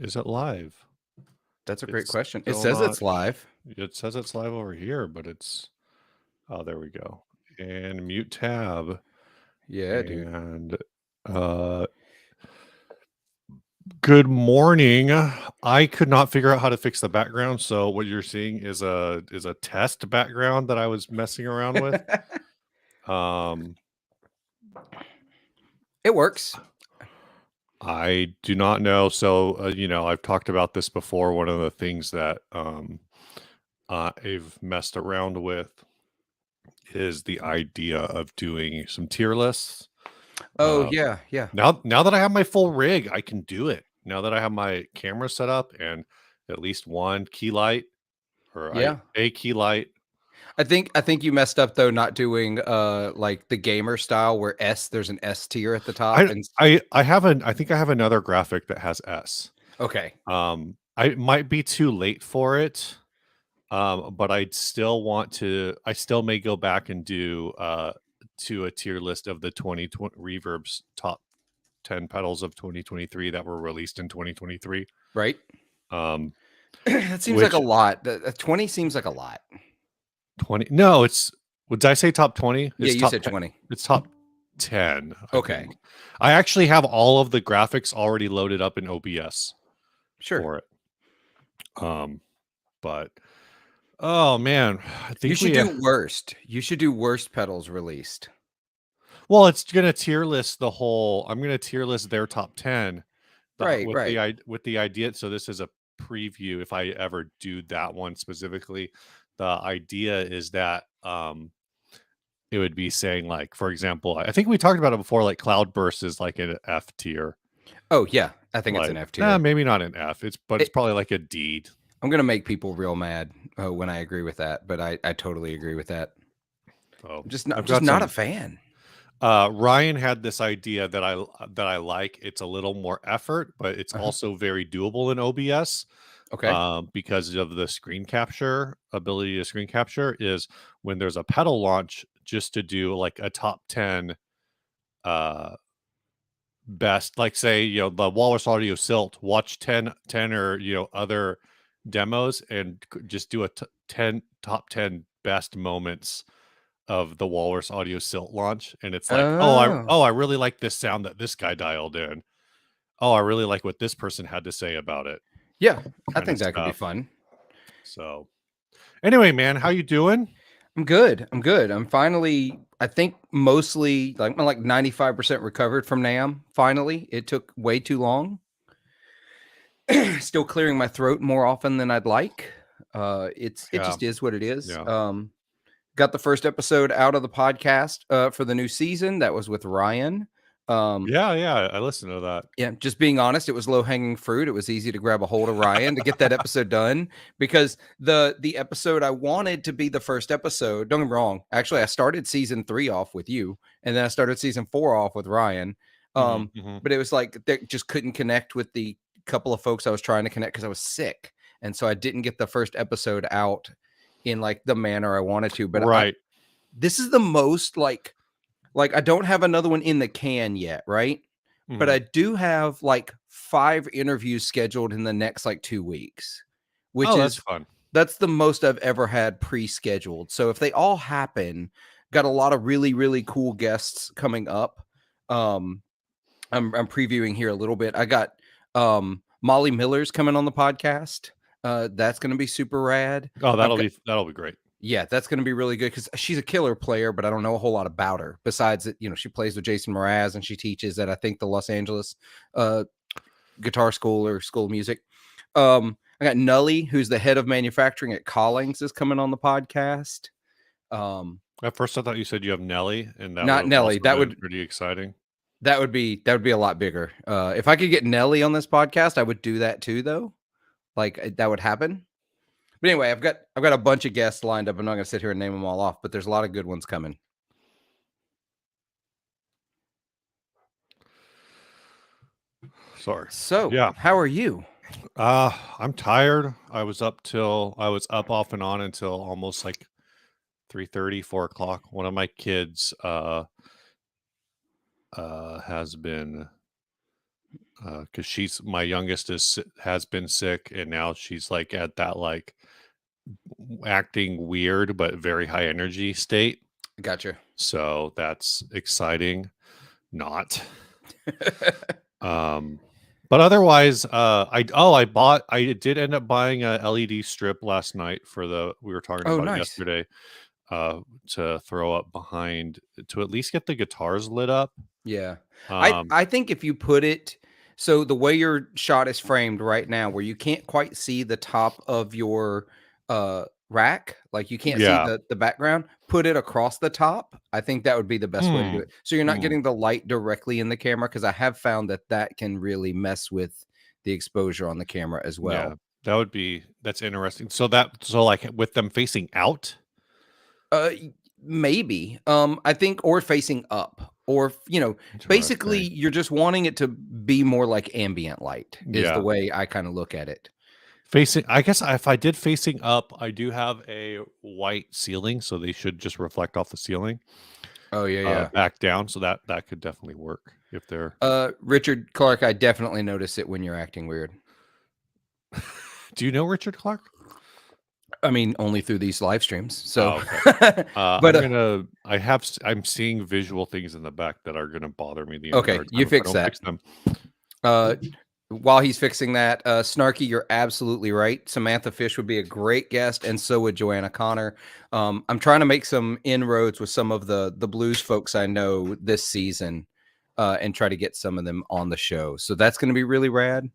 Is it live? That's a great It's question. It still says not. it's live. It says it's live over here, but it's. Oh, there we go. And mute tab. Yeah, dude. And good morning. I could not figure out how to fix the background, so what you're seeing is a test background that I was messing around with. It works. I do not know. So, I've talked about this before. One of the things that I've messed around with is the idea of doing some tier lists. Oh, Uh, yeah, yeah. now that I have my full rig, I can do it. Now that I have my camera set up and at least one key light or Yeah. a key light. I think you messed up though not doing like the gamer style where there's an S tier at the top and I think I have another graphic that has S. okay. I might be too late for it. But I still may go back and do to a tier list of the 2020 Reverb's top 10 pedals of 2023 that were released in 2023. Right. Um, That seems like a lot. 20 seems like a lot. 20. No, would I say top 20? Yeah, you said 20. It's top 10. Okay. I actually have all of the graphics already loaded up in OBS for it. But oh man, I think you should do worst. You should do worst pedals released. Well, it's gonna tier list the whole. I'm gonna tier list their top 10, Right. with the idea. So this is a preview. If I ever do that one specifically, the idea is that it would be saying like, for example, I think we talked about it before. Like Cloudburst is like an F tier. Oh yeah, I think it's an F tier. Nah, maybe not an F. It's probably like a D. I'm gonna make people real mad when I agree with that, but I totally agree with that. Oh, I'm just not a fan. Ryan had this idea that I like. It's a little more effort, but it's also very doable in OBS. Okay. Because of the screen capture ability to screen capture is when there's a pedal launch, just to do like a top 10 best, like say, the Walrus Audio Silt, watch 10 or, other demos and just do a top 10 best moments of the Walrus Audio Silt launch. And it's like, I really like this sound that this guy dialed in. Oh, I really like what this person had to say about it. Yeah, I think that could be fun. So anyway, man, how you doing? I'm good. I'm finally, I think mostly like 95% recovered from NAMM. Finally, it took way too long. Still clearing my throat more often than I'd like. It just is what it is. Yeah. Got the first episode out of the podcast for the new season. That was with Ryan. Yeah, I listened to that. Yeah, just being honest, it was low-hanging fruit. It was easy to grab a hold of Ryan to get that episode done because the episode I wanted to be the first episode, don't get me wrong, actually I started season 3 off with you, and then I started season 4 off with Ryan. But it was like they just couldn't connect with the couple of folks I was trying to connect because I was sick. And so I didn't get the first episode out in like the manner I wanted to. But this is the most like I don't have another one in the can yet, right? But I do have like 5 interviews scheduled in the next like 2 weeks, which that's fun. That's the most I've ever had pre-scheduled. So if they all happen, got a lot of really, really cool guests coming up. I'm previewing here a little bit. I got Molly Miller's coming on the podcast. That's going to be super rad. Oh, that'll be great. Yeah, that's going to be really good because she's a killer player, but I don't know a whole lot about her. Besides that, she plays with Jason Mraz and she teaches at, I think, the Los Angeles Guitar School or School of Music. I got Nully, who's the head of manufacturing at Collings, is coming on the podcast. At first, I thought you said you have Nelly, and that not Nelly. That would be pretty exciting. That would be a lot bigger. If I could get Nelly on this podcast, I would do that too, though. Like that would happen. But anyway, I've got a bunch of guests lined up. I'm not going to sit here and name them all off, but there's a lot of good ones coming. Sorry. So, yeah, how are you? I'm tired. I was up off and on until almost like 3:30, 4 o'clock. One of my kids has been Because my youngest has been sick, and now she's like at that like acting weird but very high energy state. Gotcha. So that's exciting. Not. Um, but otherwise, I did end up buying a LED strip last night for the we were talking Oh, about nice. yesterday, to throw up behind to at least get the guitars lit up. Yeah. I Um, I think if you put it so the way your shot is framed right now, where you can't quite see the top of your rack, like you can't see yeah. the background, put it across the top. I think that would be the best way to do Hmm. it. So you're not Hmm. getting the light directly in the camera, because I have found that that can really mess with the exposure on the camera as Yeah. well. That's interesting. So like with them facing out. Maybe. I think, or facing up, or basically Interesting. you're just wanting it to be more like ambient light is the Yeah. way I kind of look at it. Facing, I guess if I did facing up, I do have a white ceiling, so they should just reflect off the ceiling, Oh yeah, yeah. back down. So that could definitely work if they're. Richard Clark, I definitely notice it when you're acting weird. Do you know Richard Clark? I mean, only through these live streams. So, Oh, okay. but I'm seeing visual things in the back that are gonna bother me the okay, entire you time if I fix don't that. fix them. Uh, while he's fixing that, Snarky, you're absolutely right. Samantha Fish would be a great guest, and so would Joanna Connor. I'm trying to make some inroads with some of the blues folks I know this season, and try to get some of them on the show. So that's going to be really rad.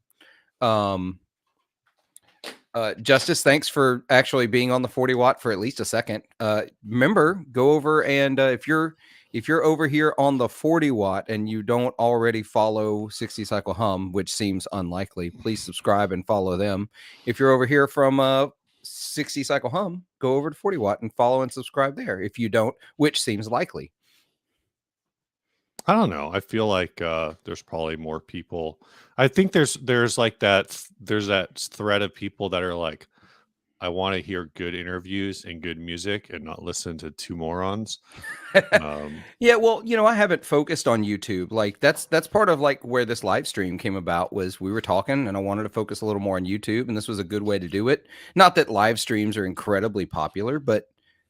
Um, Justice, thanks for actually being on the 40 watt for at least a second. Remember, go over and if you're over here on the 40 watt and you don't already follow 60 Cycle Hum, which seems unlikely, please subscribe and follow them. If you're over here from 60 Cycle Hum, go over to 40 watt and follow and subscribe there. If you don't, which seems likely. I don't know. I feel like there's probably more people. I think there's like there's that thread of people that are like, I want to hear good interviews and good music and not listen to two morons. Um, Yeah, well, I haven't focused on YouTube. Like that's part of like where this live stream came about, was we were talking and I wanted to focus a little more on YouTube, and this was a good way to do it. Not that live streams are incredibly popular, but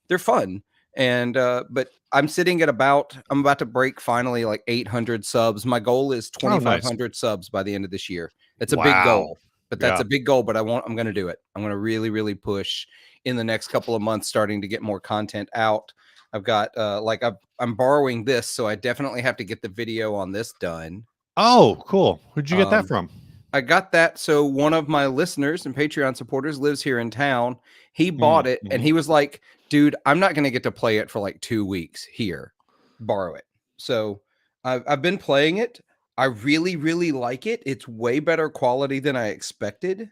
they're fun. And but I'm about to break finally like 800 subs. My goal is oh, nice. 2500 subs by the end of this year. It's a big Wow. goal. But that's Yeah. a big goal, but I'm going to do it. I'm going to really really push in the next couple of months, starting to get more content out. I've got I'm borrowing this, so I definitely have to get the video on this done. Oh, cool. Who'd you get that Um, from? I got that. So one of my listeners and Patreon supporters lives here in town. He bought it and Mm-hmm. he was like, dude, I'm not going to get to play it for like 2 weeks here. Borrow it. So I've been playing it. I really, really like it. It's way better quality than I expected.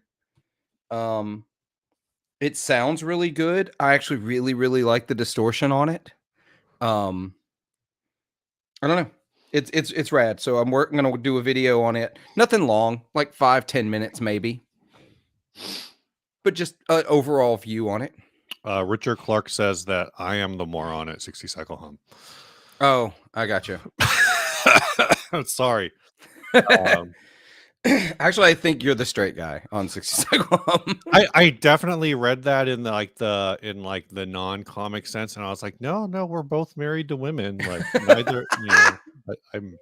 It sounds really good. I actually really, really like the distortion on it. I don't know. It's rad. So I'm gonna do a video on it. Nothing long, like 5-10 minutes maybe, but just an overall view on it. Richard Clark says that I am the moron at 60 Cycle Hum. Oh, I got you. I'm sorry. Actually, I think you're the straight guy on 60 Cycle Hum. I definitely read that in the non-comic sense, and I was like, no, we're both married to women. Like neither, I'm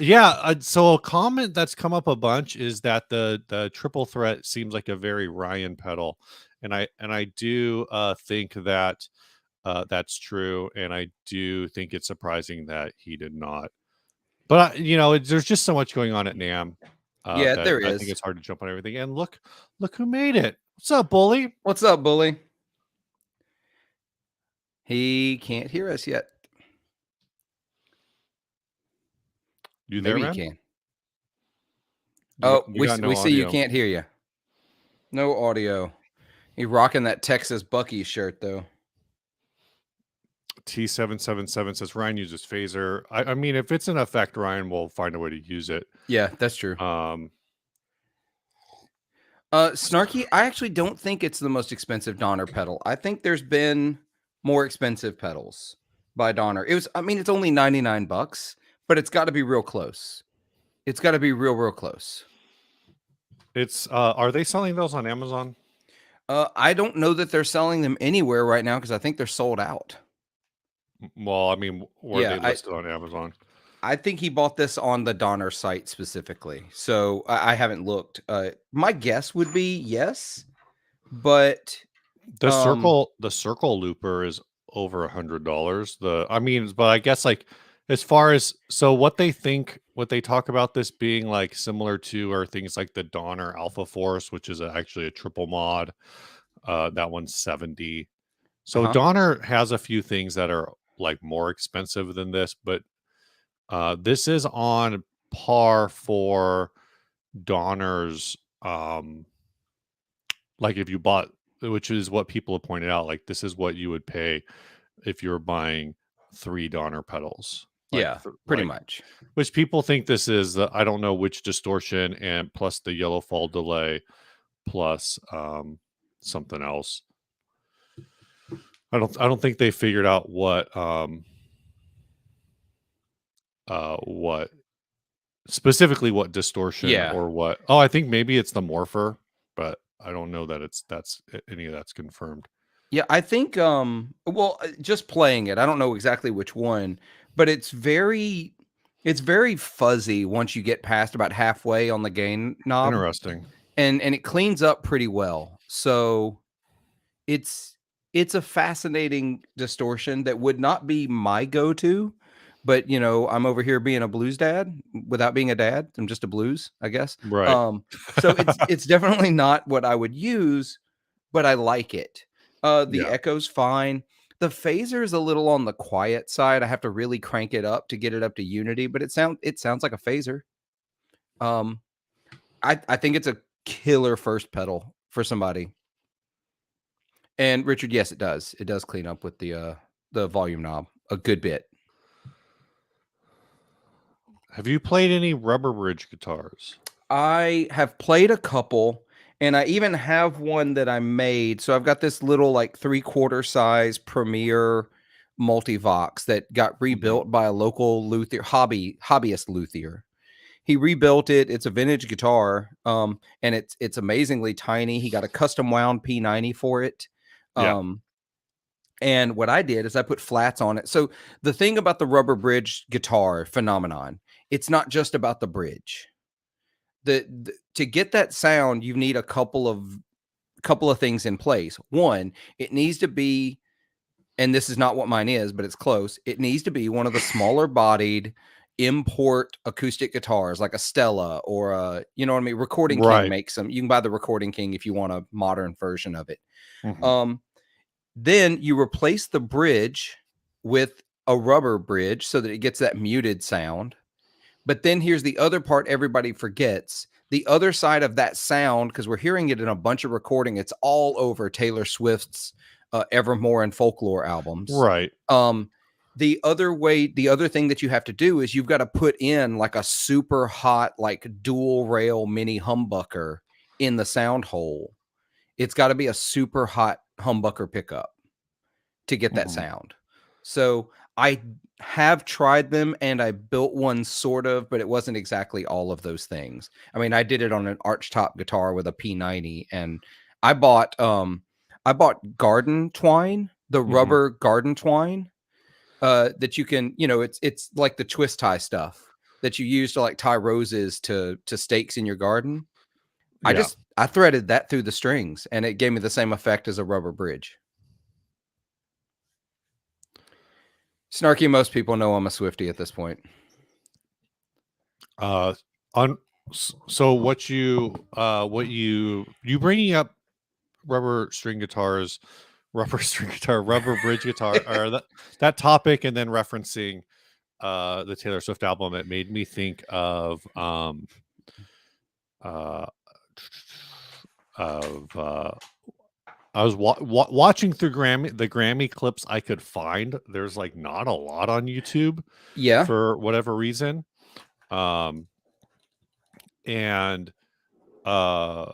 yeah. So a comment that's come up a bunch is that the triple threat seems like a very Ryan pedal, and I do think that that's true, and I do think it's surprising that he did not. But there's just so much going on at NAM Yeah, that there I think is. it's hard to jump on everything. And look who made it. What's up, bully? What's up, bully? He can't hear us yet. You there, Maybe he man? can. You got We no see you audio. can't hear you. No audio. He rocking that Texas Bucky shirt though. T777 says Ryan uses phaser. I mean, if it's in effect, Ryan will find a way to use it. Yeah, that's true. Um, Snarky, I actually don't think it's the most expensive Donner pedal. I think there's been more expensive pedals by Donner. It's only $99, but it's got to be real close. It's got to be real close. It's are they selling those on Amazon? I don't know that they're selling them anywhere right now because I think they're sold out. Well, I mean, were Yeah, they listed on Amazon? I think he bought this on the Donner site specifically. So I haven't looked. My guess would be yes, but The circle looper is over $100. I mean, but I guess like as far as so what they talk about this being like similar to are things like the Donner Alpha Force, which is actually a triple mod. That one's 70. So uh-huh. Donner has a few things that are like more expensive than this, but this is on par for Donner's like if you bought, which is what people have pointed out, like this is what you would pay if you're buying 3 Donner pedals. Like Yeah, pretty like much. which people think this is the I don't know which distortion and plus the yellow fall delay plus something else. I don't think they figured out what specifically what distortion Yeah. or what. Oh, I think maybe it's the morpher, but I don't know that that's any of that's confirmed. Yeah, I think well, just playing it, I don't know exactly which one, but it's very fuzzy once you get past about halfway on the gain knob, Interesting. and it cleans up pretty well. So it's it's a fascinating distortion that would not be my go-to, but I'm over here being a blues dad without being a dad. I'm just a blues, I guess. Right. So it's definitely not what I would use, but I like it. The Yeah. echo's fine. The phaser is a little on the quiet side. I have to really crank it up to get it up to unity, but it sounds like a phaser. Um, I think it's a killer first pedal for somebody. And Richard, yes, it does. It does clean up with the volume knob a good bit. Have you played any rubber bridge guitars? I have played a couple, and I even have one that I made. So I've got this little like 3/4 size Premier Multivox that got Mhm. rebuilt by a local luthier hobbyist luthier. He rebuilt it. It's a vintage guitar, and it's amazingly tiny. He got a custom wound P90 for it. Yeah. Um, and what I did is I put flats on it. So the thing about the rubber bridge guitar phenomenon, it's not just about the bridge. To get that sound, you need a couple of things in place. One, it needs to be, and this is not what mine is, but it's close. It needs to be one of the smaller bodied import acoustic guitars, like a Stella or a, you know what I mean? Recording King Right. makes them. You can buy the Recording King if you want a modern version of it. Mhm. Um, then you replace the bridge with a rubber bridge so that it gets that muted sound. But then here's the other part everybody forgets. The other side of that sound, because we're hearing it in a bunch of recording, it's all over Taylor Swift's Evermore and Folklore albums. Right. The other thing that you have to do is you've got to put in like a super hot, like dual rail mini humbucker in the sound hole. It's got to be a super hot humbucker pickup to get that Mhm. sound. So I have tried them and I built one sort of, but it wasn't exactly all of those things. I mean, I did it on an archtop guitar with a P90, and I bought garden twine, the Mhm. rubber garden twine that you can, it's like the twist tie stuff that you use to like tie roses to stakes in your garden. Yeah. I threaded that through the strings and it gave me the same effect as a rubber bridge. Snarky, most people know I'm a Swiftie at this point. Uh on so what you bringing up rubber string guitars, rubber string guitar, rubber bridge guitar or that topic and then referencing the Taylor Swift album, it made me think uh of I was watching through the Grammy clips I could find. There's like not a lot on YouTube Yeah. for whatever reason. Um and uh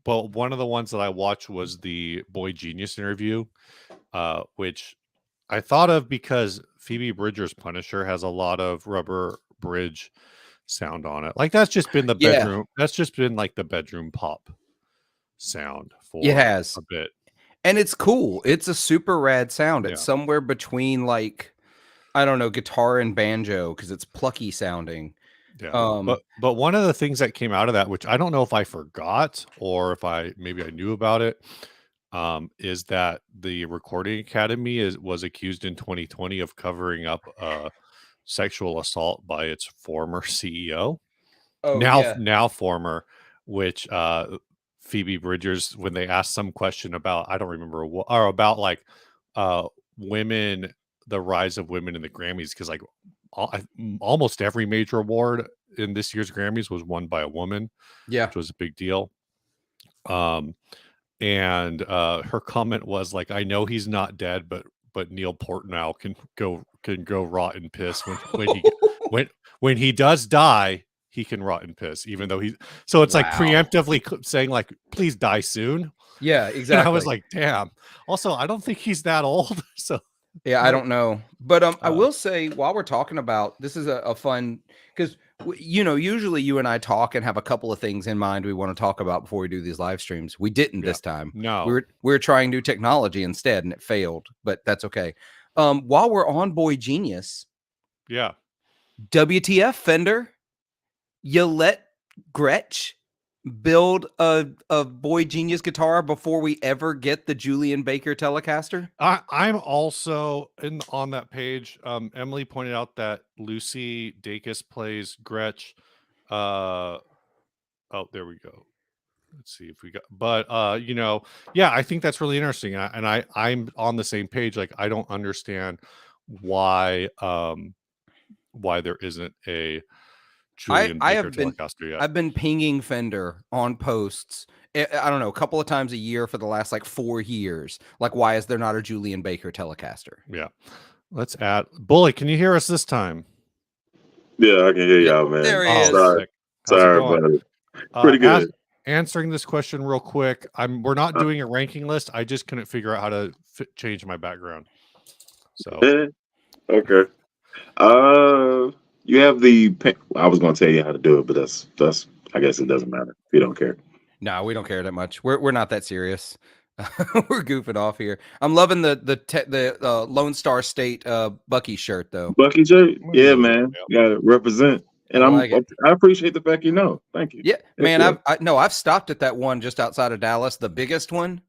but one of the ones that I watched was the Boy Genius interview, which I thought of because Phoebe Bridgers' Punisher has a lot of rubber bridge sound on it. Like that's just been the Yeah. bedroom. That's just been like the bedroom pop sound It for has. a bit. And it's cool. It's a super rad sound. It's Yeah. somewhere between like, I don't know, guitar and banjo because it's plucky sounding. Yeah. But one of the things that came out of that, which I don't know if I forgot or if maybe I knew about it, is that the Recording Academy was accused in 2020 of covering up sexual assault by its former CEO. Oh yeah. Now former, which Phoebe Bridgers, when they asked some question about, I don't remember what, or about like women, the rise of women in the Grammys, because like almost every major award in this year's Grammys was won by a woman, Yeah. which was a big deal. And her comment was like, I know he's not dead, but Neil Portnow can go rot and piss when he does die, he can rot and piss, even though so it's like Wow. preemptively saying like, please die soon. Yeah, And I exactly. was like, damn. Also, I don't think he's that old. So Yeah, I don't know. But I will say, while we're talking about this, is a fun, because usually you and I talk and have a couple of things in mind we want to talk about before we do these live streams. We didn't this time. No. We were trying new technology instead, and it failed, but that's okay. While we're on Boy Genius, yeah. WTF, Fender, you let Gretsch build a Boy Genius guitar before we ever get the Julian Baker Telecaster? I'm also on that page. Emily pointed out that Lucy Dacus plays Gretsch. Oh, there we go. Let's see if we got, but yeah, I think that's really interesting. And I'm on the same page. Like, I don't understand why there isn't a Julian Baker Telecaster yet. I've been pinging Fender on posts. I don't know, a couple of times a year for the last like 4 years. Like, why is there not a Julian Baker Telecaster? Yeah. Let's add Bully. Can you hear us this time? Yeah, I can hear y'all, man. There he is. Sorry, buddy. Pretty good. Answering this question real quick. We're not doing a ranking list. I just couldn't figure out how to change my background. So okay. You have I was going to tell you how to do it, but that's. I guess it doesn't matter if you don't care. No, we don't care that much. We're not that serious. We're goofing off here. I'm loving the Lone Star State Bucky shirt though. Bucky shirt, yeah, man. You gotta represent. And I appreciate the fact you know. Thank you. Yeah, man. I've stopped at that one just outside of Dallas, the biggest one,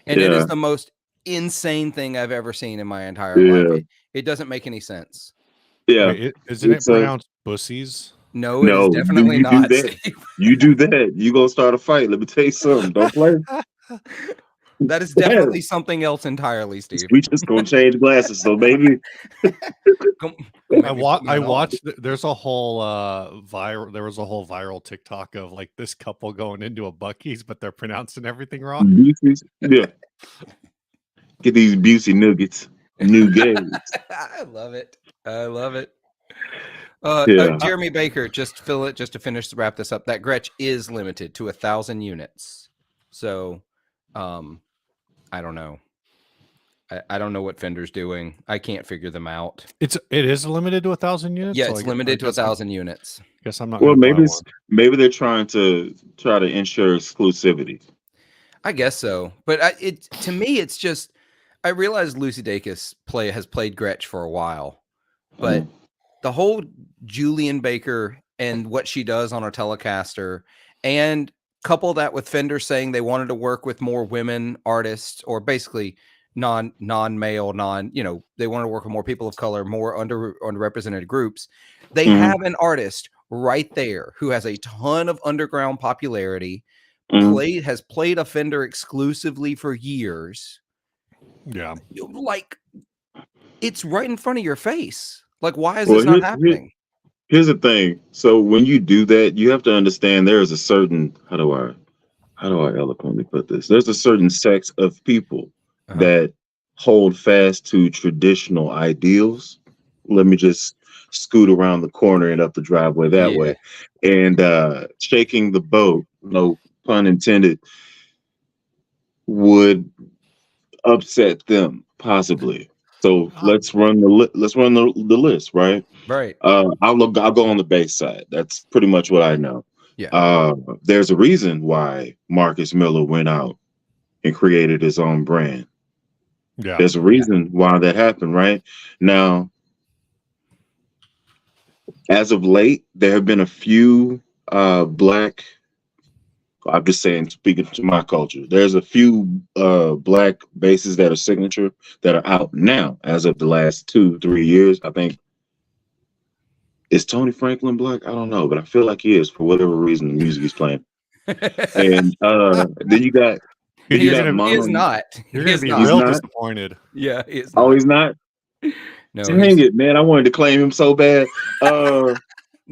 and it is the most insane thing I've ever seen in my entire life. It doesn't make any sense. Yeah, isn't it pronounced bussies? No, it is definitely not. You do that, you gonna start a fight. Let me tell you something. Don't play. That is definitely something else entirely, Steve. We just gonna change glasses, so maybe. I watched. There's a whole viral. There was a whole viral TikTok of like this couple going into a Buc-ee's, but they're pronouncing everything wrong. Yeah. Get these Busey nuggets. New games. I love it. I love it. Jeremy Baker, just to wrap this up. That Gretsch is limited to 1,000 units. So, I don't know. I don't know what Fender's doing. I can't figure them out. It is limited to 1,000 units. Yeah, it's limited to 1,000 units. Guess I'm not. Well, maybe they're trying to ensure exclusivity. I guess so, but to me, it's just. I realize Lucy Dacus has played Gretsch for a while, but the whole Julian Baker and what she does on her Telecaster, and couple that with Fender saying they wanted to work with more women artists, or basically non-male, they wanted to work with more people of color, more underrepresented groups. They have an artist right there who has a ton of underground popularity, has played a Fender exclusively for years. Yeah, like it's right in front of your face. Like, why is this not happening? Here's the thing. So when you do that, you have to understand there is a certain how do I eloquently put this? There's a certain sex of people that hold fast to traditional ideals. Let me just scoot around the corner and up the driveway that way. And shaking the boat, no pun intended, would upset them possibly. So let's run the list, right? Right. I'll go on the bass side. That's pretty much what I know. Yeah. There's a reason why Marcus Miller went out and created his own brand. Yeah. There's a reason why that happened, right? Now, as of late, there have been a few black. I'm just saying, speaking to my culture, there's a few black bases that are signature that are out now as of the last 2-3 years. I think, is Tony Franklin black? I don't know, but I feel like he is for whatever reason the music he's playing. And then you got He is Mono. not. You're He gonna is be not. real not? disappointed. Yeah, he is Oh, not. he's not. No, Dang it, man! I wanted to claim him so bad. no,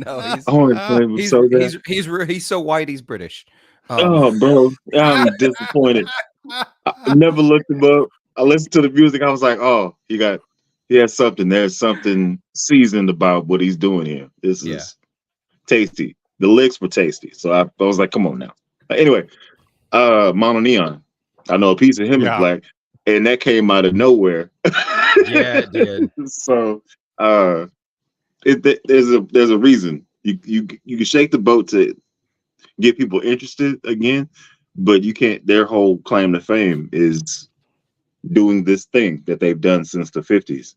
I wanted to claim him he's so bad. he's so white he's British. Oh, bro, I'm disappointed. I never looked him up. I listened to the music. I was like, oh, he has something. There's something seasoned about what he's doing here. This is tasty. The licks were tasty. So I was like, come on now. Anyway, Mono Neon. I know a piece of him is black, and that came out of nowhere. Yeah, it did. So there's a reason. You can shake the boat to get people interested again, but you can't. Their whole claim to fame is doing this thing that they've done since the 50s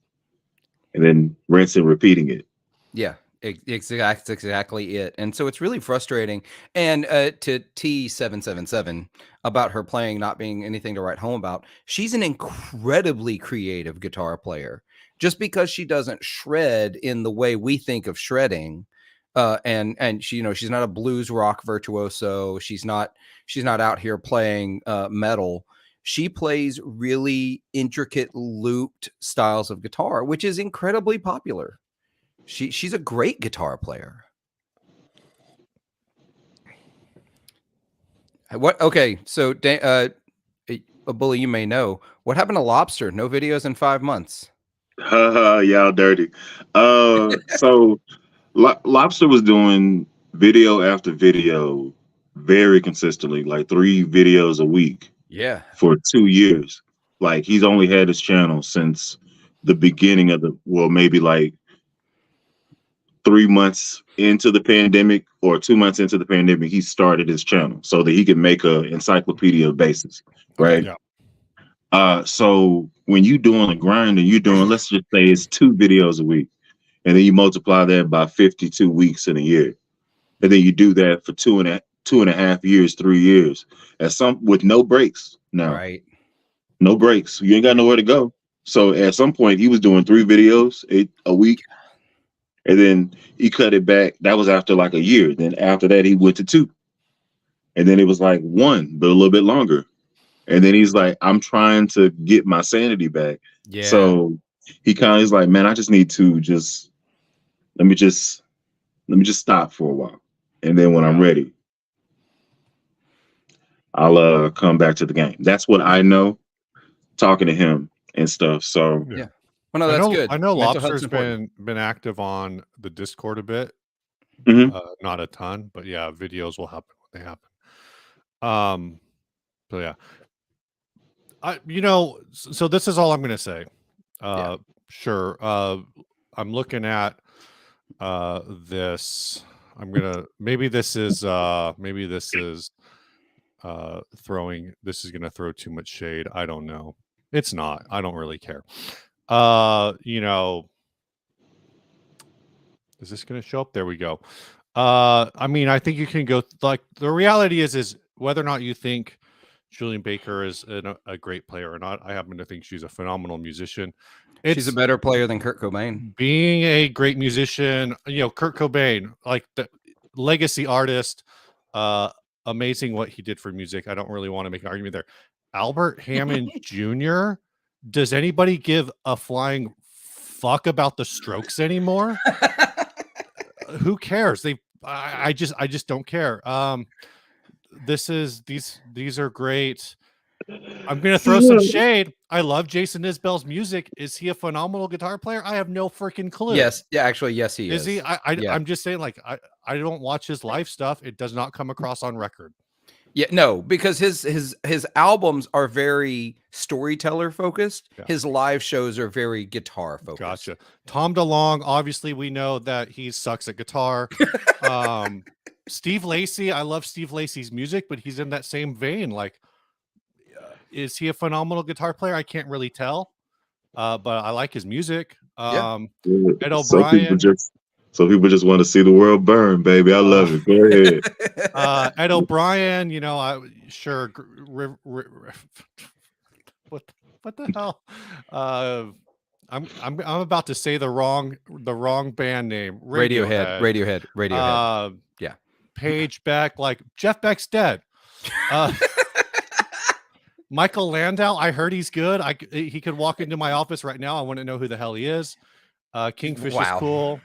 and then rinse and repeating it. Yeah, that's exactly it. And so it's really frustrating. And to T777 about her playing not being anything to write home about, she's an incredibly creative guitar player. Just because she doesn't shred in the way we think of shredding, and she, she's not a blues rock virtuoso. She's not out here playing metal. She plays really intricate looped styles of guitar, which is incredibly popular. She's a great guitar player. What? Okay, so a bully, you may know what happened to Lobster. No videos in 5 months. Y'all dirty. So Lobster was doing video after video very consistently, like 3 videos a week. Yeah. For 2 years. Like he's only had his channel since the beginning of maybe like 3 months into the pandemic or 2 months into the pandemic, he started his channel so that he could make a encyclopedia of bases, right? Yeah. So when you doing a grind and you're doing, let's just say it's 2 videos a week, and then you multiply that by 52 weeks in a year, and then you do that for 2.5 years, 3 years, with no breaks now. Right. No breaks. You ain't got nowhere to go. So at some point he was doing 3 videos a week. And then he cut it back. That was after like a year. Then after that, he went to 2. And then it was like 1, but a little bit longer. And then he's like, I'm trying to get my sanity back. Yeah. So he kind of is like, man, I just need to let me just stop for a while. And then when I'm ready, I'll come back to the game. That's what I know, talking to him and stuff. So yeah. Well, no, that's good. I know Lobster's been active on the Discord a bit. Not a ton, but yeah, videos will happen when they happen. So yeah. So this is all I'm gonna say. Sure. I'm looking at this. Maybe this is gonna throw too much shade. I don't know. It's not. I don't really care. Is this going to show up? There we go. I mean, I think you can go, like, the reality is whether or not you think Julian Baker is a great player or not, I happen to think she's a phenomenal musician. She's a better player than Kurt Cobain. Being a great musician, Kurt Cobain, like the legacy artist, amazing what he did for music. I don't really want to make an argument there. Albert Hammond Jr., does anybody give a flying fuck about the Strokes anymore? Who cares? I just don't care. These are great. I'm gonna throw some shade. I love Jason Isbell's music. Is he a phenomenal guitar player? I have no freaking clue. Yes, yeah, actually, yes, he is. Is he? I'm just saying, like, I don't watch his live stuff. It does not come across on record. Yeah, no, because his albums are very storyteller focused. Yeah. His live shows are very guitar focused. Gotcha. Tom DeLonge, obviously we know that he sucks at guitar. Steve Lacy, I love Steve Lacy's music, but he's in that same vein. Like, is he a phenomenal guitar player? I can't really tell. But I like his music. Yeah. Ed Some people O'Brien. just want to see the world burn, baby. I love it. Go ahead. Ed O'Brien, you know, what the hell? I'm about to say the wrong band name. Radiohead. Yeah. Page Beck, like Jeff Beck's dead. Michael Landau, I heard he's good. He could walk into my office right now. I wouldn't know who the hell he is. Kingfish is cool.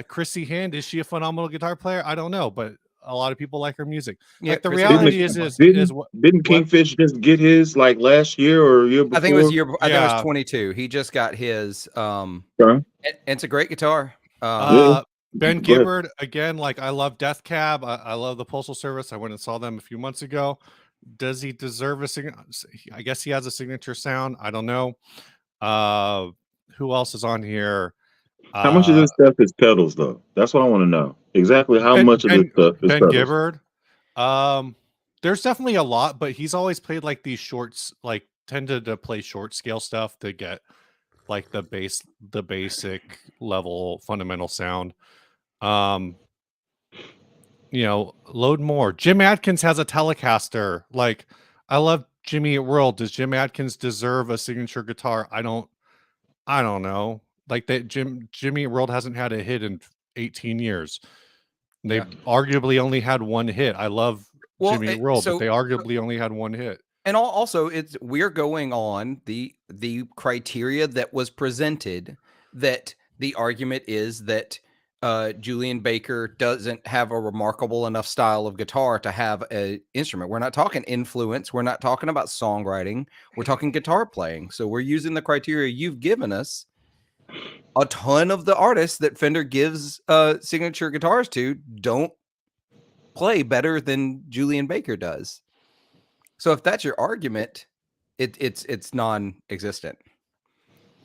Chrissy Hinde, is she a phenomenal guitar player? I don't know, but a lot of people like her music. Yeah, like the Chrissy reality Hinde didn't Kingfish just get his like last year or year before? I think it was I think it was 22. He just got his. It's a great guitar. Ben Gibbard, again, like I love Death Cab. I love the Postal Service. I went and saw them a few months ago. Does he deserve a I guess he has a signature sound. I don't know. Who else is on here? How much of this stuff is pedals, though? That's what I want to know. Exactly how much of this stuff is Ben pedals? Gibbard. There's definitely a lot, but he's always played like these shorts, like tended to play short scale stuff to get like the basic level fundamental sound. You know, load more. Jim Adkins has a Telecaster. Like, I love Jimmy Eat World. Does Jim Adkins deserve a signature guitar? I don't know. Like that Jimmy Eat World hasn't had a hit in 18 years. They arguably only had one hit. I love Jimmy Eat World, but they arguably only had one hit. And also we're going on the criteria that was presented, that the argument is that Julian Baker doesn't have a remarkable enough style of guitar to have an instrument. We're not talking influence. We're not talking about songwriting. We're talking guitar playing. So we're using the criteria you've given us. A ton of the artists that Fender gives signature guitars to don't play better than Julian Baker does. So if that's your argument, it's non-existent.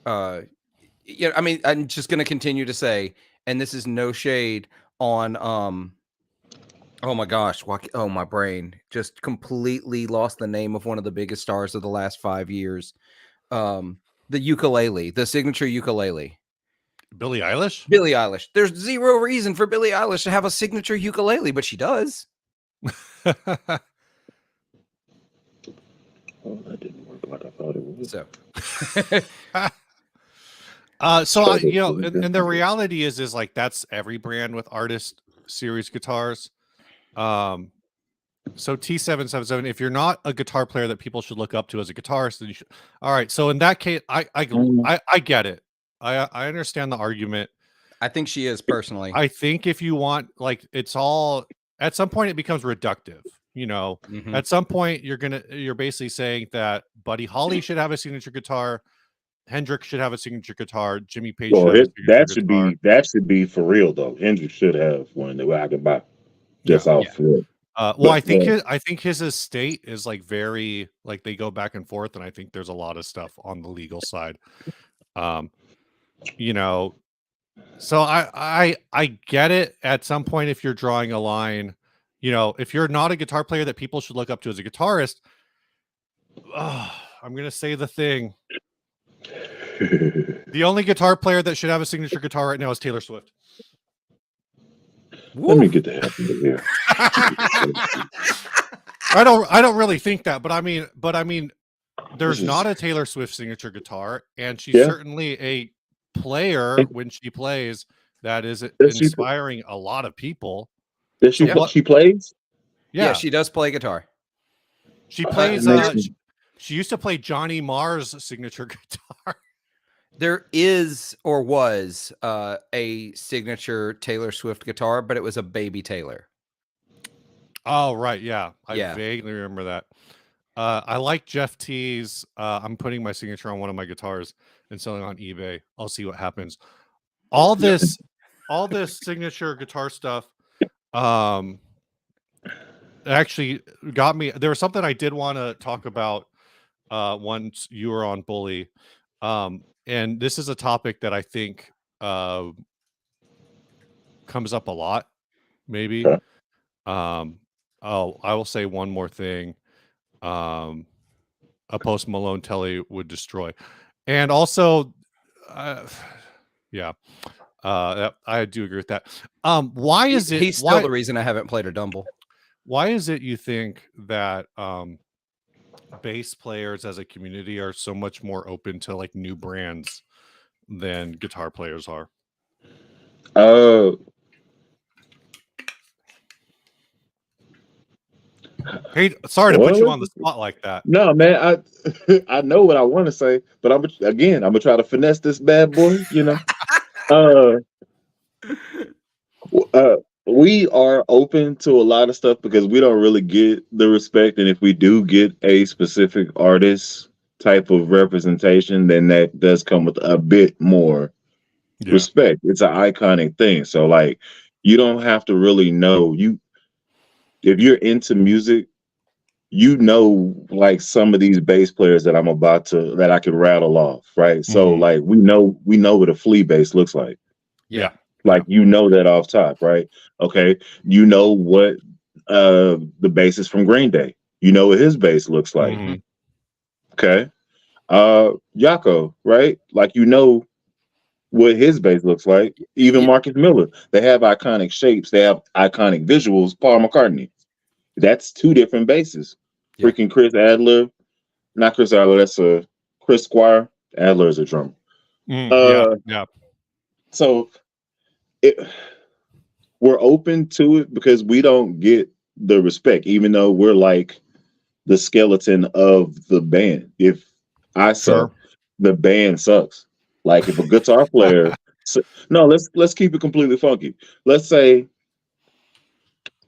I mean, I'm just going to continue to say, and this is no shade on oh my gosh, my brain just completely lost the name of one of the biggest stars of the last 5 years. The ukulele, the signature ukulele. Billie Eilish? Billie Eilish. There's zero reason for Billie Eilish to have a signature ukulele, but she does. Oh, that didn't work like I thought it would. So you know, and the reality is like that's every brand with artist series guitars. So T777, if you're not a guitar player that people should look up to as a guitarist, then you should. All right. So in that case, I get it. I understand the argument. I think she is personally. I think if you want, like, it's all at some point it becomes reductive. You know, at some point you're basically saying that Buddy Holly should have a signature guitar, Hendrix should have a signature guitar, Jimmy Page that should be for real though. Hendrix should have one that I can buy just off for. Well, I think his estate is like very like they go back and forth, and I think there's a lot of stuff on the legal side. You know, so I get it at some point if you're drawing a line. You know, if you're not a guitar player that people should look up to as a guitarist, I'm going to say the thing. The only guitar player that should have a signature guitar right now is Taylor Swift. Let me get the hell out of here. I don't really think that, but I mean, there's not a Taylor Swift signature guitar, and she's certainly a player when she plays that is inspiring a lot of people. Does she she plays? Yeah, she does play guitar. She plays she used to play Johnny Marr's signature guitar. There is or was a signature Taylor Swift guitar, but it was a Baby Taylor. Oh, right. Yeah. I vaguely remember that. I like Jeff T's. I'm putting my signature on one of my guitars and selling on eBay. I'll see what happens. All this signature guitar stuff. actually got me. There was something I did want to talk about once you were on Bully. And this is a topic that I think comes up a lot, maybe. Okay. I will say one more thing. A Post Malone telly would destroy. And also, yeah, I do agree with that. Why is it He's still the reason I haven't played a Dumble. why is it you think that bass players as a community are so much more open to like new brands than guitar players are? Uh, Hey, sorry to put you what? on the spot like that. No, man. I know what I want to say, but I'm gonna try to finesse this bad boy. Uh, uh, we are open to a lot of stuff because we don't really get the respect, and if we do get a specific artist type of representation, then that does come with a bit more Yeah. respect. It's an iconic thing, so like you don't have to really know you if you're into music. Like some of these bass players that I can rattle off, right? So Mhm. like we know what a flea bass looks like. Yeah. Like that off top, right? Okay. You know what the bassist from Green Day. You know what his bass looks like. Mhm. Okay. Yako, right? Like what his bass looks like. Even Yeah. Marcus Miller. They have iconic shapes, they have iconic visuals. Paul McCartney. That's two different basses. Yeah. Freaking Chris Adler. Not Chris Adler, that's a Chris Squire. Adler is a drummer. Yeah. So it we're open to it because we don't get the respect, even though we're like the skeleton of the band. If I suck, Sure. the band sucks. Like if a guitar player, no, let's keep it completely funky. Let's say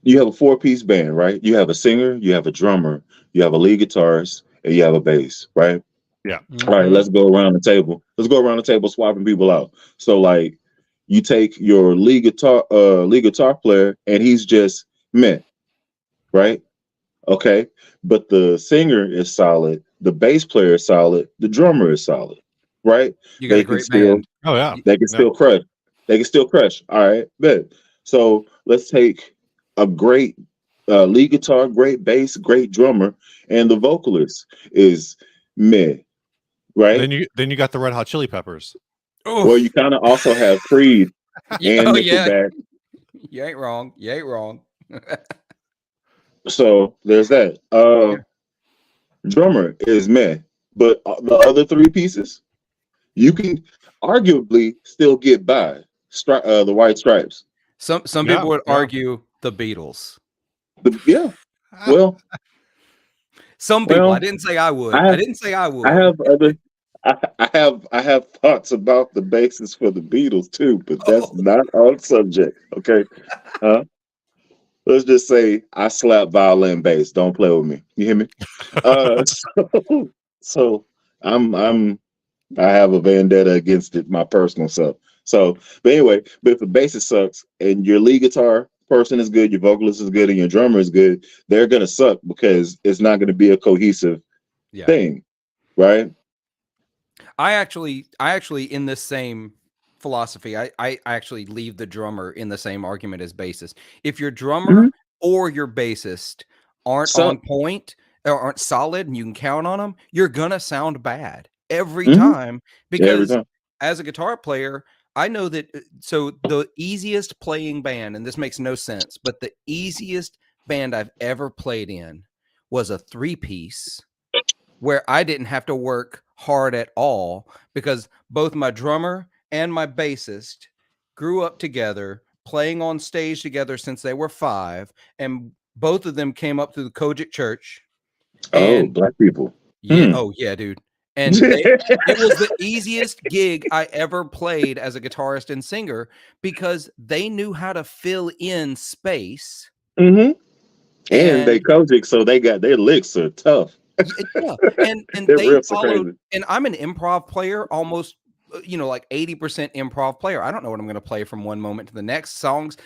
you have a 4-piece band, right? You have a singer, you have a drummer, you have a lead guitarist, and you have a bass, right? Yeah. All right, let's go around the table. Let's go around the table swapping people out. So like you take your lead guitar player and he's just meh, right? Okay. But the singer is solid, the bass player is solid, the drummer is solid, right? You got a great Still band. Oh yeah. they can Yeah. still crush. They can still crush. All right, good. So let's take a great lead guitar, great bass, great drummer, and the vocalist is meh, right? Then you got the Red Hot Chili Peppers. Well, you kind of also have Creed and Oh yeah. Nickelback. You ain't wrong. You ain't wrong. So there's that. Drummer is meh, but the other 3 pieces, you can arguably still get by. The White Stripes. Some Yeah, people would yeah. argue the Beatles. Yeah. Well, Some people. well, I didn't say I would. I I didn't say I would. I have other. I have thoughts about the basis for the Beatles too, but that's not our subject. Okay. Let's just say I slap violin bass. Don't play with me. You hear me? So I have a vendetta against it, my personal self. So, but anyway, but if the bassist sucks and your lead guitar person is good, your vocalist is good, and your drummer is good, they're gonna suck because it's not gonna be a cohesive thing, right? I actually in this same philosophy, I actually leave the drummer in the same argument as bassist. If your drummer or your bassist aren't on point or aren't solid and you can count on them, you're gonna sound bad every time because as a guitar player, I know that. So the easiest playing band, and this makes no sense, but the easiest band I've ever played in was a 3-piece where I didn't have to work hard at all because both my drummer and my bassist grew up together, playing on stage together since they were 5, and both of them came up through the Kojic Church. And And black people. yeah, oh yeah, dude. And it was the easiest gig I ever played as a guitarist and singer because they knew how to fill in space. And they Kojic, so they got their licks are tough. Yeah, and they followed. And I'm an improv player, almost, like 80% improv player. I don't know what I'm going to play from one moment to the next. Songs,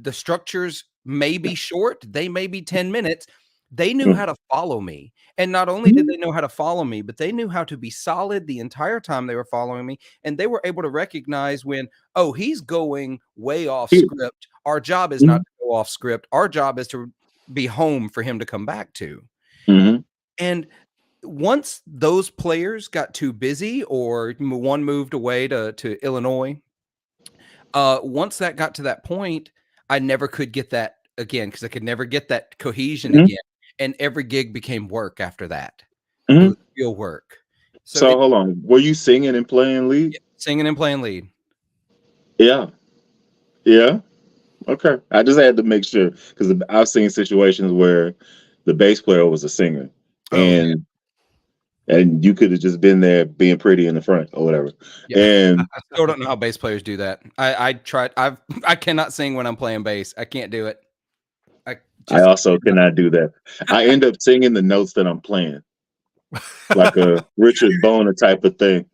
the structures may be short, they may be 10 minutes. They knew how to follow me. And not only did they know how to follow me, but they knew how to be solid the entire time they were following me. And they were able to recognize when, oh, he's going way off script. Our job is not to go off script. Our job is to be home for him to come back to. And once those players got too busy or one moved away to Illinois, once that got to that point, I never could get that again because I could never get that cohesion again. And every gig became work after that. It was real work. So hold on. Were you singing and playing lead? Yeah, singing and playing lead. Yeah. Yeah. Okay. I just had to make sure because I've seen situations where the bass player was a singer and you could have just been there being pretty in the front or whatever. Yeah. And I still don't know how bass players do that. I tried. I cannot sing when I'm playing bass. I can't do it. I also cannot do that. I end up singing the notes that I'm playing, like a Richard Bona type of thing.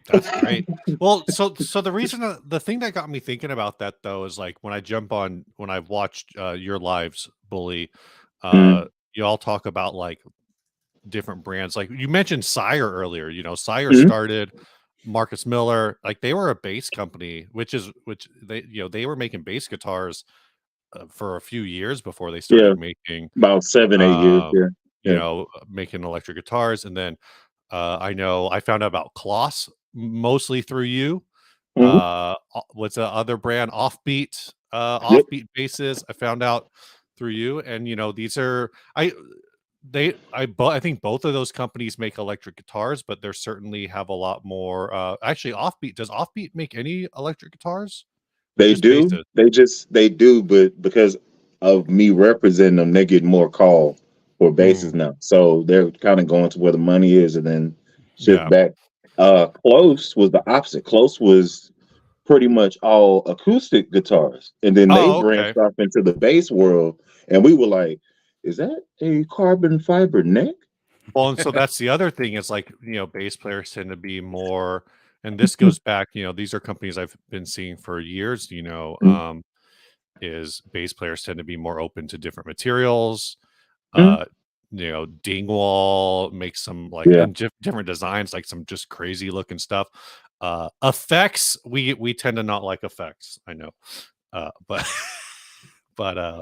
That's great. Well, so the thing that got me thinking about that though is like when I've watched your lives, Bully, you all talk about like different brands. Like you mentioned Sire earlier. You know, Sire started Marcus Miller. Like they were a bass company, which they were making bass guitars for a few years before they started making about 7-8 years. You know, making electric guitars, and then I know I found out about Kloss mostly through you. What's the other brand? Offbeat, Offbeat basses. I found out through you, and you know these are I think both of those companies make electric guitars, but they certainly have a lot more. Actually, Offbeat does Offbeat make any electric guitars? They do. Basses? They do, but because of me representing them, they get more call for basses now. So they're kind of going to where the money is and then shift back. Close was the opposite. Close was pretty much all acoustic guitars. And then they branched off into the bass world. And we were like, is that a carbon fiber neck? Well, and so that's the other thing is like, you know, bass players tend to be more, and this goes back, you know, these are companies I've been seeing for years, you know, is bass players tend to be more open to different materials. You know, Dingwall makes some like different designs, like some just crazy looking stuff. Effects, we tend to not like effects, I know. But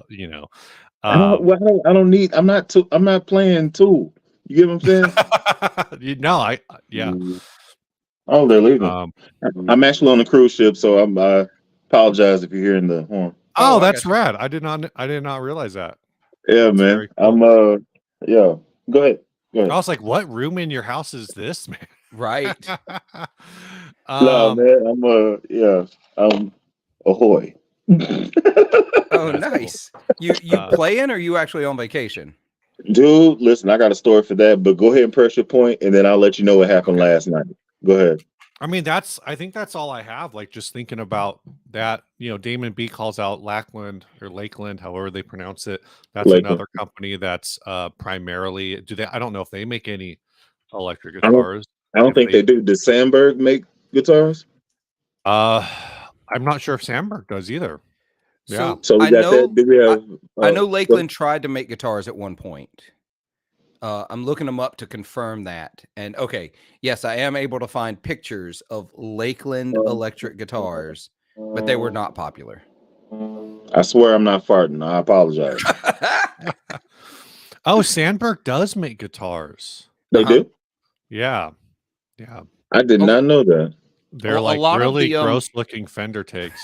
you know, I'm not playing Tool. You get what I'm saying? Oh, they're leaving. I'm actually on a cruise ship, so I apologize if you're hearing the horn. Oh, that's rad. I did not realize that. Yeah, that's man. Cool. Yeah. Go ahead. I was like, what room in your house is this, man? Right. No, man. I'm ahoy. Oh, nice. Cool. You playing or you actually on vacation? Dude, listen, I got a story for that, but go ahead and press your point, and then I'll let you know what happened last night. Go ahead. I mean, I think that's all I have. Like just thinking about that, you know, Damon B calls out Lakeland or Lakeland, however they pronounce it. That's Lakeland. Another company that's primarily I don't know if they make any electric guitars. I don't think they do. Does Sandberg make guitars? I'm not sure if Sandberg does either. So we got that. I know Lakeland tried to make guitars at one point. I'm looking them up to confirm that. And okay, yes, I am able to find pictures of Lakeland electric guitars, but they were not popular. I swear I'm not farting. I apologize. Oh, Sandberg does make guitars. They do? Yeah. I did not know that. They're like really gross looking Fender takes.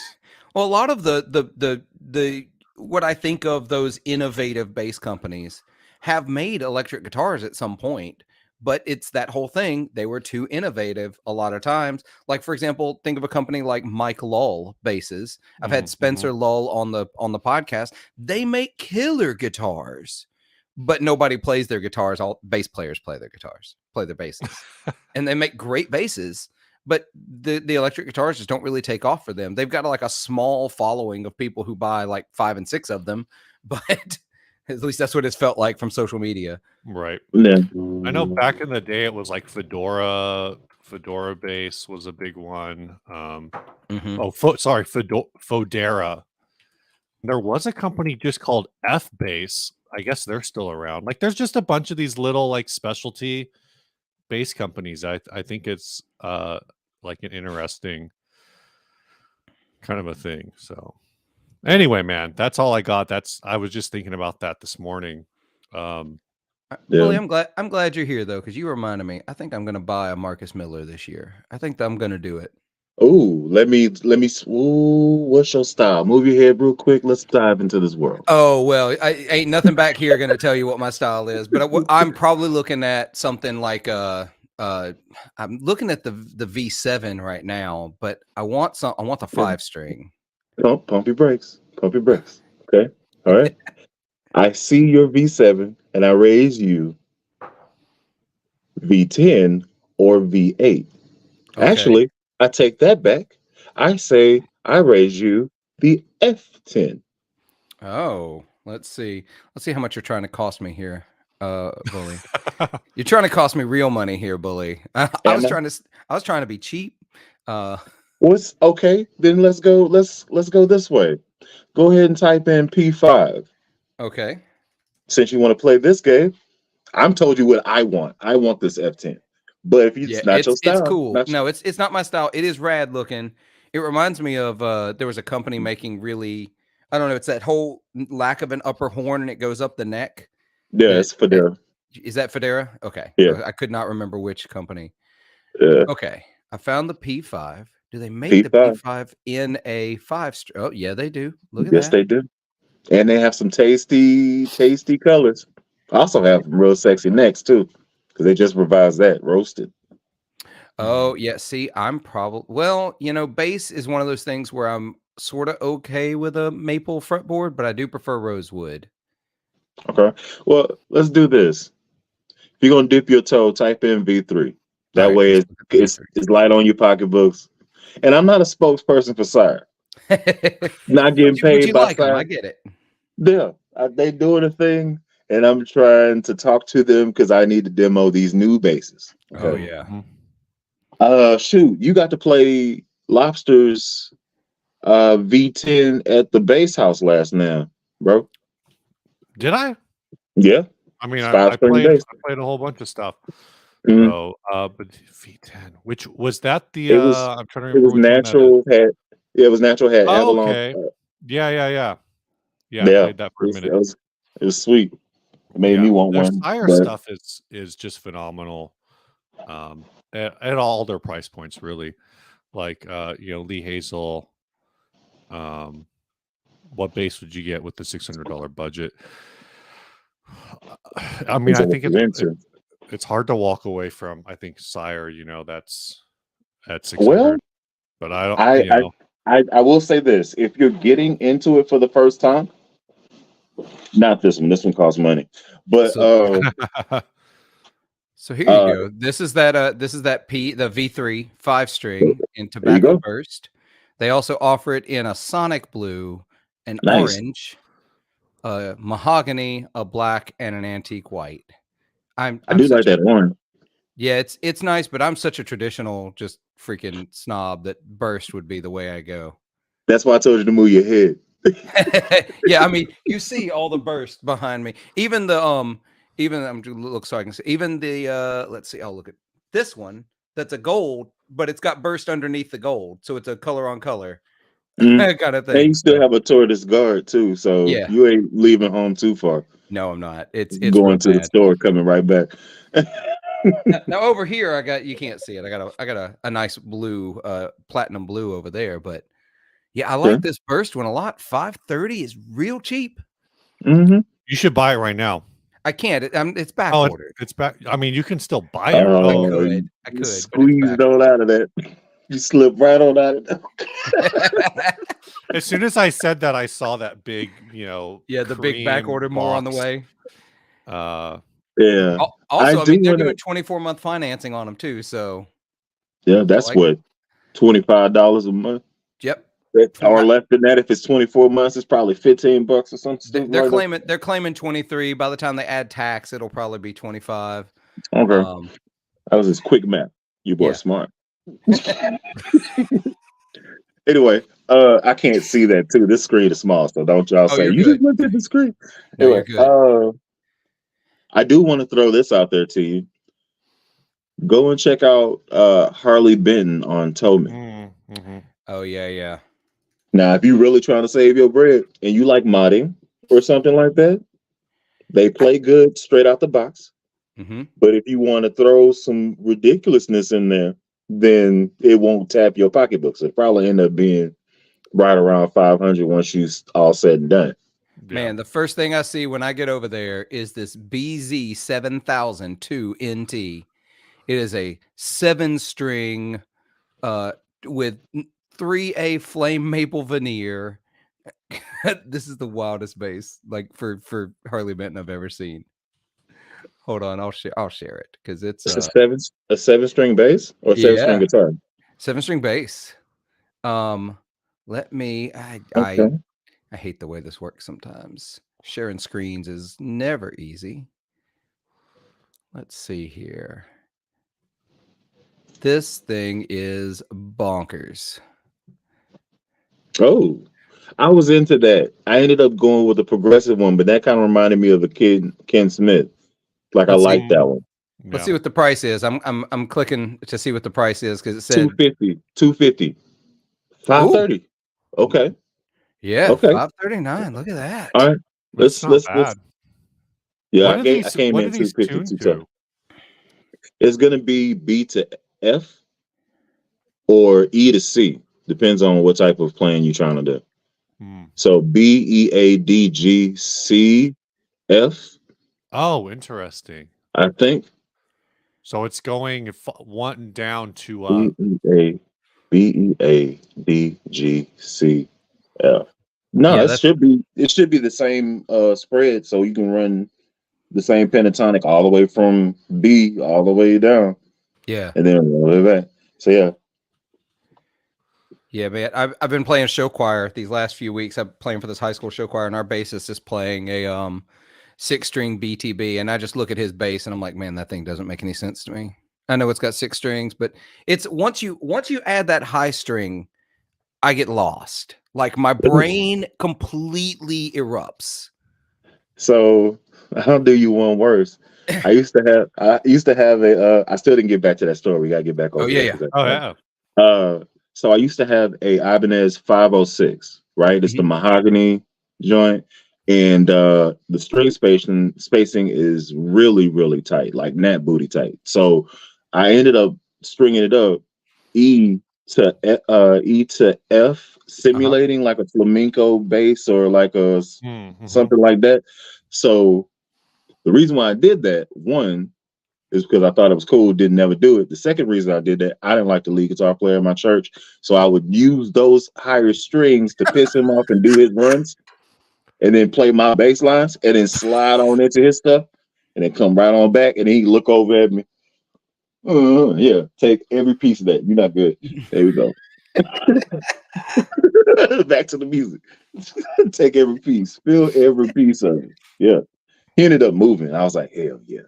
Well, a lot of the what I think of those innovative bass companies have made electric guitars at some point, but it's that whole thing. They were too innovative a lot of times. Like, for example, think of a company like Mike Lull basses. I've had Spencer Lull on the podcast. They make killer guitars, but nobody plays their guitars. All bass players play their guitars, play their basses, and they make great basses. But the electric guitars just don't really take off for them. They've got like a small following of people who buy like 5 and 6 of them, but at least that's what it's felt like from social media. Right. Yeah. I know back in the day it was like Fedora bass was a big one. Fodera There was a company just called F-Base. I guess they're still around. Like, there's just a bunch of these little like specialty base companies. I think it's like an interesting kind of a thing. So anyway, man, that's all I got. I was just thinking about that this morning. Bully, I'm glad you're here though, because you reminded me. I think I'm gonna buy a Marcus Miller this year. I think I'm gonna do it. Ooh, let me. Ooh, what's your style? Move your head real quick. Let's dive into this world. Oh well, I ain't nothing back here gonna tell you what my style is, but I'm probably looking at something like I'm looking at the V7 right now, but I want the 5-string. Pump your brakes. Pump your brakes. Okay. All right. I see your V7 and I raise you V10 or V8. Okay. Actually, I take that back. I say I raise you the F10. Oh, let's see. Let's see how much you're trying to cost me here, Bully. You're trying to cost me real money here, Bully. I was trying to be cheap. What's okay? Then let's go. Let's go this way. Go ahead and type in P5. Okay. Since you want to play this game, I'm told you what I want. I want this F10. But if it's not your style, it's cool. No, it's not my style. It is rad looking. It reminds me of there was a company making really, I don't know, it's that whole lack of an upper horn and it goes up the neck. Yeah, it's Federa. Is that Federa? Okay. Yeah. I could not remember which company. Yeah. Okay. I found the P5. Do they make P5. the P5 in a 5-string? Oh, yeah, they do. Look at that. Yes, they do. And they have some tasty colors. Also have real sexy necks too, because they just revised that roasted. Oh yeah, see, I'm probably bass is one of those things where I'm sort of okay with a maple fretboard, but I do prefer rosewood. Okay, well, let's do this. If you're gonna dip your toe, type in V3. That way, it's light on your pocketbooks. And I'm not a spokesperson for Sire. Not getting paid by Sire. I get it. Yeah, they doing a thing, and I'm trying to talk to them because I need to demo these new basses. Okay? Oh yeah. Shoot, you got to play Lobster's V10 at the bass house last now, bro. Did I? Yeah. I mean, I played a whole bunch of stuff. Mm-hmm. So, but V10, which was that the? I'm trying to remember. It was Natural. It was Natural. Had Avalon. Okay. Yeah. I played that for a minute. It was sweet. It made me want one. Sire stuff is just phenomenal. At all their price points, really. Like Lee Hazel. What bass would you get with the $600 budget? I mean, I think it's hard to walk away from. I think Sire, that's at 600. Well, but I don't. I will say this: if you're getting into it for the first time, not this one. This one costs money. But so here you go. This is that the V3 5-string in Tobacco Burst. They also offer it in a Sonic Blue, an orange, a mahogany, a black, and an antique white. I do like that orange. Yeah, it's nice, but I'm such a traditional, just freaking snob that Burst would be the way I go. That's why I told you to move your head. Yeah, I mean, you see all the Burst behind me. Even the look so I can see. Even the let's see. I'll look at this one. That's a gold, but it's got Burst underneath the gold, so it's a color on color kind of thing. And you still have a tortoise guard too, so you ain't leaving home too far. No, I'm not. It's going to the store, coming right back. now over here, you can't see it. I got a nice blue, platinum blue over there, but yeah, I like this Burst one a lot. $530 is real cheap. Mm-hmm. You should buy it right now. I can't. It's back ordered. It's back. I mean, you can still buy it. I could. Squeezed on out of that. You slipped right on out of that. As soon as I said that, I saw that big, the big back order more on the way. Yeah. Also, I mean, they're doing 24-month financing on them too. So yeah, that's what $25 a month. Yep. Or less than that. If it's 24 months, it's probably $15 or something. They're claiming 23. By the time they add tax, it'll probably be 25. Okay. That was his quick math. You boy smart. Anyway, I can't see that too. This screen is small, so don't y'all Oh, say you're you good. just looked at the screen. No, you're Anyway, good. I do want to throw this out there to you. Go and check out Harley Benton on Toman. Mm-hmm. Oh yeah. Now, if you're really trying to save your bread and you like modding or something like that, they play good straight out the box. Mm-hmm. But if you want to throw some ridiculousness in there, then it won't tap your pocketbooks. It probably end up being right around 500 once you all said and done. Yeah. Man, the first thing I see when I get over there is this BZ7002 NT. It is a 7-string with 3A flame maple veneer. This is the wildest bass like for Harley Benton I've ever seen. Hold on, I'll share it because it's It's a 7-string bass or 7-string yeah, guitar. 7-string bass. Let me Okay. I hate the way this works sometimes. Sharing screens is never easy. Let's see here. This thing is bonkers. Oh, I was into that. I ended up going with the progressive one, but that kind of reminded me of the kid Ken Smith. Like I Let's see. like that one. Let's see what the price is. I'm clicking to see what the price is because it said 250, 530. Okay. yeah, Okay. $539. Look at that. All right. That's not bad. Yeah, What I came are in these 250 tuned too tough. to? It's gonna be B to F or E to C. Depends on what type of playing you're trying to do. Hmm. So BEADGCF, Oh, interesting. I think. So it's going one down to BEADGCF. No, Yeah, it should be the same spread, so you can run the same pentatonic all the way from B all the way down, yeah. and then all the way back. So yeah. Yeah, man. I've been playing show choir these last few weeks. I'm playing for this high school show choir, and our bassist is playing a 6-string BTB, and I just look at his bass and I'm like, man, that thing doesn't make any sense to me. I know it's got 6 strings, but it's once you add that high string, I get lost. Like my brain completely erupts. So I'll do you one worse. I used to have a I still didn't get back to that story. We gotta get back Oh over yeah, there. yeah. Oh yeah. So I used to have a Ibanez 506, right? It's the mahogany joint, and the string spacing is really, really tight, like nat booty tight. So I ended up stringing it up E to F, simulating like a flamenco bass or like a Mm-hmm. something like that. So the reason why I did that, one, is because I thought it was cool, didn't never do it. The second reason I did that, I didn't like the lead guitar player in my church, so I would use those higher strings to piss him off and do his runs, and then play my bass lines, and then slide on into his stuff, and then come right on back, and he'd look over at me. Yeah, take every piece of that. You're not good. There we go. Back to the music. Take every piece. Feel every piece of it. Yeah. He ended up moving. I was like, hell yeah.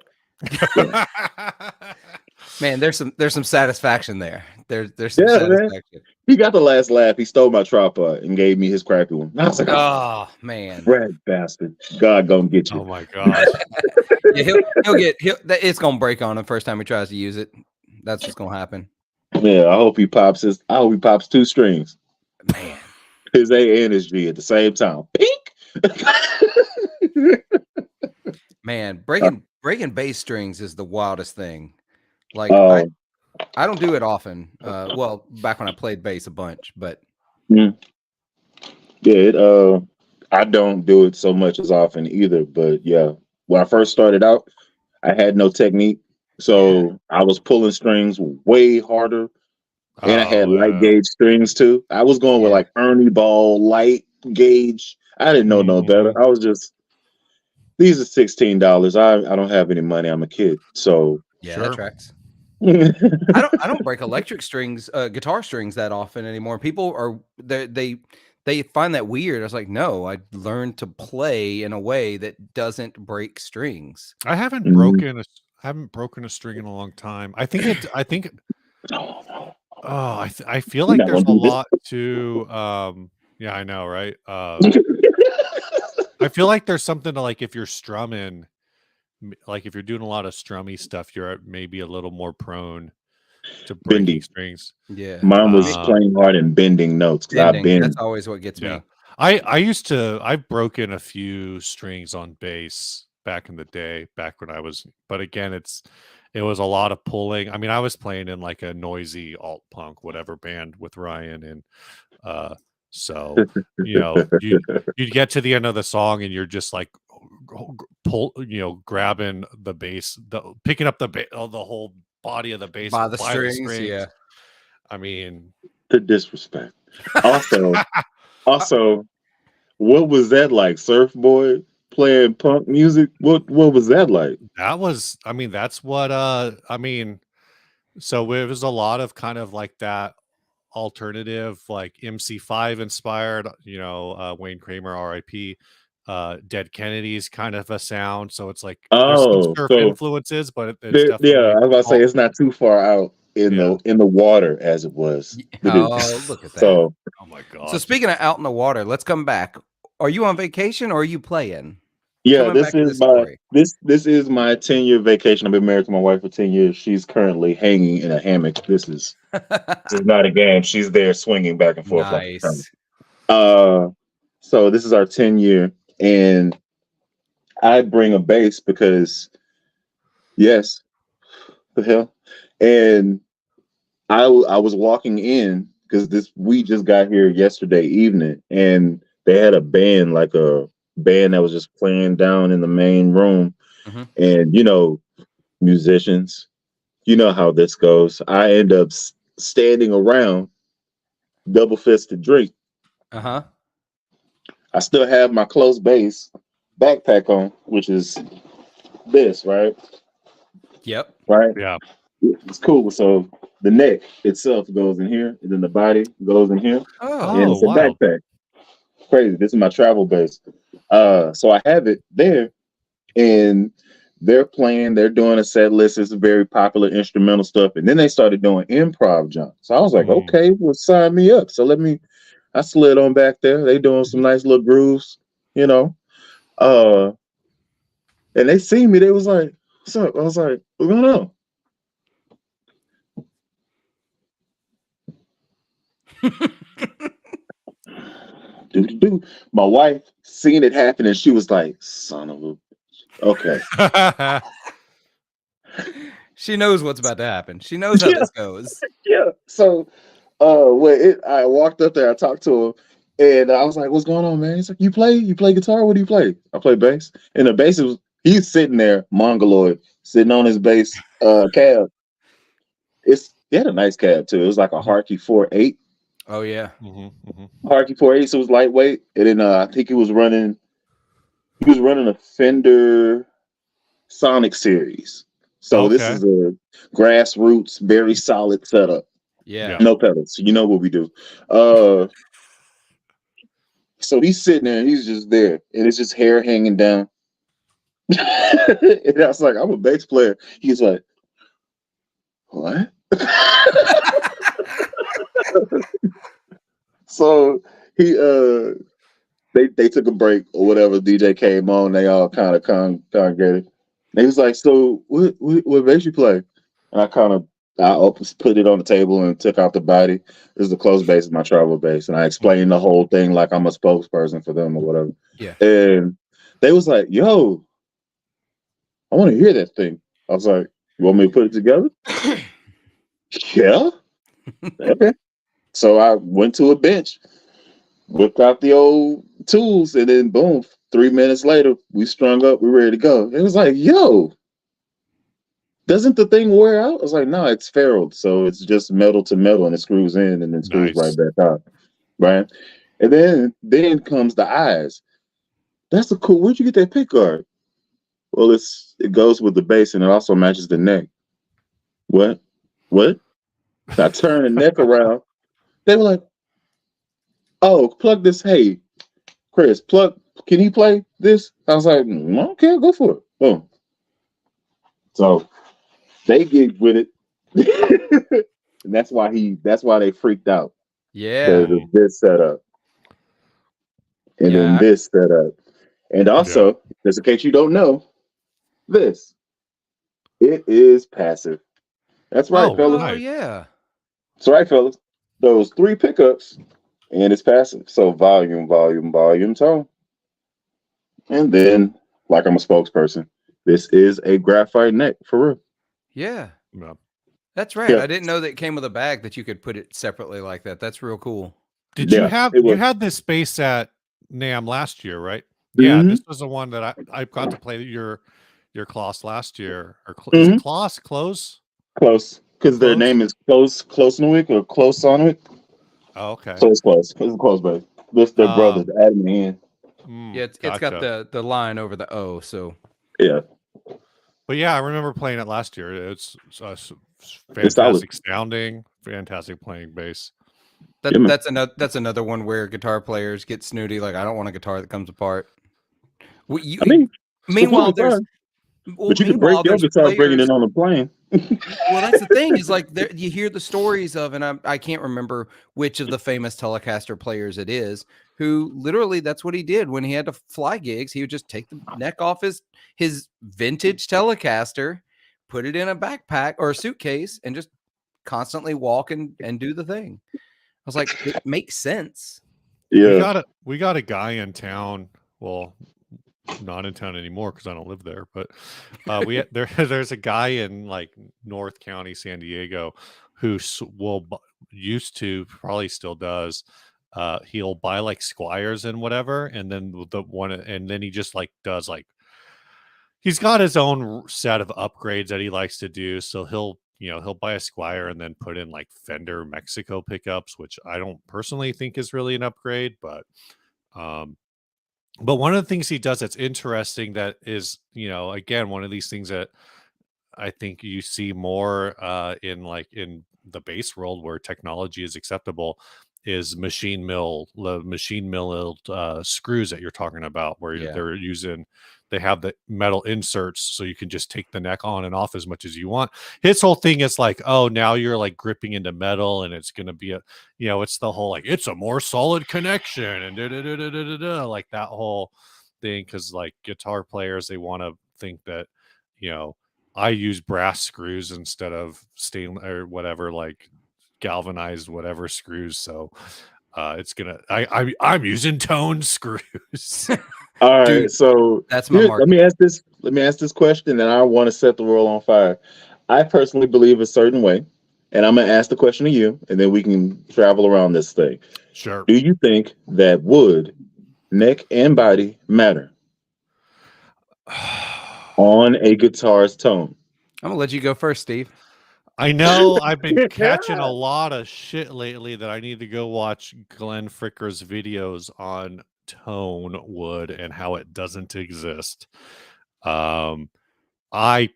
Man, there's some satisfaction there. There's some Yeah, man. satisfaction. He got the last laugh. He stole my tripod and gave me his crappy one. I was like, Oh man, rat bastard. God gonna get you. Oh my gosh. yeah, it's gonna break on him first time he tries to use it. That's what's gonna happen. Yeah, I hope he pops 2 strings. Man, His A and his G at the same time. Pink. man, breaking bass strings is the wildest thing. Like I don't do it often. Well, back when I played bass a bunch, but yeah, I don't do it so much as often either. But yeah, when I first started out, I had no technique. So I was pulling strings way harder. And I had light gauge strings too. I was going with like Ernie Ball light gauge. I didn't know no better. I was just, these are $16. I don't have any money. I'm a kid. So yeah, that tracks. yeah. I don't break electric strings, guitar strings that often anymore. People are they find that weird. I was like, no, I learned to play in a way that doesn't break strings. I haven't broken a string in a long time. I think Oh, I feel We're like not there's gonna a do lot to yeah, I know, right? I feel like there's something to like if you're strumming, like if you're doing a lot of strummy stuff, you're maybe a little more prone to breaking bending. strings. Yeah. Mine was Me, playing hard and bending notes because I bending. That's bend. always what gets Yeah. me. I've broken a few strings on bass back in the day, back when I was, but again, it was a lot of pulling. I mean, I was playing in like a noisy alt punk, whatever band with Ryan. And so, you'd get to the end of the song and you're just like grabbing the bass, picking up the whole body of the bass By the by the strings, strings. yeah. I mean, The disrespect. Also, what was that like? Surfboy playing punk music? What was that like? that's what so it was a lot of kind of like that alternative, like MC5 inspired, Wayne Kramer, RIP, Dead Kennedys kind of a sound. So it's like there's some Oh, surf so influences, but it's yeah, definitely I was about to say all, it's not too far out in yeah. the water as it was. It Oh, is. look at that. So Oh my So gosh. speaking of out in the water, let's come back. Are you on vacation or are you playing? yeah, Coming back to this story. this is my 10-year vacation. I've been married to my wife for 10 years. She's currently hanging in a hammock. This is not a game. She's there swinging back and forth like a hammock. Nice. So this is our 10-year, and I bring a bass because yes, the hell, and I was walking in because we just got here yesterday evening, and they had a band, like a band that was just playing down in the main room, Mhm. and musicians, you know how this goes. I end up standing around, double fisted drink. Uh-huh. I still have my close bass backpack on, which is this, right? Yep. Right? Yeah. It's cool. So the neck itself goes in here, and then the body goes in here, and Oh Oh. it's a wow. backpack. Crazy. This is my travel base. So I have it there, and they're doing a set list. It's very popular instrumental stuff, and then they started doing improv jump. So I was like, Mm. okay, well, sign me up. So I slid on back there. They doing some nice little grooves, you know. Uh, and they see me. They was like, "What's up?" I was like, "What's going on?" Do. My wife seen it happen, and she was like, "Son of a." Okay. She knows what's about to happen. She knows how Yeah, this goes. yeah. So, I walked up there, I talked to him, and I was like, "What's going on, man?" He's like, You play guitar? What do you play?" I play bass. And the bass he's sitting there, mongoloid, sitting on his bass cab. He had a nice cab too. It was like a Harkey 4.8. Oh yeah. Harkey 4.8, so it was lightweight. And then I think he was running a Fender Sonic series. So this Okay. is a grassroots, very solid setup. Yeah. Yeah. No pedals. You know what we do. Uh So he's sitting there and he's just there, and it's just hair hanging down. And I was like, I'm a bass player. He's like, what? So he they took a break or whatever. DJ came on, they all kind of congregated. And he was like, so what bass you play? And I put it on the table and took out the body. This is the close bass, is my travel bass. And I explained the whole thing like I'm a spokesperson for them or whatever. Yeah. And they was like, yo, I want to hear that thing. I was like, you want me to put it together? Yeah. Okay. So I went to a bench, whipped out the old tools, and then boom, 3 minutes later, we strung up, we ready to go. It was like, yo, doesn't the thing wear out? I was like, no, it's ferruled. So it's just metal to metal and it screws in and then screws right Nice. back out. Right. And then comes the eyes. That's a cool, where'd you get that pick guard? Well, it goes with the base and it also matches the neck. What? What? I turned the neck around. They were like, oh, plug this. Hey, Chris, can he play this? I was like, okay, go for it. Boom. So they get with it. and that's why they freaked out Yeah. because of this setup and then Yeah. this setup. And Yeah. also, just in case you don't know, this it is passive. That's right, Oh, fellas. Oh nice. yeah. That's right, fellas. Those 3 pickups and it's passive. So volume, volume, volume, tone. And then, like I'm a spokesperson, this is a graphite neck for real. Yeah. Yeah. That's right. Yeah, I didn't know that it came with a bag that you could put it separately like that. That's real cool. Did you yeah, have it you was. had this space at NAMM last year, right? Yeah, Hmm. this was the one that I got to play your class last year. Or is it Hmm. class close? Close, because their Close? name is Close Nowick or Close Sonic. Oh, okay. So it's close. It's close, baby. This their brothers, Um, Adam and Ian. Yeah, it's got gotcha. the line over the O. So Yeah, But yeah, I remember playing it last year. It's it's solid. fantastic sounding, fantastic playing bass. Yeah, man. that's another one where guitar players get snooty. Like I don't want a guitar that comes apart. Well, I mean, it's meanwhile, completely fine. But you can break meanwhile, your there's guitar bringing players. it on the plane. Well, that's the thing is like there, you hear the stories of, and I can't remember which of the famous Telecaster players it is, who literally that's what he did when he had to fly gigs. He would just take the neck off his vintage Telecaster, put it in a backpack or a suitcase, and just constantly walk and do the thing. I was like, it makes sense. Yeah. We got a guy in town. Well, not in town anymore because I don't live there. But there's a guy in like North County, San Diego, who used to, probably still does. He'll buy like Squires and whatever, and then he just like does like, he's got his own set of upgrades that he likes to do. So he'll buy a Squire and then put in like Fender Mexico pickups, which I don't personally think is really an upgrade, um, but one of the things he does that's interesting, that is, again, one of these things that I think you see more in the bass world where technology is acceptable, is the machine milled screws that you're talking about, where Yeah. they have the metal inserts so you can just take the neck on and off as much as you want. His whole thing is like, oh, now you're like gripping into metal and it's going to be it's the whole like, it's a more solid connection and like that whole thing. Cause like guitar players, they want to think that, I use brass screws instead of stainless or whatever, like galvanized whatever screws. So it's gonna. I'm using tone screws. All right. Dude, So that's my here, let market. me ask this. Let me ask this question, and I want to set the world on fire. I personally believe a certain way, and I'm gonna ask the question to you, and then we can travel around this thing. Sure. Do you think that wood, neck, and body matter on a guitar's tone? I'm gonna let you go first, Steve. I know I've been catching a lot of shit lately that I need to go watch Glenn Fricker's videos on tone wood and how it doesn't exist. Um, I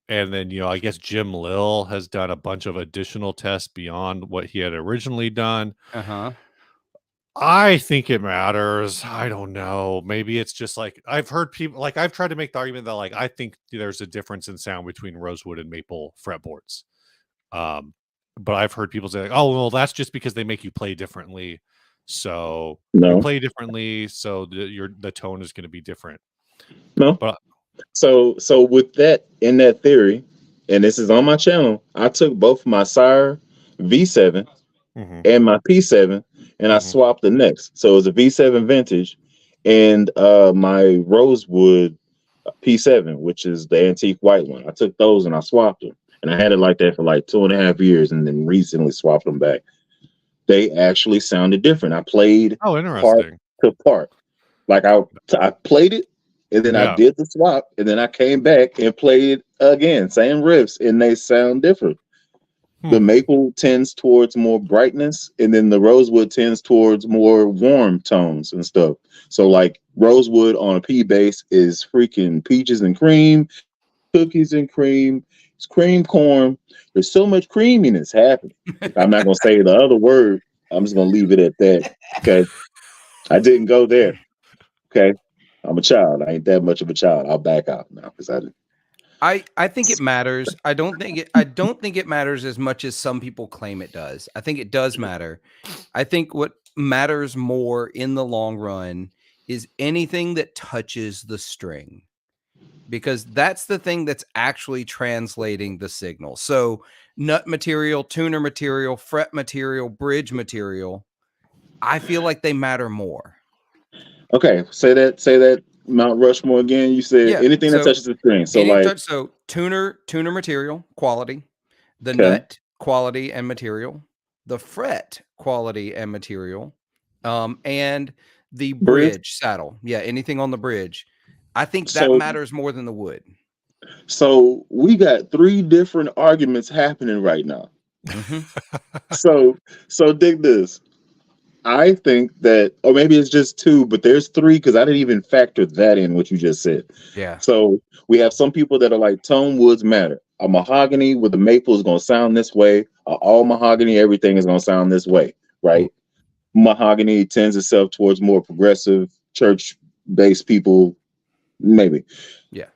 And then, I guess Jim Lill has done a bunch of additional tests beyond what he had originally done. Uh-huh. I think it matters. I don't know. Maybe it's just like, I've heard people, like, I've tried to make the argument that, like, I think there's a difference in sound between rosewood and maple fretboards. But I've heard people say, like, oh, well, that's just because they make you play differently. So you No, play differently, so the tone is going to be different. no. But So with that, in that theory, and this is on my channel, I took both my Sire V7 mhm, and my P7 and I mhm. swapped the necks. So it was a V7 vintage and my Rosewood P7, which is the antique white one. I took those and I swapped them. And I had it like that for like 2.5 years and then recently swapped them back. They actually sounded different. I played Oh, part interesting. to part. Like I played it and then I Yeah. did the swap and then I came back and played again, same riffs, and they sound different. The Hmm. maple tends towards more brightness, and then the rosewood tends towards more warm tones and stuff. So, like rosewood on a P bass is freaking peaches and cream, cookies and cream, it's cream corn. There's so much creaminess happening. I'm not gonna say the other word. I'm just gonna leave it at that. Okay, I didn't go there. Okay, I'm a child. I ain't that much of a child. I'll back out now because I didn't. I think it matters. I don't think it matters as much as some people claim it does. I think it does matter. I think what matters more in the long run is anything that touches the string, because that's the thing that's actually translating the signal. So nut material, tuner material, fret material, bridge material, I feel like they matter more. Okay, say that Mount Rushmore again. You said Yeah. anything that So touches the string. So anything like, touch, so tuner material, quality, the okay, nut quality and material, the fret quality and material, and the bridge. bridge saddle. Yeah, anything on the bridge. I think that So matters more than the wood. so we got three different arguments happening right now. Hmm. So dig this. I think that, or maybe it's just two, but there's three because I didn't even factor that in what you just said. Yeah. So we have some people that are like tone woods matter. A mahogany with a maple is going to sound this way. All mahogany, everything is going to sound this way, right? Mahogany tends itself towards more progressive church-based people, maybe. Yeah.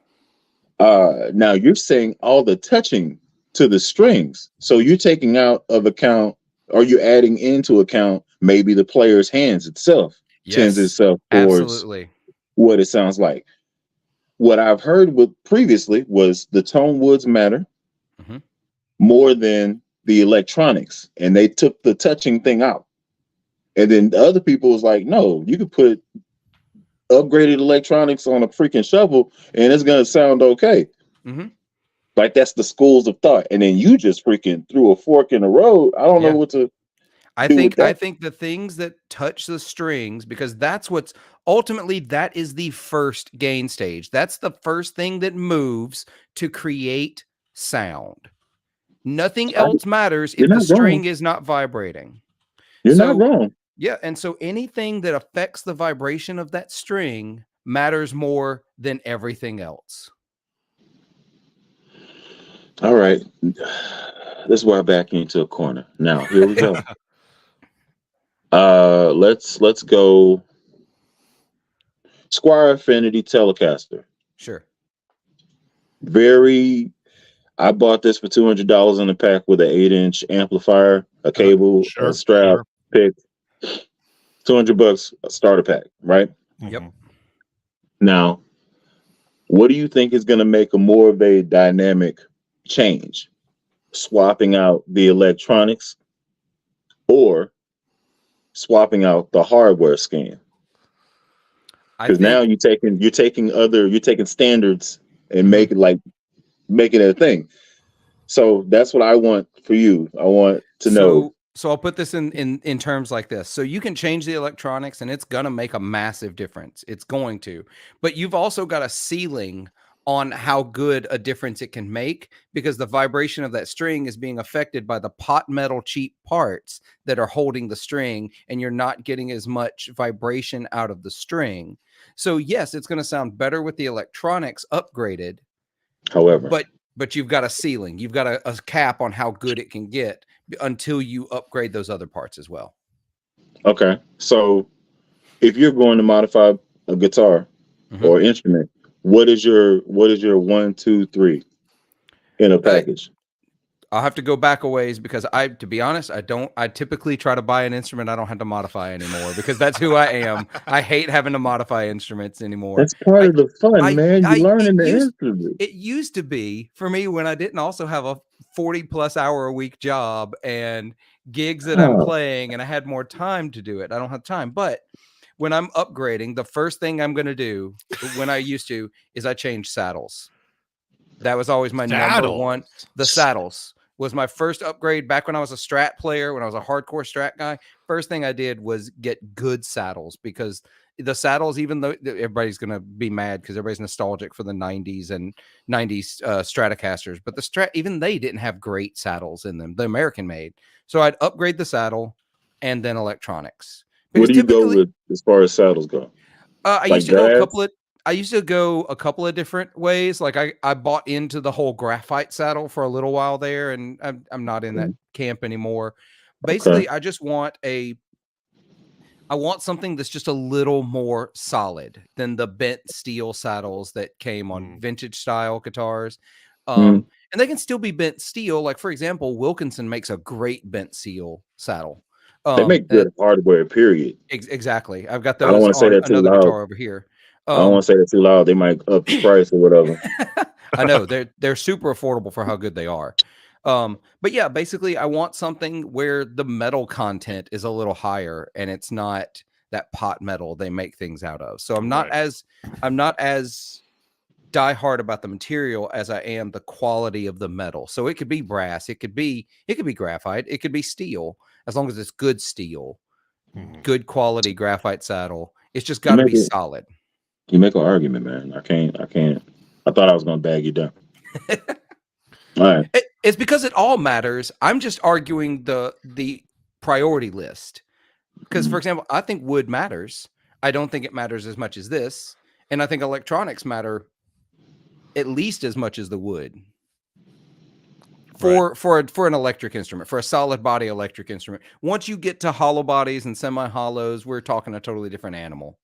Now you're saying all the touching to the strings, so you're taking out of account, or you're adding into account maybe the player's hands itself tends Yes. itself towards Absolutely. what it sounds like. What I've heard with previously was the tone woods matter Hmm. more than the electronics, and they took the touching thing out. And then the other people was like, no, you could put upgraded electronics on a freaking shovel and it's gonna sound okay. Hmm. Like that's the schools of thought. And then you just freaking threw a fork in the road. I don't know Yeah. what to I do with think I that. think the things that touch the strings, because that's what's ultimately, that is the first gain stage. That's the first thing that moves to create sound. Nothing I, else matters you're if the not wrong. string is not vibrating. You're not So, wrong. yeah, and so anything that affects the vibration of that string matters more than everything else. All right. This is where I back into a corner. Now here we go. Let's go Squire Affinity Telecaster. Sure. Very I bought this for $200 in a pack with an 8-inch amplifier, a cable, a Sure, strap, sure. pick. $200 a starter pack, right? Yep. Mhm. Now, what do you think is going to make a more of a dynamic change? Swapping out the electronics or swapping out the hardware scan? I Because now think you're taking standards and Mhm. make it a thing. So that's what I want for you. I want to know. So I'll put this in terms like this. So you can change the electronics and it's going to make a massive difference. It's going to. But you've also got a ceiling on how good a difference it can make, because the vibration of that string is being affected by the pot metal cheap parts that are holding the string, and you're not getting as much vibration out of the string. So yes, it's going to sound better with the electronics upgraded, However, but you've got a ceiling. You've got a cap on how good it can get until you upgrade those other parts as well. okay. So if you're going to modify a guitar Mhm. or instrument, what is your 1, 2, 3 in a package? I'll have to go back a ways, because to be honest, I typically try to buy an instrument I don't have to modify anymore, because that's who I am. I hate having to modify instruments anymore. That's part I, of the fun, man. You learning the instrument. it used to be for me when I didn't also have a 40+ hour a week job and gigs that I'm Oh, playing, and I had more time to do it. I don't have time, but when I'm upgrading, the first thing I'm going to do, when I used to, is I change saddles. That was always my number one. Saddles. The saddles was my first upgrade back when I was a Strat player, when I was a hardcore Strat guy. First thing I did was get good saddles, because the saddles, even though everybody's going to be mad because everybody's nostalgic for the 90s and 90s Stratocasters, but the Strat, even they didn't have great saddles in them, the American made. So I'd upgrade the saddle and then electronics. what Because do you go typically, with as far as saddles go? I Like used to go brass? a couple of different ways. Like I bought into the whole graphite saddle for a little while there, and I'm not in that Mhm. camp anymore. Okay. Basically, I just want I want something that's just a little more solid than the bent steel saddles that came on vintage style guitars. And they can still be bent steel. Like, for example, Wilkinson makes a great bent steel saddle. They make good hardware, period. Exactly. I've got I don't those want to say on that too another loud. guitar over here. I don't want to say that too loud. They might up the price or whatever. I know they're super affordable for how good they are. But yeah, basically I want something where the metal content is a little higher and it's not that pot metal they make things out of. So I'm not as die hard about the material as I am the quality of the metal. So it could be brass, it could be graphite, it could be steel, as long as it's good steel, good quality graphite saddle. It's just got to be solid. You make an argument, man. I can't. I thought I was gonna bag you down. All right. It's because it all matters. I'm just arguing the priority list. Because, for example, I think wood matters. I don't think it matters as much as this, and I think electronics matter at least as much as the wood. For an electric instrument, for a solid body electric instrument. Once you get to hollow bodies and semi hollows, we're talking a totally different animal.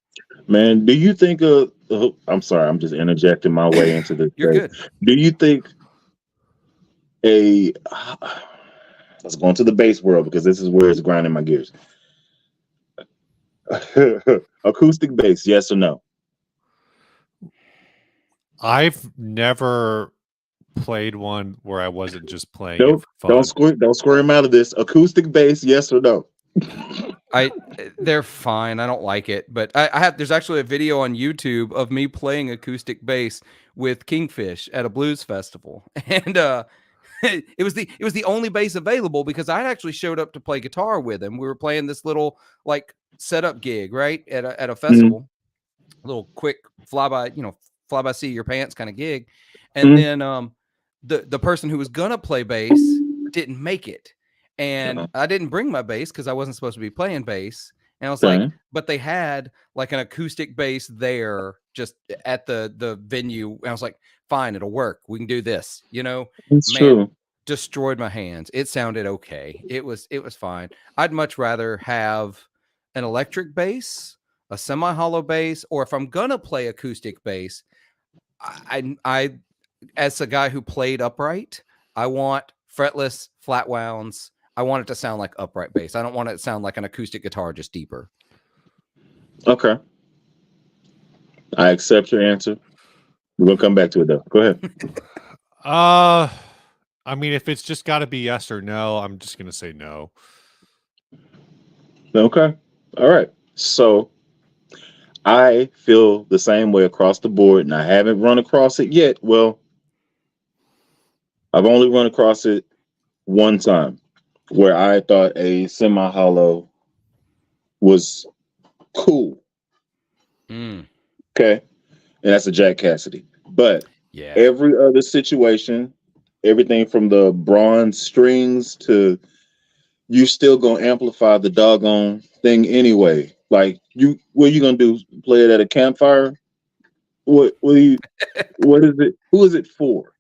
Man, do you think I'm sorry, I'm just interjecting my way into this. You're good. Do you think let's go into the bass world, because this is where it's grinding my gears. Acoustic bass, yes or no? I've never played one where I wasn't just playing Nope. it for fun. Don't squirm out of this. Acoustic bass, yes or no? They're fine. I don't like it, but there's actually a video on YouTube of me playing acoustic bass with Kingfish at a blues festival, and it was the only bass available because I actually showed up to play guitar with him. We were playing this little like setup gig right at a festival, a little quick fly by seat of your pants kind of gig, and then the person who was gonna play bass didn't make it. And I didn't bring my bass because I wasn't supposed to be playing bass. And I was like, but they had like an acoustic bass there just at the venue. And I was like, fine, it'll work. We can do this. It's true. Destroyed my hands. It sounded okay. It was fine. I'd much rather have an electric bass, a semi-hollow bass, or if I'm gonna play acoustic bass, I as a guy who played upright, I want fretless, flat wounds. I want it to sound like upright bass. I don't want it to sound like an acoustic guitar, just deeper. Okay. I accept your answer. We're going to come back to it, though. Go ahead. I mean, if it's just got to be yes or no, I'm just going to say no. Okay. All right. So I feel the same way across the board, and I haven't run across it yet. Well, I've only run across it one time, where I thought a semi-hollow was cool. Okay. And that's a Jack Cassidy. But every other situation, everything from the bronze strings to you still gonna amplify the doggone thing anyway. Like what are you gonna do? Play it at a campfire? What is it? Who is it for?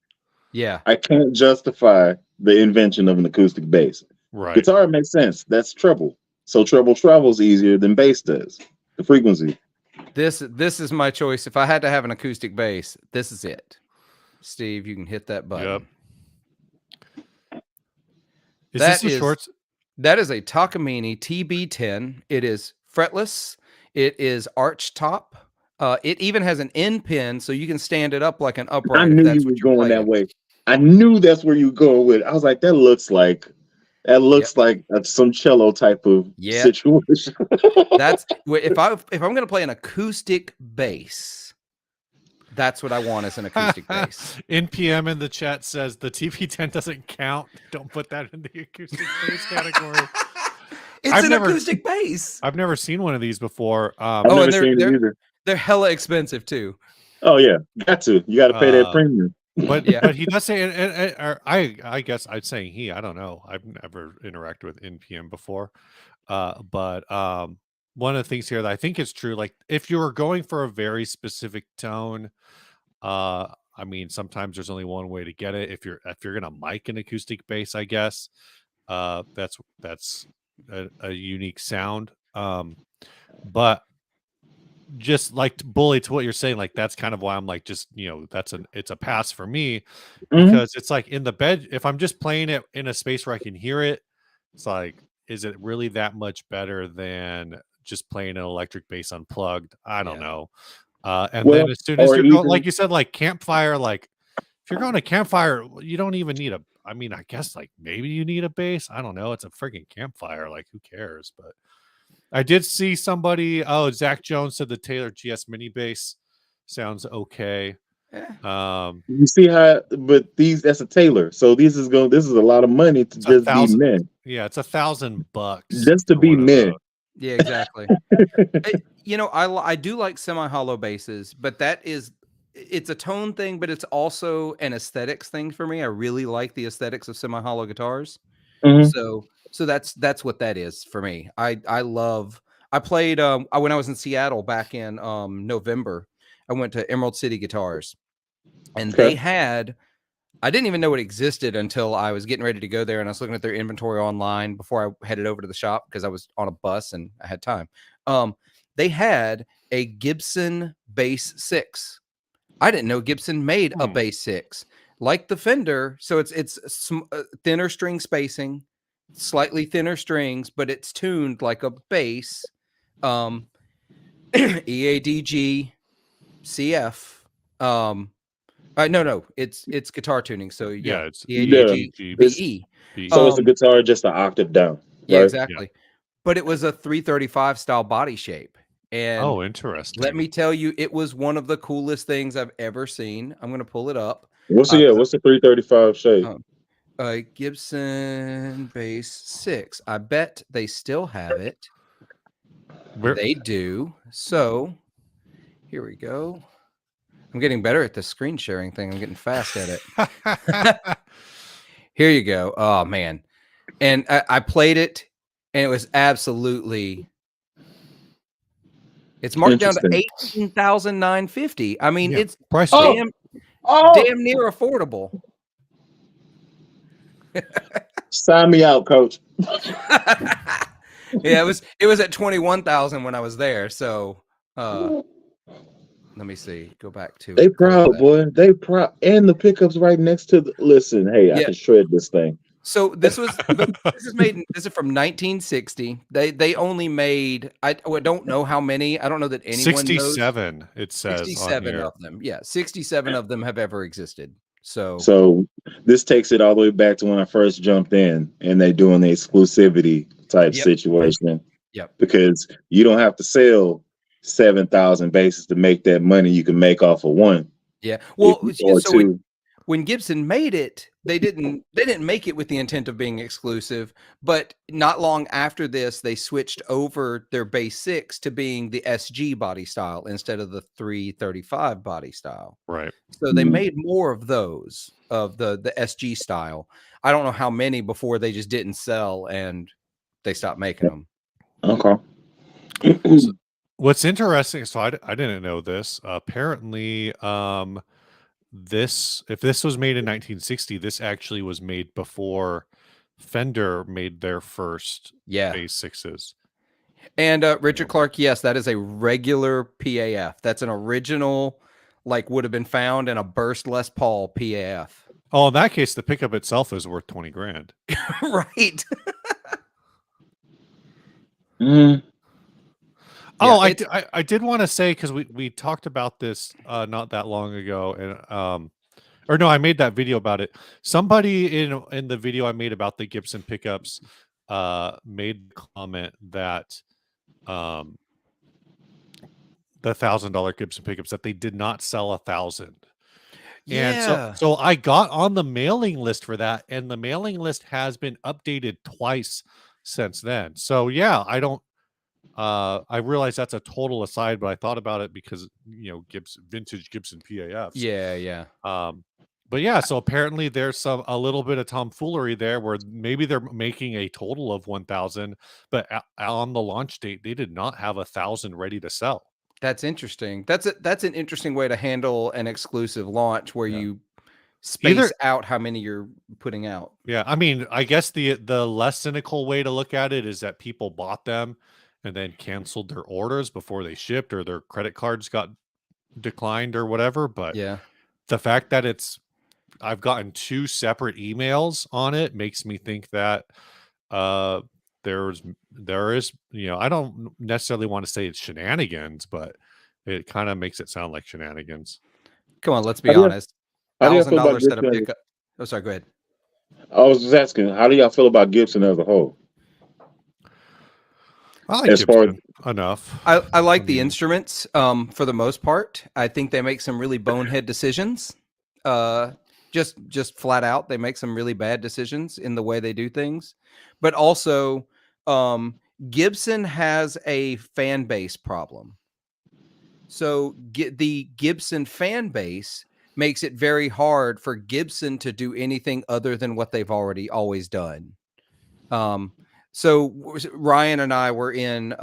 Yeah. I can't justify the invention of an acoustic bass. Right. Guitar makes sense. That's treble. So treble travels easier than bass does. The frequency. This is my choice. If I had to have an acoustic bass, this is it. Steve, you can hit that button. Yep. That is a Takamine TB10. It is fretless. It is arch top. It even has an end pin, so you can stand it up like an upright. I knew you were going that way. I knew that's where you were going with it. I was like, that looks like some cello type of situation. That's if I'm going to play an acoustic bass, that's what I want as an acoustic bass. NPM in the chat says the TP10 doesn't count. Don't put that in the acoustic bass category. It's an acoustic bass. I've never seen one of these before. I've never seen it either. They're hella expensive too. Oh yeah, got to. You got to pay that premium. But he does say, and I guess I'd say he. I don't know. I've never interacted with NPM before, but one of the things here that I think is true, like if you were going for a very specific tone, I mean, sometimes there's only one way to get it. If you're gonna mic an acoustic bass, I guess that's a unique sound. But just like Bully, to what you're saying, like that's kind of why I'm like, just it's a pass for me, because it's like in the bed, if I'm just playing it in a space where I can hear it, it's like, is it really that much better than just playing an electric bass unplugged? I don't know. And then Well, as soon as or you're going, like even you said, like campfire, like if you're going to campfire, you don't even need I mean, I guess like maybe you need a bass. I don't know. It's a freaking campfire. Like who cares? But I did see somebody. Oh, Zach Jones said the Taylor GS mini bass sounds okay. you see how, but that's a Taylor. So this is a lot of money to It's just be 1,000. men. Yeah, it's $1,000 Just to for be one of men. those. Yeah, exactly. I do like semi-hollow basses, but it's a tone thing, but it's also an aesthetics thing for me. I really like the aesthetics of semi-hollow guitars. Mhm. So that's what that is for me. I played when I was in Seattle back in November. I went to Emerald City Guitars, and they had, I didn't even know it existed until I was getting ready to go there, and I was looking at their inventory online before I headed over to the shop because I was on a bus and I had time. They had a Gibson Bass 6. I didn't know Gibson made a Bass 6 like the Fender. So it's thinner string spacing, slightly thinner strings, but it's tuned like a bass. EADG CF. No, it's guitar tuning. So yeah, It's EADG It's BE. so it's a guitar just an octave down, Yeah, right? exactly. But it was a 335 style body shape. And Oh, interesting. let me tell you, it was one of the coolest things I've ever seen. I'm going to pull it up. What's the 335 shape? Gibson Bass 6. I bet they still have it. They do. So here we go. I'm getting better at the screen sharing thing. I'm getting fast at it. Here you go. Oh, man. And I played it, and it was absolutely... It's marked down to $18,950. I mean, it's damn near affordable. Sign me out, coach. Yeah, it was at 21,000 when I was there. So let me see. Go back to They proud, boy. They proud, and the pickups right next to the. Listen, hey, I can shred this thing. So this is from 1960. They only made, I don't know how many. I don't know that anyone knows. 67. It says 67 of them. Yeah, 67 of them have ever existed. So this takes it all the way back to when I first jumped in, and they doing the exclusivity type situation. Yep. Because you don't have to sell 7,000 bases to make that money you can make off of one. Yeah. Well, or so two. When Gibson made it, they didn't make it with the intent of being exclusive, but not long after this, they switched over their Bass 6 to being the SG body style instead of the 335 body style. Right. So they made more of those, of the SG style. I don't know how many before they just didn't sell and they stopped making them. Okay. So what's interesting, so I didn't know this. Apparently, if this was made in 1960, this actually was made before Fender made their first Bass 6s. And Richard Clark, yes, that is a regular PAF. That's an original, like would have been found in a burst Les Paul PAF. Oh, in that case, the pickup itself is worth 20 grand. Right. Oh, I did want to say, because we talked about this not that long ago, and or no, I made that video about it. Somebody in the video I made about the Gibson pickups made the comment that the $1,000 Gibson pickups, that they did not sell 1,000. And so I got on the mailing list for that, and the mailing list has been updated twice since then. So yeah, I realize that's a total aside, but I thought about it because vintage Gibson PAFs. Yeah. But yeah, so apparently there's a little bit of tomfoolery there, where maybe they're making a total of 1,000, but on the launch date they did not have 1,000 ready to sell. That's interesting. That's an interesting way to handle an exclusive launch where you space out how many you're putting out. Yeah, I mean, I guess the less cynical way to look at it is that people bought them and then canceled their orders before they shipped, or their credit cards got declined or whatever. But Yeah. the fact that I've gotten 2 separate emails on it makes me think that uh there is, I don't necessarily want to say it's shenanigans, but it kind of makes it sound like shenanigans. Come on, let's How be do you, honest. how do y'all feel about $1,000 set of Gibson? pickup. Oh, sorry, go ahead. I was just asking, how do y'all feel about Gibson as a whole? I like As far as Gibson enough. I like the mean, instruments for the most part. I think they make some really bonehead decisions. Just flat out, they make some really bad decisions in the way they do things. But also, Gibson has a fan base problem. So the Gibson fan base makes it very hard for Gibson to do anything other than what they've always done. So Ryan and I were in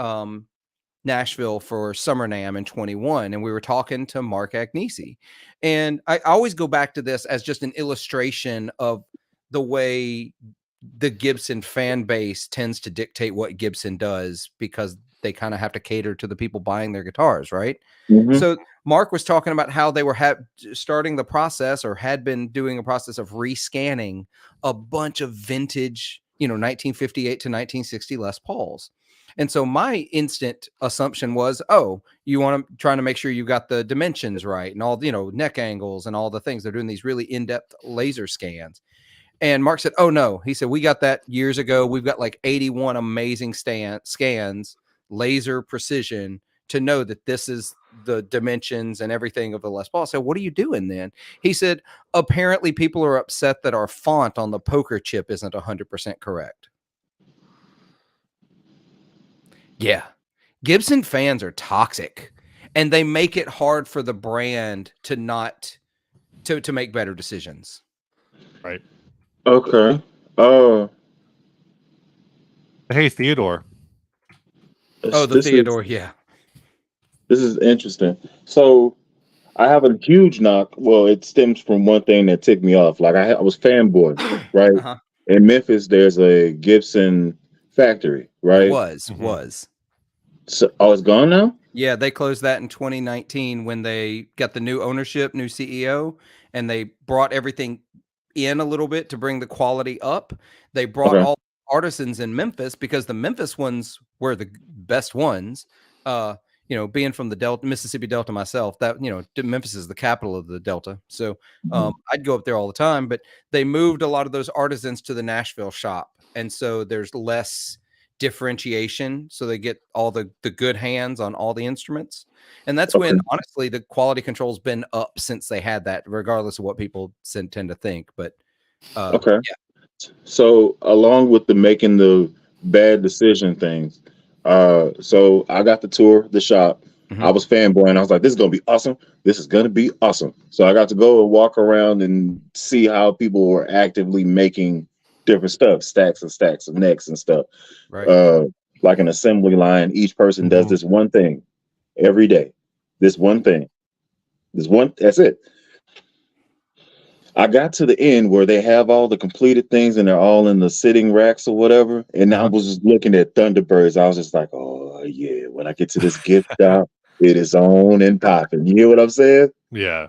Nashville for Summer NAMM in 21, and we were talking to Mark Agnesi. And I always go back to this as just an illustration of the way the Gibson fan base tends to dictate what Gibson does, because they kind of have to cater to the people buying their guitars, right? Mhm. So Mark was talking about how they were starting the process, or had been doing a process of rescanning a bunch of vintage, 1958 to 1960 Les Pauls. And so my instant assumption was, oh, you want to trying to make sure you got the dimensions right and all, neck angles and all the things. They're doing these really in-depth laser scans. And Mark said, oh no, he said, we got that years ago. We've got like 81 amazing scans, laser precision, to know that this is the dimensions and everything of the Les Paul. So what are you doing then? He said, apparently people are upset that our font on the poker chip isn't 100% correct. Yeah. Gibson fans are toxic, and they make it hard for the brand to not to make better decisions. Right. Okay. Hey, Theodore. Oh, the Theodore, yeah. This is interesting. So I have a huge knock. Well, it stems from one thing that ticked me off. Like I was fanboy, right? Uh-huh. In Memphis, there's a Gibson factory, right? Was. So, oh, it's gone now? Yeah, they closed that in 2019 when they got the new ownership, new CEO, and they brought everything in a little bit to bring the quality up. They brought Okay. all artisans in Memphis, because the Memphis ones were the best ones. Being from the Delta, Mississippi Delta myself, that, Memphis is the capital of the Delta. So I'd go up there all the time, but they moved a lot of those artisans to the Nashville shop. And so there's less differentiation, so they get all the good hands on all the instruments. And that's when, honestly, the quality control's been up since they had that, regardless of what people tend to think. But Okay. yeah. So along with the making the bad decision things, so I got to tour the shop. I was fanboying. I was like, this is gonna be awesome. This is gonna be awesome. So I got to go and walk around and see how people were actively making different stuff, stacks and stacks of necks and stuff. Right. Like an assembly line. Each person does this one thing every day. This one thing. That's it. I got to the end where they have all the completed things and they're all in the sitting racks or whatever. And I was just looking at Thunderbirds. I was just like, oh yeah, when I get to this gift shop, it is on and popping. You hear what I'm saying? Yeah.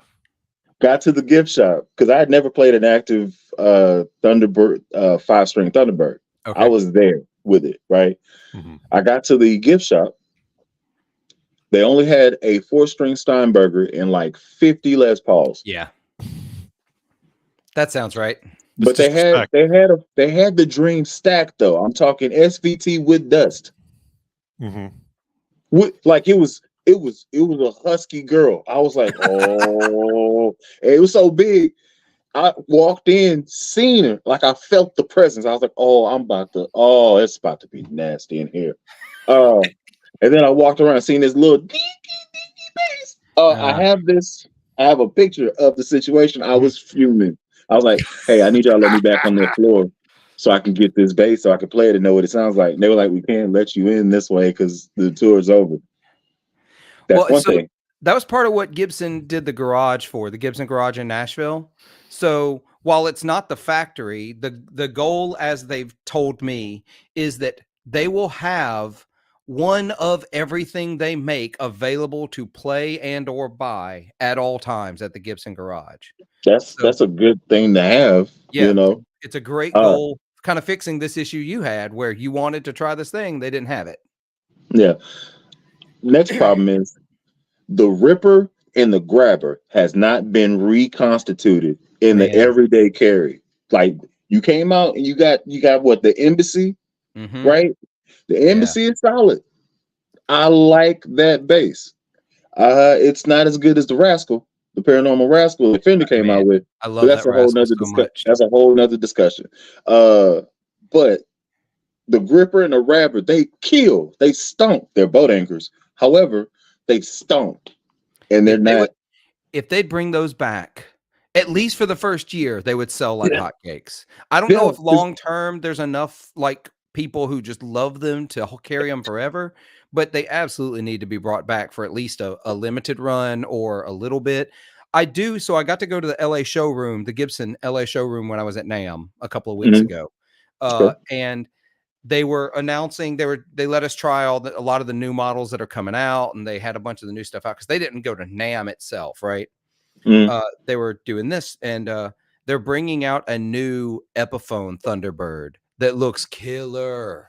Got to the gift shop because I had never played an active Thunderbird, 5-string Thunderbird. Okay. I was there with it, right? I got to the gift shop. They only had a 4-string Steinberger and like 50 Les Pauls. Yeah. That sounds right. But they had the Dream stack though. I'm talking SVT with dust. Like it was a husky girl. I was like, oh, it was so big. I walked in, seen her, like I felt the presence. I was like, oh, it's about to be nasty in here. And then I walked around, seen this little dinky bass. I have a picture of the situation. I was fuming. I was like, hey, I need y'all to let me back on the floor so I can get this bass so I can play it and know what it sounds like. And they were like, we can't let you in this way because the tour is over. That's one thing. That was part of what Gibson did the garage for, the Gibson garage in Nashville. So while it's not the factory, the goal, as they've told me, is that they will have one of everything they make available to play and or buy at all times at the Gibson garage. That's a good thing to have, Yeah, you know. it's a great Uh, goal, kind of fixing this issue you had where you wanted to try this thing, they didn't have it. yeah. Next problem is the Ripper and the Grabber has not been reconstituted in the Man. everyday carry. Like you came out and you got what, the Embassy, right? The Yeah. Embassy is solid. I like that base. It's not as good as the Rascal, the Paranormal Rascal the Fender came Man, out with, I but love that's that a whole Rascal nother so much. That's a whole nother discussion. But the Gripper and the Rapper, they kill, they stomp. They're boat anchors. However, they stomp, and they're not. If they'd bring those back, at least for the first year, they would sell like Yeah. hotcakes. I don't know if long term there's enough like people who just love them to carry them forever, but they absolutely need to be brought back for at least a limited run or a little bit. I do. So I got to go to the LA showroom, the Gibson LA showroom when I was at NAMM a couple of weeks ago. And they were announcing they let us try a lot of the new models that are coming out, and they had a bunch of the new stuff out because they didn't go to NAMM itself, right? They were doing this, and they're bringing out a new Epiphone Thunderbird that looks killer,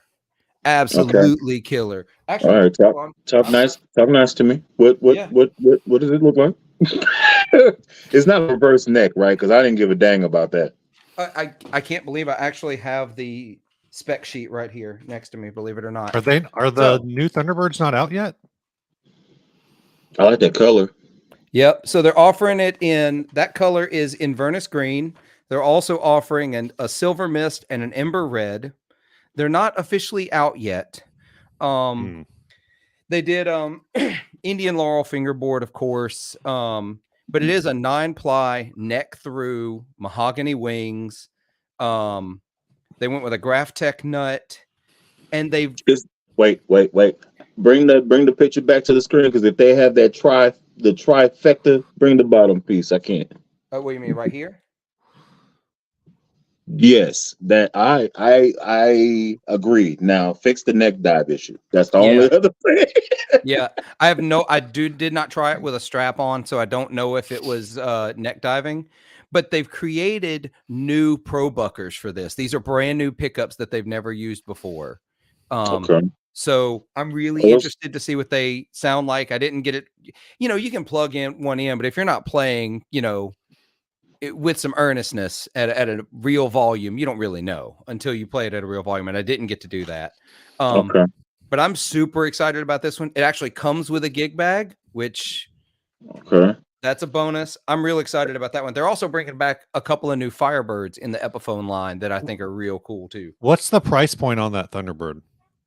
absolutely killer. Actually, All right, talk nice to me. What does it look like? It's not reverse neck, right? Because I didn't give a dang about that. I can't believe I actually have the spec sheet right here next to me. Believe it or not. Are the new Thunderbirds not out yet? I like that color. Yep. So they're offering it in that color is Inverness green. They're also offering a silver mist and an ember red. They're not officially out yet. They did Indian laurel fingerboard, of course. But it is a 9-ply neck through mahogany wings. They went with a Graphtec nut, and they've wait. Bring the picture back to the screen, because if they have that trifecta, bring the bottom piece. I can't. Oh, what do you mean, right here? Yes, that I agree. Now fix the neck dive issue. That's the only other thing. Yeah, I did not try it with a strap on, so I don't know if it was neck diving, but they've created new pro buckers for this. These are brand new pickups that they've never used before. Okay. So I'm really interested to see what they sound like. I didn't get it. You know, you can plug one in, but if you're not playing, with some earnestness at a real volume, you don't really know until you play it at a real volume. And I didn't get to do that. Okay. But I'm super excited about this one. It actually comes with a gig bag, which that's a bonus. I'm real excited about that one. They're also bringing back a couple of new Firebirds in the Epiphone line that I think are real cool too. What's the price point on that Thunderbird?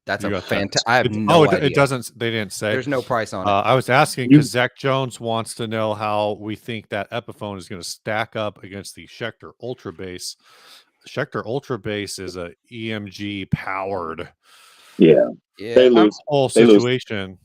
That's a fantastic. I have no idea. It doesn't. They didn't say. There's no price on it. I was asking because Zach Jones wants to know how we think that Epiphone is going to stack up against the Schecter Ultra Bass. The Schecter Ultra Bass is a EMG powered. Yeah. They lose. Whole situation.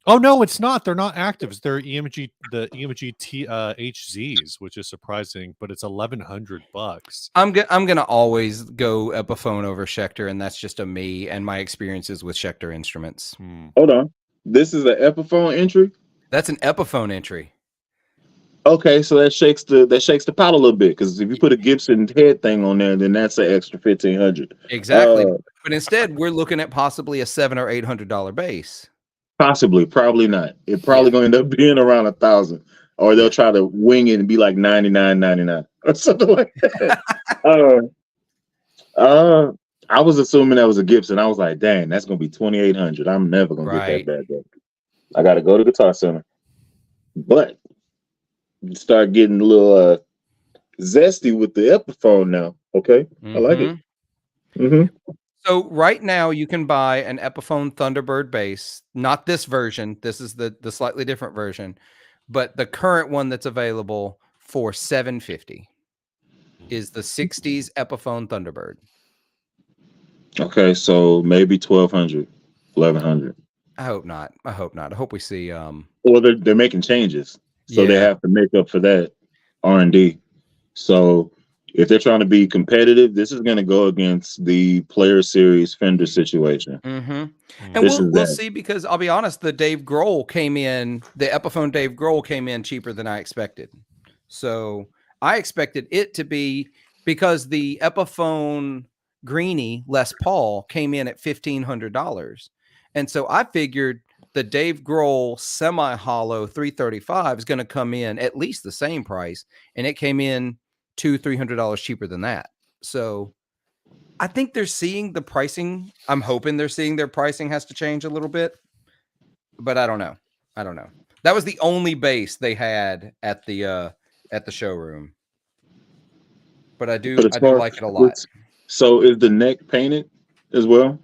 Oh no, it's not. They're not actives. They're the EMG HZs, which is surprising, but it's $1,100. I'm gonna always go Epiphone over Schecter, and that's just me and my experiences with Schecter instruments. Hold on, this is an Epiphone entry. That's an Epiphone entry. Okay, so that shakes the pot a little bit, because if you put a Gibson head thing on there, then that's an extra $1,500. Exactly, but instead we're looking at possibly a $700 or $800 bass. Possibly, probably not. It probably going to end up being around 1,000, or they'll try to wing it and be like $99.99 or something like that. I was assuming that was a Gibson. I was like, dang, that's going to be $2,800. I'm never going to get that bad though. I got to go to Guitar Center, but you start getting a little zesty with the Epiphone now. Okay, I like it. So right now you can buy an Epiphone Thunderbird bass, not this version. This is the slightly different version, but the current one that's available for $750 is the 60s Epiphone Thunderbird. Okay, so maybe 1,200, 1,100. I hope not. I hope we see. Well, they're making changes, so they have to make up for that R&D. So If they're trying to be competitive, this is going to go against the Player Series Fender situation. Mm-hmm. Mm. And This is we'll that. see, because I'll be honest, the Epiphone Dave Grohl came in cheaper than I expected. So I expected it to be, because the Epiphone Greenie Les Paul came in at $1,500. And so I figured the Dave Grohl semi-hollow 335 is going to come in at least the same price. And it came in $200-$300 cheaper than that. So I think they're seeing the pricing. I'm hoping they're seeing their pricing has to change a little bit, but I don't know. That was the only bass they had at the showroom. But I do like it a lot. So is the neck painted as well?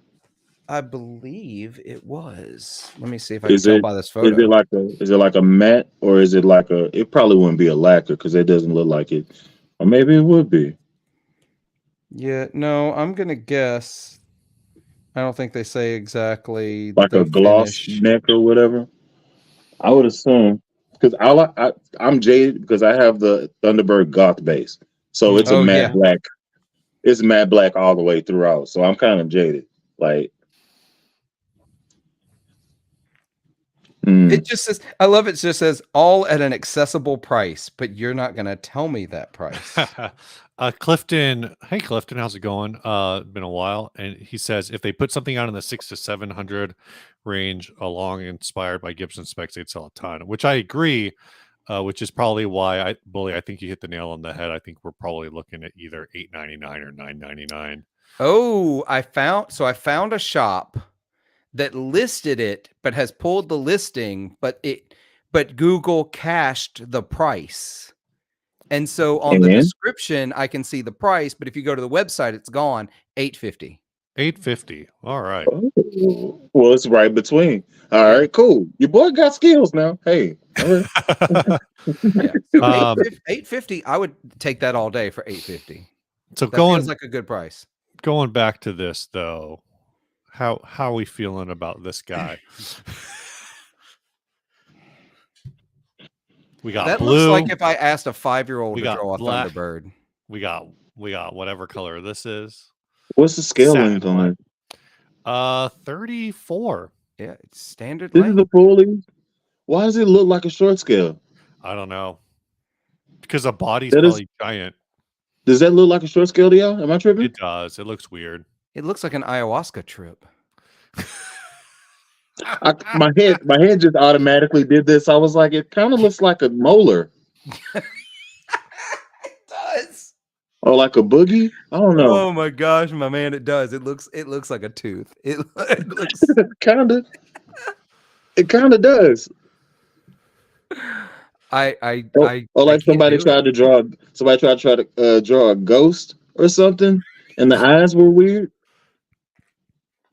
I believe it was. Let me see if I can tell by this Is photo. it like a matte, or is it like a? It probably wouldn't be a lacquer because it doesn't look like it, or maybe it would be. Yeah, no, I'm gonna guess. I don't think they say exactly Like the a gloss finish. neck or whatever. I would assume, because I'm jaded because I have the Thunderbird Goth bass, so it's a matte black. It's matte black all the way throughout, so I'm kind of jaded. Like, It just says, I love it. It just says all at an accessible price, but you're not going to tell me that price. Clifton, hey Clifton, how's it going? Been a while, and he says if they put something out in the 600 to 700 range, along inspired by Gibson specs, they'd sell a ton. Which I agree. Which is probably why I think you hit the nail on the head. I think we're probably looking at either $899 or $999. Oh, I found a shop that listed it, but has pulled the listing, but Google cached the price. And so on the description, I can see the price, but if you go to the website, it's gone. $850. $850. All right. Oh, well, it's right between. All right, cool. Your boy got skills now. Hey. All right. Yeah. So $850, I would take that all day for $850. So that feels like a good price. Going back to this though, how are we feeling about this guy? We got that blue. Looks like if I asked a 5-year-old to draw a black. Thunderbird. We got whatever color this is. What's the scale length on it? 34. Yeah, it's standard this length. Is a fully. Why does it look like a short scale? I don't know. Because the body's probably giant. Does that look like a short scale to y'all? Am I tripping? It does. It looks weird. It looks like an ayahuasca trip. My head just automatically did this. I was like, it kind of looks like a molar. It does. Or like a boogie. I don't know. Oh my gosh, my man, it does. It looks like a tooth. It looks kind of. It kind of does. Like somebody tried to draw a ghost or something, and the eyes were weird.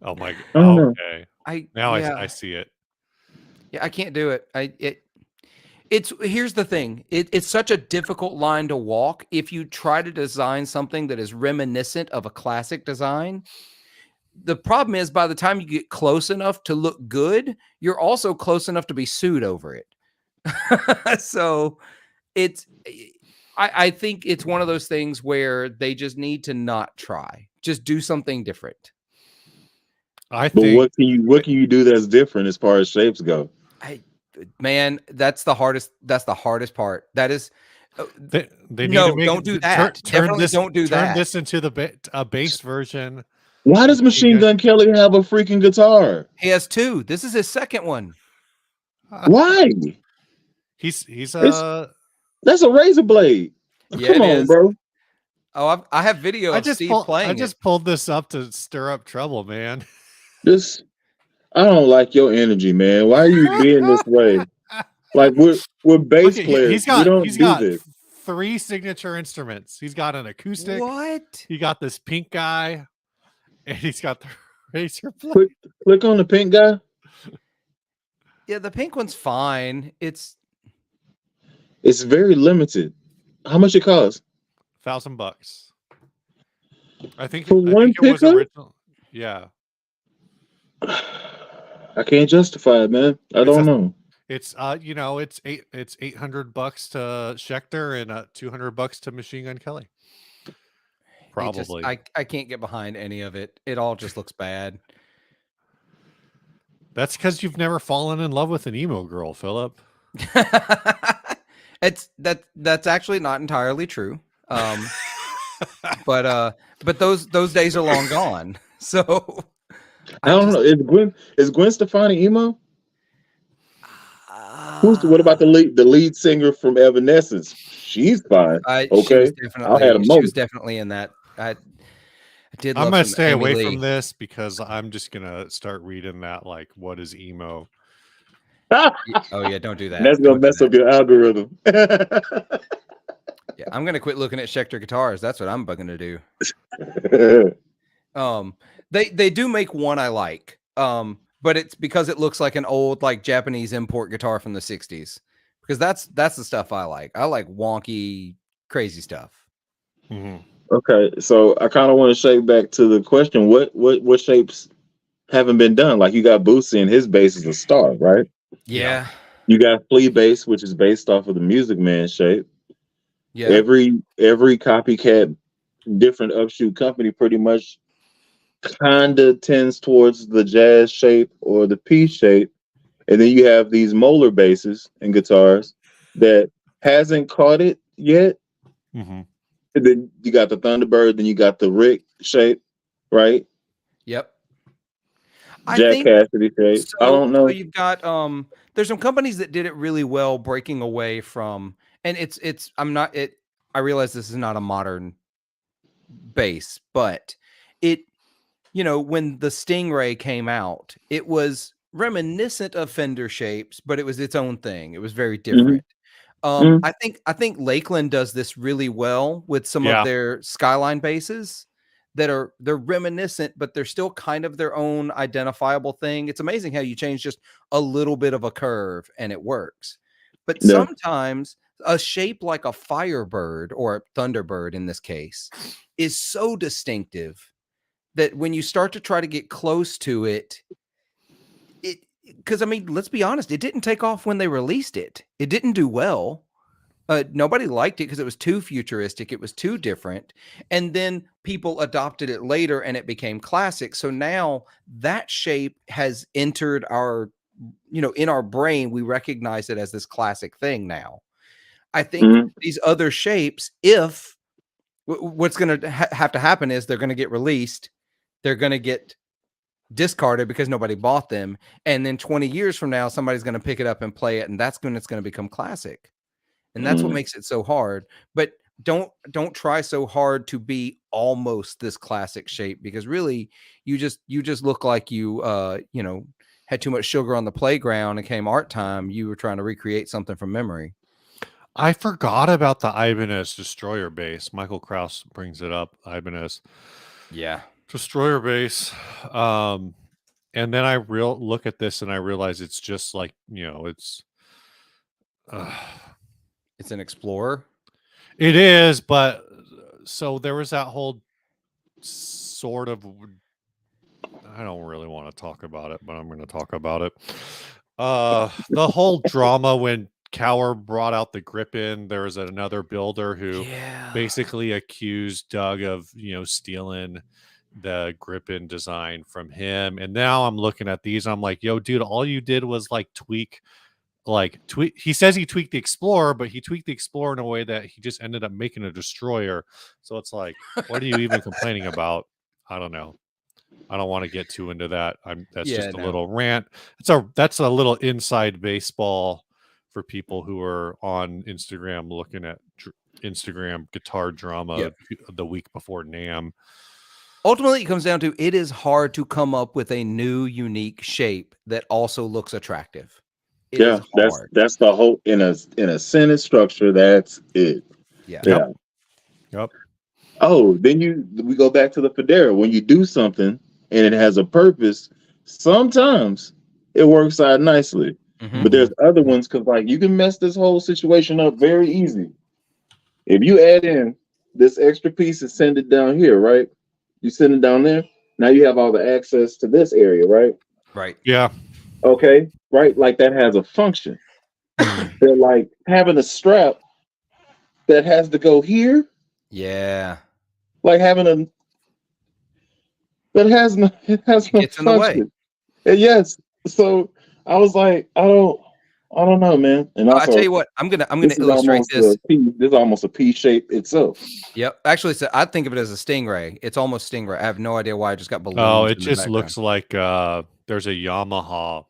Oh my god. Okay. I see it. Yeah, I can't do it. Here's the thing. It's such a difficult line to walk. If you try to design something that is reminiscent of a classic design, the problem is by the time you get close enough to look good, you're also close enough to be sued over it. So I think it's one of those things where they just need to not try. Just do something different. What can you do that's different as far as shapes go? Man, that's the hardest part. That is they need no, to don't do that. Don't do that. Turn this into the bass version. Why does Machine Gun Kelly have a freaking guitar? He has 2. This is his second one. Why? That's a razor blade. Yeah, come on, bro. Oh, I have video of Steve playing. I just pulled this up to stir up trouble, man. I don't like your energy, man. Why are you being this way? Like we're bass players. He's got 3 signature instruments. He's got an acoustic. What? He got this pink guy, and he's got the razor blade. Click on the pink guy. Yeah, the pink one's fine. It's very limited. How much it costs? $1,000. I think for one it was original. Yeah. I can't justify it, man. I don't know. It's it's $800 to Schecter and $200 to Machine Gun Kelly. probably. I can't get behind any of it. It all just looks bad. That's because you've never fallen in love with an emo girl, Philip. That's actually not entirely true. But those days are long gone. So I don't know. Is Gwen Stefani emo? What about the lead singer from Evanescence? She's fine. She was Okay, I'll have a moment. definitely in that. I did I'm love gonna some stay Amy away Lee. from this because I'm just gonna start reading that like, what is emo? Oh yeah, don't do that. That's gonna Don't do mess up your algorithm. Yeah, I'm gonna quit looking at Schecter guitars. That's what I'm gonna do. They do make one I like. But it's because it looks like an old like Japanese import guitar from the 60s. Because that's the stuff I like. I like wonky, crazy stuff. Mm-hmm. Okay, so I kind of want to shake back to the question: what shapes haven't been done? Like you got Bootsy, and his bass is a star, right? Yeah. You got Flea bass, which is based off of the Music Man shape. Yeah. Every copycat, different upshoot company, pretty much kind of tends towards the jazz shape or the P shape, and then you have these molar basses and guitars that hasn't caught it yet. Mm-hmm. And then you got the Thunderbird, then you got the Rick shape, right? Yep. Jack Cassidy shape. So, I don't know. So you've got there's some companies that did it really well breaking away from, and I realize this is not a modern bass, but when the Stingray came out, it was reminiscent of Fender shapes, but it was its own thing. It was very different. I think Lakeland does this really well with some of their Skyline basses they're reminiscent, but they're still kind of their own identifiable thing. It's amazing how you change just a little bit of a curve and it works. But sometimes a shape like a Firebird or a Thunderbird in this case is so distinctive that when you start to try to get close to it, because I mean, let's be honest, it didn't take off when they released it. It didn't do well. Nobody liked it because it was too futuristic. It was too different. And then people adopted it later and it became classic. So now that shape has entered our, in our brain, we recognize it as this classic thing now. I think these other shapes, if what's going to have to happen is they're going to get released, they're going to get discarded because nobody bought them. And then 20 years from now, somebody's going to pick it up and play it. And that's when it's going to become classic. And that's what makes it so hard. But don't try so hard to be almost this classic shape, because really you just look like you had too much sugar on the playground and came art time. You were trying to recreate something from memory. I forgot about the Ibanez Destroyer bass. Michael Krause brings it up. Ibanez. Yeah. Destroyer bass. And then I look at this and I realize it's just like, it's an Explorer. It is, but so there was that whole sort of, I don't really want to talk about it, but I'm going to talk about it. The whole drama when Cower brought out the Gripen, there was another builder who basically accused Doug of, stealing the Gripen design from him. And now I'm looking at these, I'm like, yo, dude, all you did was tweak. He says he tweaked the Explorer, but he tweaked the Explorer in a way that he just ended up making a Destroyer. So it's like, what are you even complaining about? I don't know. I don't want to get too into that. That's just a little rant. That's a little inside baseball for people who are on Instagram looking at Instagram guitar drama the week before NAMM. Ultimately, it comes down to, it is hard to come up with a new, unique shape that also looks attractive. That's the whole in a sentence structure. That's it. Yeah. Yep. Oh, then we go back to the Federa. When you do something and it has a purpose, sometimes it works out nicely. But there's other ones, because you can mess this whole situation up very easy. If you add in this extra piece and send it down here, right? You send it down there. Now you have all the access to this area, right? Right. Yeah. Okay. Right. That has a function. They're having a strap that has to go here. Yeah. like having a that has no It gets in the way. function. And yes, so I was like, I don't know, man. And I tell also, you what, I'm gonna this is illustrate almost this. a P. This is almost a P shape itself. Yep. Actually, so I think of it as a stingray. It's almost stingray. I have no idea why I just got Oh, balloons it in the just background. looks like there's a Yamaha.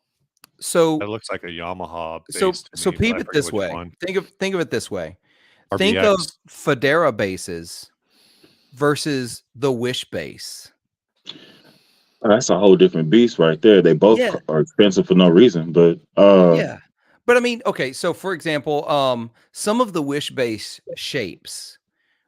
So It looks like a Yamaha so base to so me, but peep I it forget this which way. one. Think of it this way. Think of RBX. Federa bases versus the Wish base. That's a whole different beast right there. They both Yeah. are expensive for no reason, but Yeah. But I mean, okay, so for example, some of the Wish base shapes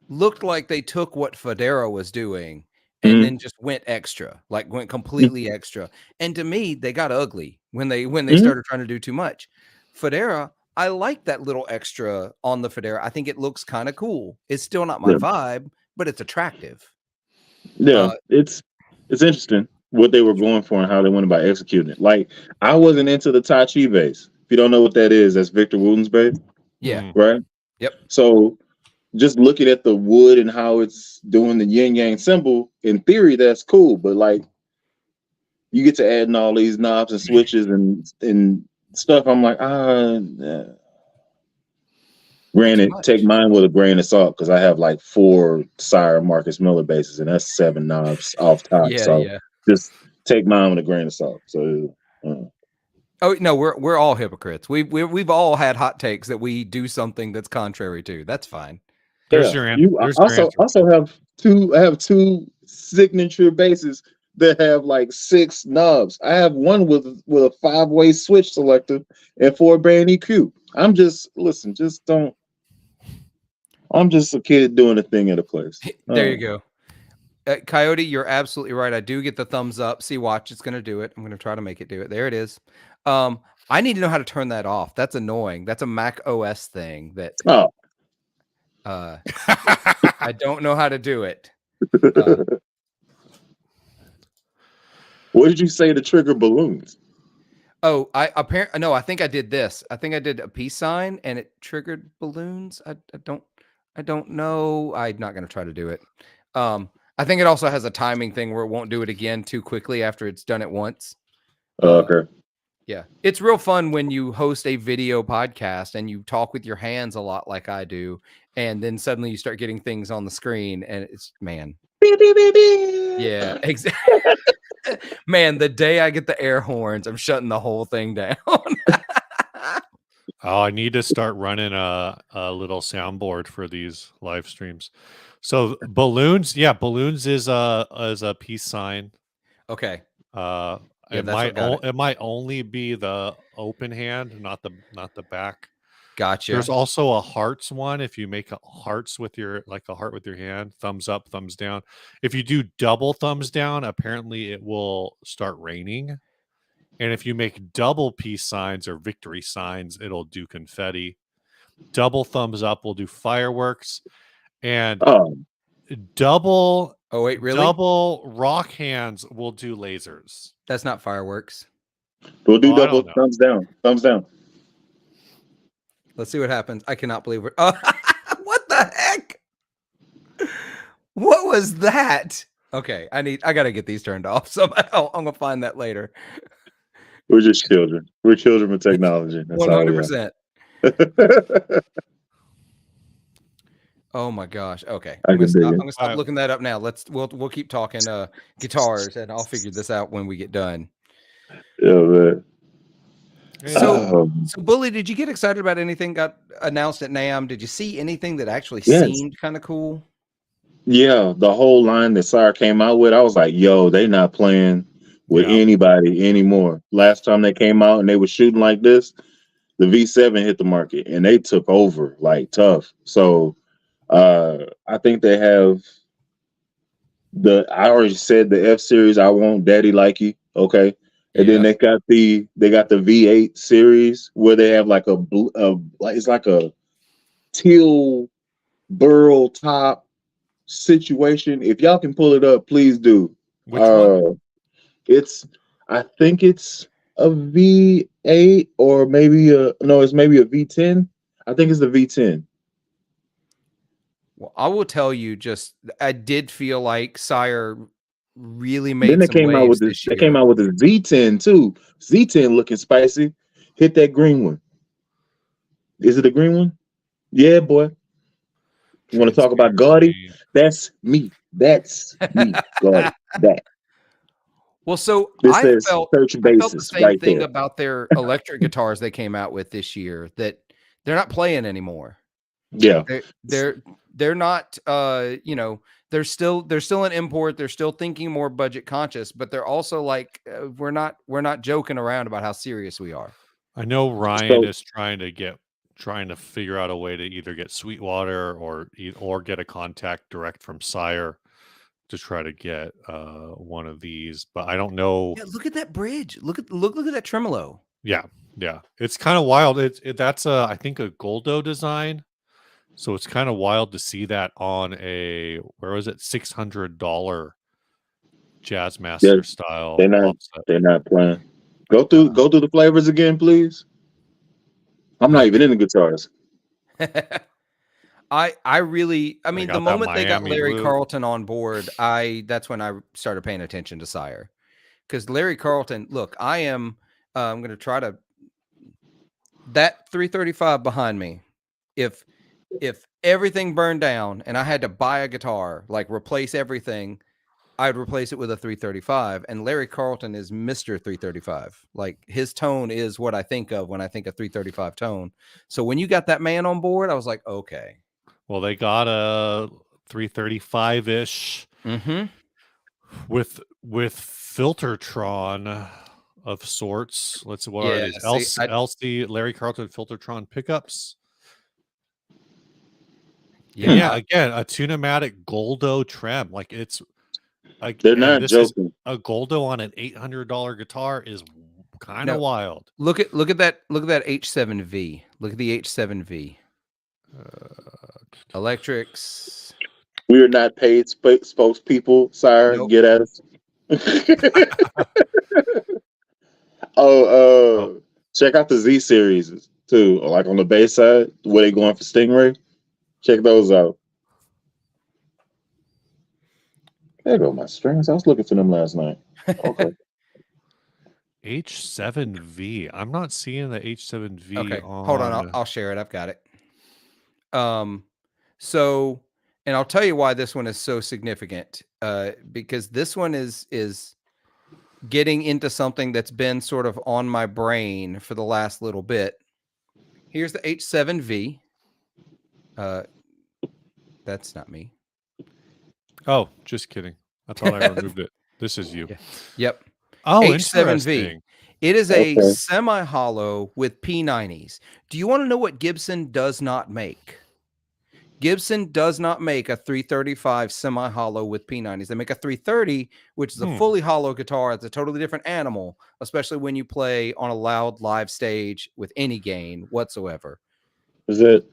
looked like they took what Federa was doing and then just went extra, like went completely extra. And to me, they got ugly when they started trying to do too much. Federa, I like that little extra on the Federa. I think it looks kind of cool. It's still not my vibe, but it's attractive. yeah, it's interesting what they were going for and how they went about executing it. Like I wasn't into the Tai Chi base. If you don't know what that is, that's Victor Wooten's base, Yeah. right? Yep. So just looking at the wood and how it's doing the yin yang symbol, in theory, that's cool. But like you get to adding all these knobs and switches and stuff. I'm like, Granted, take mine with a grain of salt because I have like 4 Sire Marcus Miller bases, and that's 7 knobs off top. Yeah, so yeah. just take mine with a grain of salt. So Oh no, we're all hypocrites. We've all had hot takes that we do something that's contrary to. That's fine. There's yeah, your you there's your also answer. have two. I have 2 signature bases that have like 6 knobs. I have one with a 5-way switch selector and 4-band EQ. I'm just don't. I'm just a kid doing a thing at a place. There you go. Coyote, you're absolutely right. I do get the thumbs up. See, watch, it's going to do it. I'm going to try to make it do it. There it is. I need to know how to turn that off. That's annoying. That's a Mac OS thing that I don't know how to do it. What did you say to trigger balloons? Oh, I think I did this. I think I did a peace sign and it triggered balloons. I don't know. I'm not going to try to do it. I think it also has a timing thing where it won't do it again too quickly after it's done it once. Okay. Yeah. It's real fun when you host a video podcast and you talk with your hands a lot like I do. And then suddenly you start getting things on the screen and it's, man. Yeah, exactly. Man, the day I get the air horns, I'm shutting the whole thing down. Oh, I need to start running a little soundboard for these live streams. So balloons, yeah, balloons is a peace sign. Okay. Yeah, Yeah, it might only be the open hand, not the back. Gotcha. There's also a hearts one. If you make a hearts with your a heart with your hand, thumbs up, thumbs down. If you do double thumbs down, apparently it will start raining. And if you make double peace signs or victory signs, it'll do confetti. Double thumbs up will do fireworks. And double rock hands will do lasers. That's not fireworks. We'll do double thumbs down. Thumbs down. Let's see what happens. I cannot believe it. What the heck? What was that? Okay, I gotta get these turned off somehow. I'm gonna find that later. We're just children. We're children with technology. That's 100%. Oh my gosh. Okay. I'm gonna stop looking that up now. We'll keep talking guitars and I'll figure this out when we get done. Yeah, man. So Bully, did you get excited about anything got announced at NAMM? Did you see anything that actually seemed kind of cool? Yeah, the whole line that Sire came out with, I was like, yo, they not playing with anybody anymore. Last time they came out and they were shooting like this, the V7 hit the market and they took over like tough. So I think they have I already said the F series, I want Daddy Like You. Okay. And then they got the V8 series where they have like it's like a teal burl top situation. If y'all can pull it up, please do. Which one? I think it's a V8 or maybe it's maybe a V10. I think it's the V10. Well, I will tell you, I did feel like Sire really Then made they some came out with waves the this they came year. out with the Z10 too. Z10 looking spicy. Hit that green one. Is it a green one? Yeah, boy. You want to talk about gaudy? Transparency. That's me. That's me. Gaudy. That. Well, so This says search I felt the basis same right thing there. about their electric guitars they came out with this year, that they're not playing anymore. Yeah. They're not they're still an import. They're still thinking more budget conscious, but they're also like we're not joking around about how serious we are. I know Ryan So is trying to figure out a way to either get Sweetwater or get a contact direct from Sire to try to get one of these, but I don't know. Yeah, look at that bridge. Look at that tremolo. Yeah, it's kind of wild. That's I think a Goldo design, so it's kind of wild to see that on a where was it $600 they're Jazzmaster style they're not offset. they're not playing. Go through the flavors again, please. I'm not even in the guitars. I really, I They mean, the got that moment they got Miami Larry blue. Carlton on board, that's when I started paying attention to Sire, because Larry Carlton, look, I'm going to try to that 335 behind me. If everything burned down and I had to buy a guitar, like replace everything, I'd replace it with a 335. And Larry Carlton is Mr. 335. Like his tone is what I think of when I think of 335 tone. So when you got that man on board, I was like, okay. Well, they got a 335-ish Mm-hmm. with Filtertron of sorts. Let's see, what are Yeah. these? See, LC Larry Carlton Filtertron pickups. yeah. And yeah, again, a Tunematic Goldo trem. Like it's They're and not this is joking. a Goldo on an $800 guitar is kind of No, wild. look at that H7V. Look at the H7V. Electrics. We are not paid spokespeople, sire. Nope. Get at us. Oh, Check out the Z series too. Like on the bass side, where they going for Stingray. Check those out. There go my strings. I was looking for them last night. Okay. H7V. I'm not seeing the H7V Okay. on. Hold on. I'll share it. I've got it. So, and I'll tell you why this one is so significant. Because this one is getting into something that's been sort of on my brain for the last little bit. Here's the H7V. That's not me. Oh, just kidding. I thought I removed it. This is you. Yeah. Yep. Oh, H7V. interesting. It is a Okay. semi-hollow with P90s. Do you want to know what Gibson does not make? Gibson does not make a 335 semi-hollow with P90s. They make a 330, which is a fully hollow guitar. It's a totally different animal, especially when you play on a loud live stage with any gain whatsoever. Is that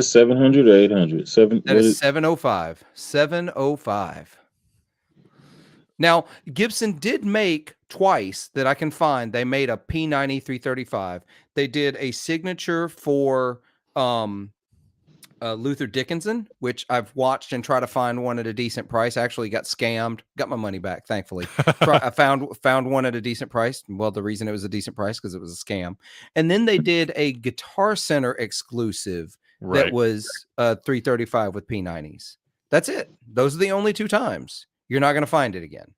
700 or 800? That is 705. 705. Now, Gibson did make twice that I can find. They made a P90 335. They did a signature for Luther Dickinson, which I've watched and try to find one at a decent price. I actually got scammed, got my money back, thankfully. I found one at a decent price. Well, the reason it was a decent price because it was a scam. And then they did a Guitar Center exclusive that was 335 with P90s. That's it. Those are the only two times. You're not going to find it again.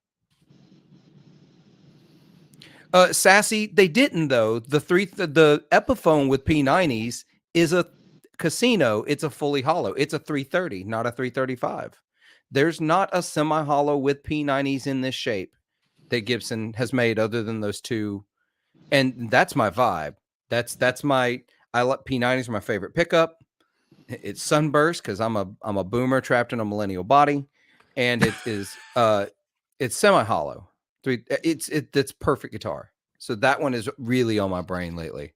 Sassy, they didn't though. The Epiphone with P90s is a Casino. It's a fully hollow. It's a 330, not a 335. There's not a semi-hollow with P90s in this shape that Gibson has made other than those two. And that's my vibe. That's my, I like P90s are my favorite pickup. It's Sunburst because I'm a boomer trapped in a millennial body. And it is it's semi-hollow. It's perfect guitar. So that one is really on my brain lately.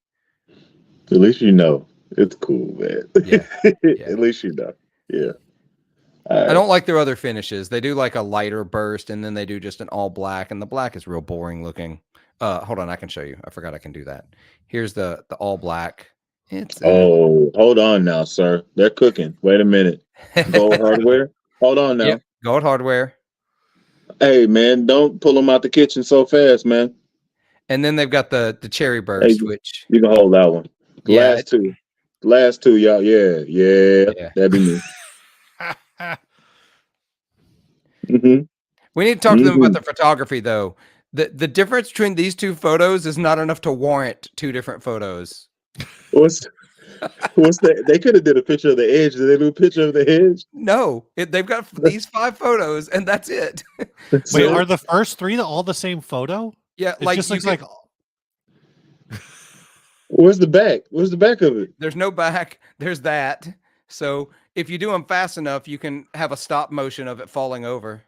At least you know. It's cool, man. Yeah. At least you know. Yeah. I don't like their other finishes. They do like a lighter burst and then they do just an all black, and the black is real boring looking. Hold on, I can show you. I forgot I can do that. Here's the all black, It's Oh, hold on now, sir. They're cooking. Wait a minute. Gold hardware. Hold on now. Yep, Gold hardware. Hey, man, don't pull them out the kitchen so fast, man. And then they've got the cherry Hey, burst, which you can hold that one. The yeah, last two, y'all. Yeah, yeah. that'd be me. hmm We need to talk to them about the photography, though. The difference between these two photos is not enough to warrant two different photos. What's that? They could have did a picture of the edge. Did they do a picture of the edge? No, they've got these 5 photos, and that's it. Wait, So- are the first 3 all the same photo? Yeah, It like just you looks can, like Where's the back? Where's the back of it? there's no back. There's that. So if you do them fast enough, you can have a stop motion of it falling over.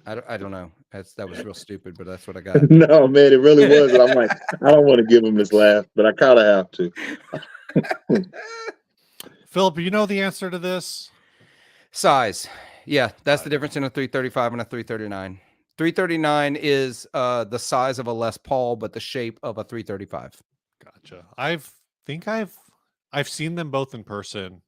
I don't know. That was real stupid, but that's what I got. No, man, it really was. And I'm like, I don't want to give him this laugh, but I kind of have to. Philip, you know the answer to this? Size. Yeah, that's the difference in a 335 and a 339. 339 is the size of a Les Paul, but the shape of a 335. Gotcha. I've seen them both in person.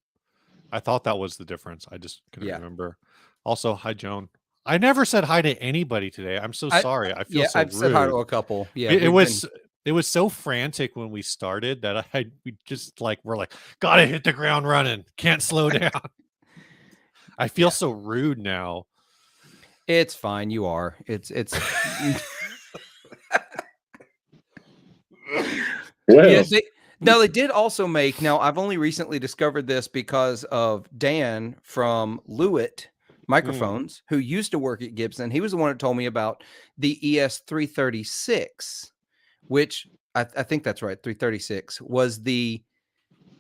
I thought that was the difference. I just couldn't remember. Also, hi Joan. I never said hi to anybody today. I'm so sorry. I feel so I've rude. said hi to a couple. Yeah, It was so frantic when we started that we just we're like, gotta hit the ground running. Can't slow down. I feel so rude now. It's fine. You are. It's Well, yeah, they did also make. Now, I've only recently discovered this because of Dan from Lewitt Microphones, who used to work at Gibson. He was the one that told me about the ES336, which I think that's right. 336 was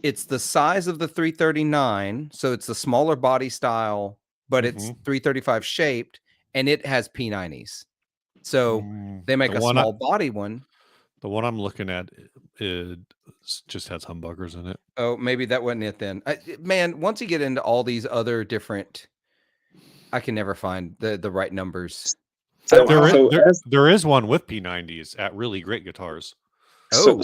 it's the size of the 339, so it's the smaller body style, but it's 335 shaped, and it has P90s. So they make a small body one. The one I'm looking at, it just has humbuckers in it. Oh, maybe that wasn't it then. Man, once you get into all these other different, I can never find the right numbers. There is one with P90s at really great guitars. So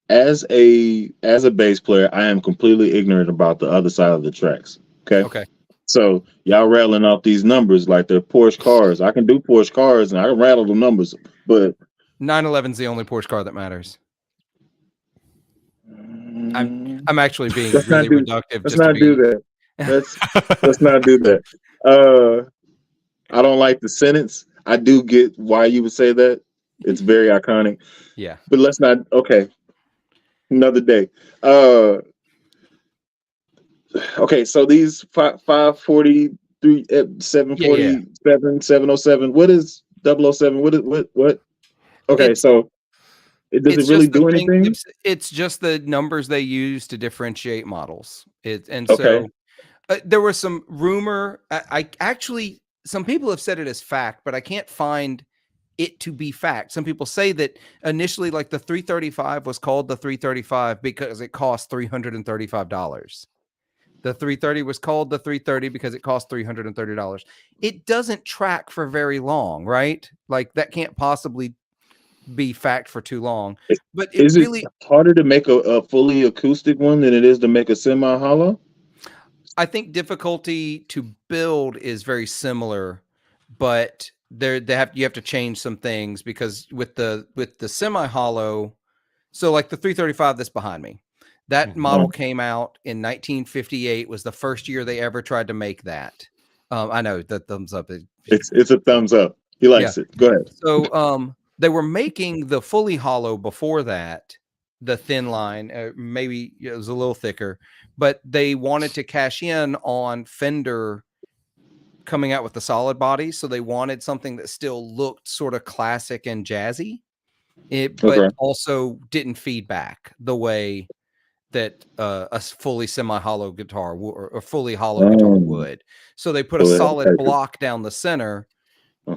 as a bass player, I am completely ignorant about the other side of the tracks. Okay. So y'all rattling off these numbers like they're Porsche cars. I can do Porsche cars and I can rattle the numbers, but 911's the only Porsche car that matters. I'm actually being really reductive. Let's not do that. Let's not do that. I don't like the sentence. I do get why you would say that. It's very iconic. Yeah. But let's not. Okay. Another day. Okay. So these 543, 747, 707. What is 007? What? Okay. So does it really do anything? It's just the numbers they use to differentiate models. So there was some rumor. I actually, some people have said it as fact, but I can't find it to be fact. Some people say that initially, like the 335 was called the 335 because it cost $335. The 330 was called the 330 because it cost $330. It doesn't track for very long, right? Like that can't possibly be fact for too long. But is it harder to make a fully acoustic one than it is to make a semi-hollow? I think difficulty to build is very similar, but you have to change some things because with the semi-hollow, so like the 335 that's behind me, that model came out in 1958, was the first year they ever tried to make that. I know the thumbs up. It's a thumbs up. He likes it. Go ahead. So they were making the fully hollow before that, the thin line, maybe it was a little thicker, but they wanted to cash in on Fender coming out with the solid body. So they wanted something that still looked sort of classic and jazzy, but also didn't feed back the way that a fully semi-hollow guitar or a fully hollow guitar would. So they put a solid block down the center.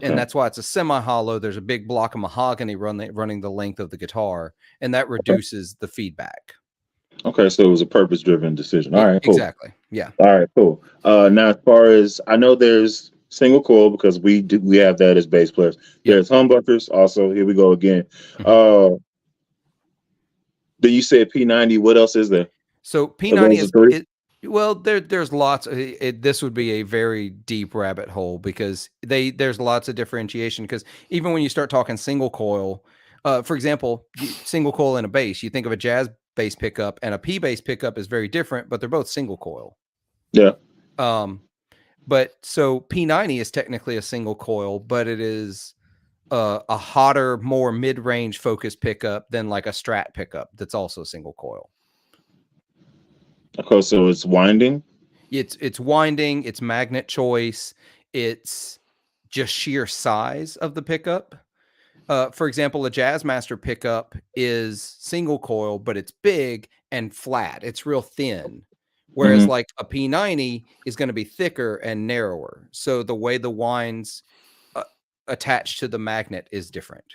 And that's why it's a semi-hollow. There's a big block of mahogany running the length of the guitar, and that reduces the feedback. Okay, so it was a purpose-driven decision. All right, cool. Exactly. Yeah. All right, cool. Now, as far as I know, there's single coil because we have that as bass players. There's humbuckers also. Here we go again. Then you said P90. What else is there? So Are P90 those the three? well, there's lots. This would be a very deep rabbit hole because there's lots of differentiation. Because even when you start talking single coil, for example, single coil and a bass, you think of a jazz bass pickup and a P bass pickup is very different, but they're both single coil. Yeah. But so P90 is technically a single coil, but it is a hotter, more mid-range focused pickup than like a Strat pickup that's also single coil. Okay, so it's winding. It's winding, it's magnet choice, it's just sheer size of the pickup. For example, a Jazzmaster pickup is single coil, but it's big and flat. It's real thin. Whereas like a P90 is going to be thicker and narrower. So the way the winds attached to the magnet is different.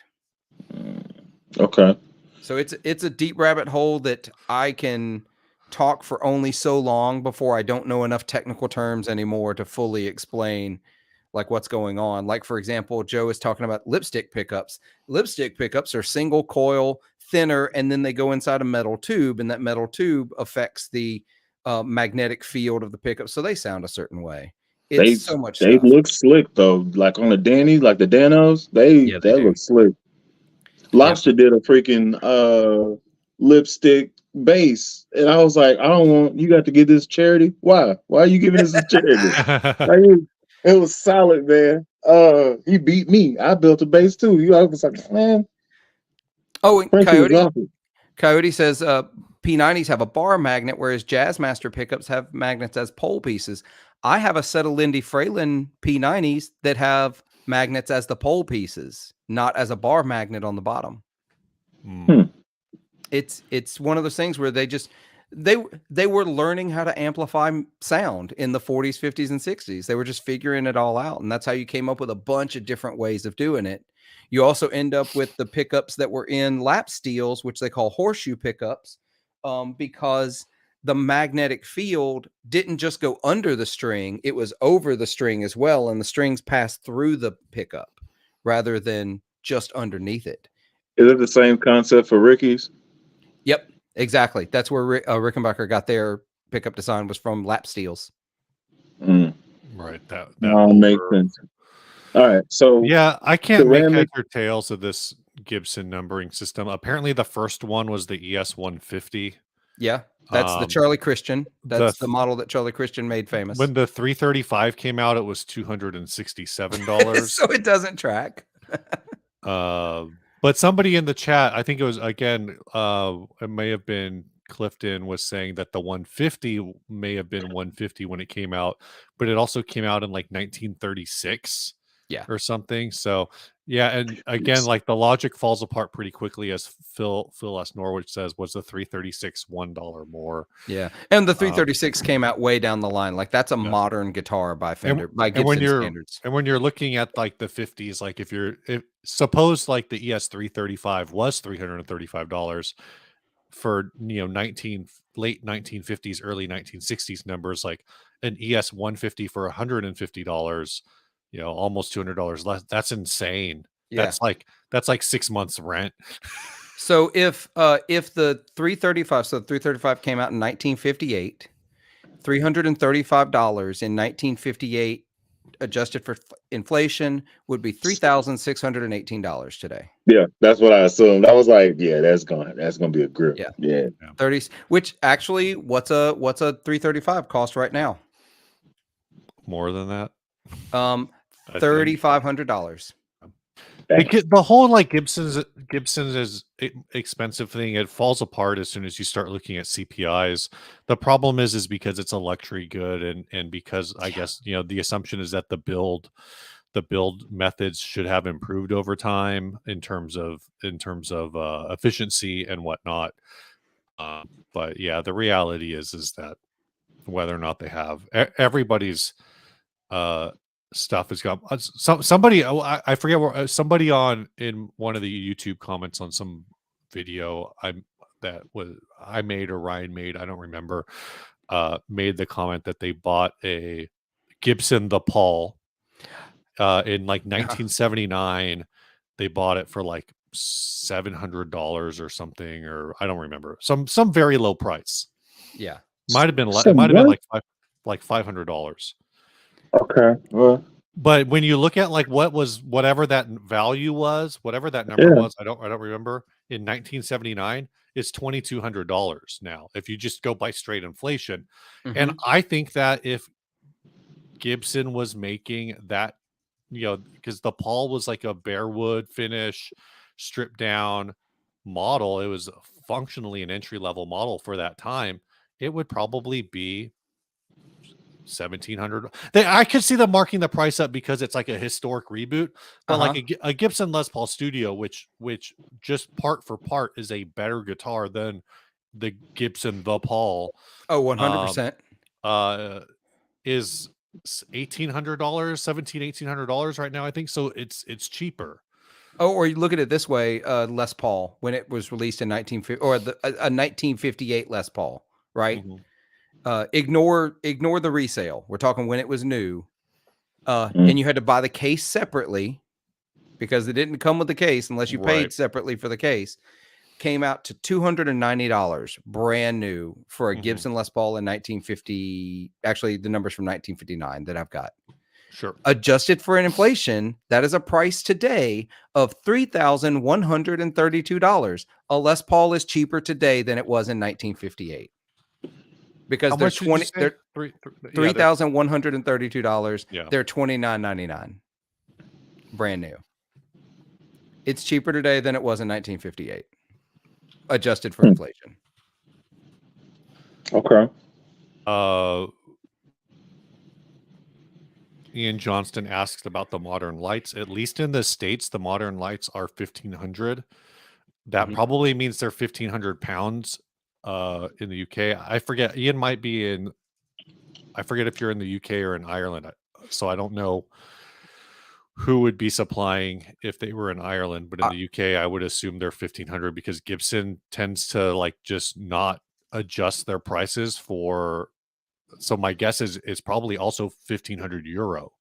Okay. So it's a deep rabbit hole that I can talk for only so long before I don't know enough technical terms anymore to fully explain like what's going on. Like, for example, Joe is talking about lipstick pickups. Lipstick pickups are single coil, thinner, and then they go inside a metal tube, and that metal tube affects the magnetic field of the pickup. So they sound a certain way. It's so much They stuff. look slick though. Like on the Danny, like the Danos, they do. look slick. Lobster did a freaking lipstick base, and I was like, I don't want you got to give this charity. Why? Why are you giving this as charity? It was solid, man. He beat me. I built a base too. I was like, man. Oh, and Coyote says P90s have a bar magnet, whereas Jazzmaster pickups have magnets as pole pieces. I have a set of Lindy Fralin P90s that have magnets as the pole pieces, not as a bar magnet on the bottom. It's one of those things where they were learning how to amplify sound in the 40s, 50s, and 60s. They were just figuring it all out, and that's how you came up with a bunch of different ways of doing it. You also end up with the pickups that were in lap steels, which they call horseshoe pickups, because the magnetic field didn't just go under the string, it was over the string as well, and the strings passed through the pickup rather than just underneath it. Is it the same concept for Ricky's? Yep, exactly. That's where Rickenbacker got their pickup design, was from lap steels. Right. That makes sense. All right. So yeah, I can't make heads or tails of this Gibson numbering system. Apparently the first one was the ES 150. Yeah, that's the Charlie Christian. That's the model that Charlie Christian made famous. When the 335 came out, it was $267. So it doesn't track. But somebody in the chat, I think it was, again, it may have been Clifton, was saying that the 150 may have been 150 when it came out, but it also came out in like 1936 or something. So yeah, and again, like the logic falls apart pretty quickly, as Phil S. Norwich says, was the 336 $1 more. Yeah, and the 336 came out way down the line. Like that's a modern guitar by Fender, by Gibson standards. And when you're looking at like the 50s, like if suppose like the ES 335 was $335 for late 1950s, early 1960s numbers, like an ES 150 for $150, almost $200 less. That's insane. Yeah. That's like 6 months rent. So if the 335, so the 335 came out in 1958, $335 in 1958 adjusted for inflation would be $3,618 today. Yeah, that's what I assumed. I was like, yeah, that's gonna be a grip. Yeah. 30s, which actually, what's a 335 cost right now? More than that. $3,500. The whole like Gibson's is expensive thing. It falls apart as soon as you start looking at CPIs. The problem is because it's a luxury good, and because I guess the assumption is that the build methods should have improved over time in terms of efficiency and whatnot. But yeah, the reality is that whether or not they have, everybody's stuff has got somebody, I forget where, somebody in one of the YouTube comments on some video I made or Ryan made, I don't remember, made the comment that they bought a Gibson the Paul in like 1979. They bought it for like $700 or something, or I don't remember. Some very low price. Yeah. Might have been So it might have been what? like $500. Okay. Well, But when you look at like whatever that value was, whatever that number yeah. was, I don't remember, in 1979, it's $2,200 now if you just go by straight inflation. And Mhm. I think that if Gibson was making that, because the Paul was like a bare wood finish, stripped down model, it was functionally an entry level model for that time, it would probably be 1,700. I could see them marking the price up because it's like a historic reboot, but like Uh-huh. a Gibson Les Paul Studio, which just part for part is a better guitar than the Gibson The Paul, Oh, um, 100%. is $1,800, 1,800 right now, I think. So it's cheaper. Oh, or you look at it this way, Les Paul, when it was released in 1950, or a 1958 Les Paul, right? Mhm. Ignore the resale. We're talking when it was new. Mm. And you had to buy the case separately because it didn't come with the case unless you Right. paid separately for the case. Came out to $290 brand new for a Mhm. Gibson Les Paul in 1950. Actually, the numbers from 1959 that I've got. Sure. Adjusted for inflation, that is a price today of $3,132. A Les Paul is cheaper today than it was in 1958 because How they're much did you say? they're Yeah, $3,132. yeah. They're $29.99 brand new. It's cheaper today than it was in 1958, adjusted for Hmm. inflation. Okay. Ian Johnston asks about the modern lights. At least in the States, the modern lights are 1,500. That Mhm. probably means they're 1,500 pounds in the UK. I forget. Ian might be in, I forget if you're in the UK or in Ireland. So I don't know who would be supplying if they were in Ireland, but in I- the UK, I would assume they're 1,500 because Gibson tends to like just not adjust their prices for. So my guess is it's probably also 1,500 euro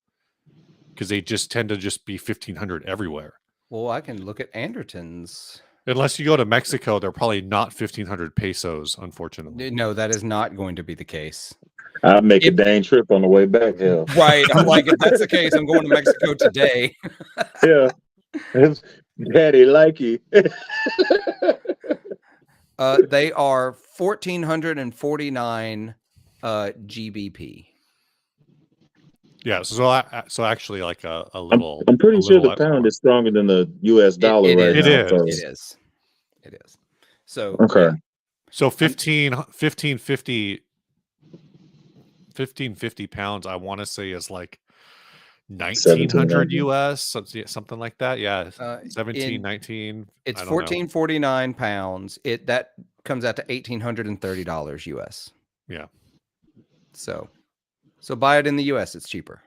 because they just tend to just be 1,500 everywhere. Well, I can look at Anderton's. Unless you go to Mexico, they're probably not 1,500 pesos, unfortunately. No, that is not going to be the case. I'll make a If- dang trip on the way back. Hell. Right. I'm like, if that's the case, I'm going to Mexico today. Yeah. Daddy like you. They are 1,449 GBP. Yeah, so actually, like a I'm, little, I'm pretty sure the less pound more. is stronger than the US dollar It right is. It now. So, is. It is. It is. So okay. yeah. So 1550 pounds, I want to say is like 1,900 1790. US, something like that. Yeah, Uh, 17, in 19. It's I don't know. 1,449 pounds. That comes out to $1,830 US. Yeah. So buy it in the US. It's cheaper.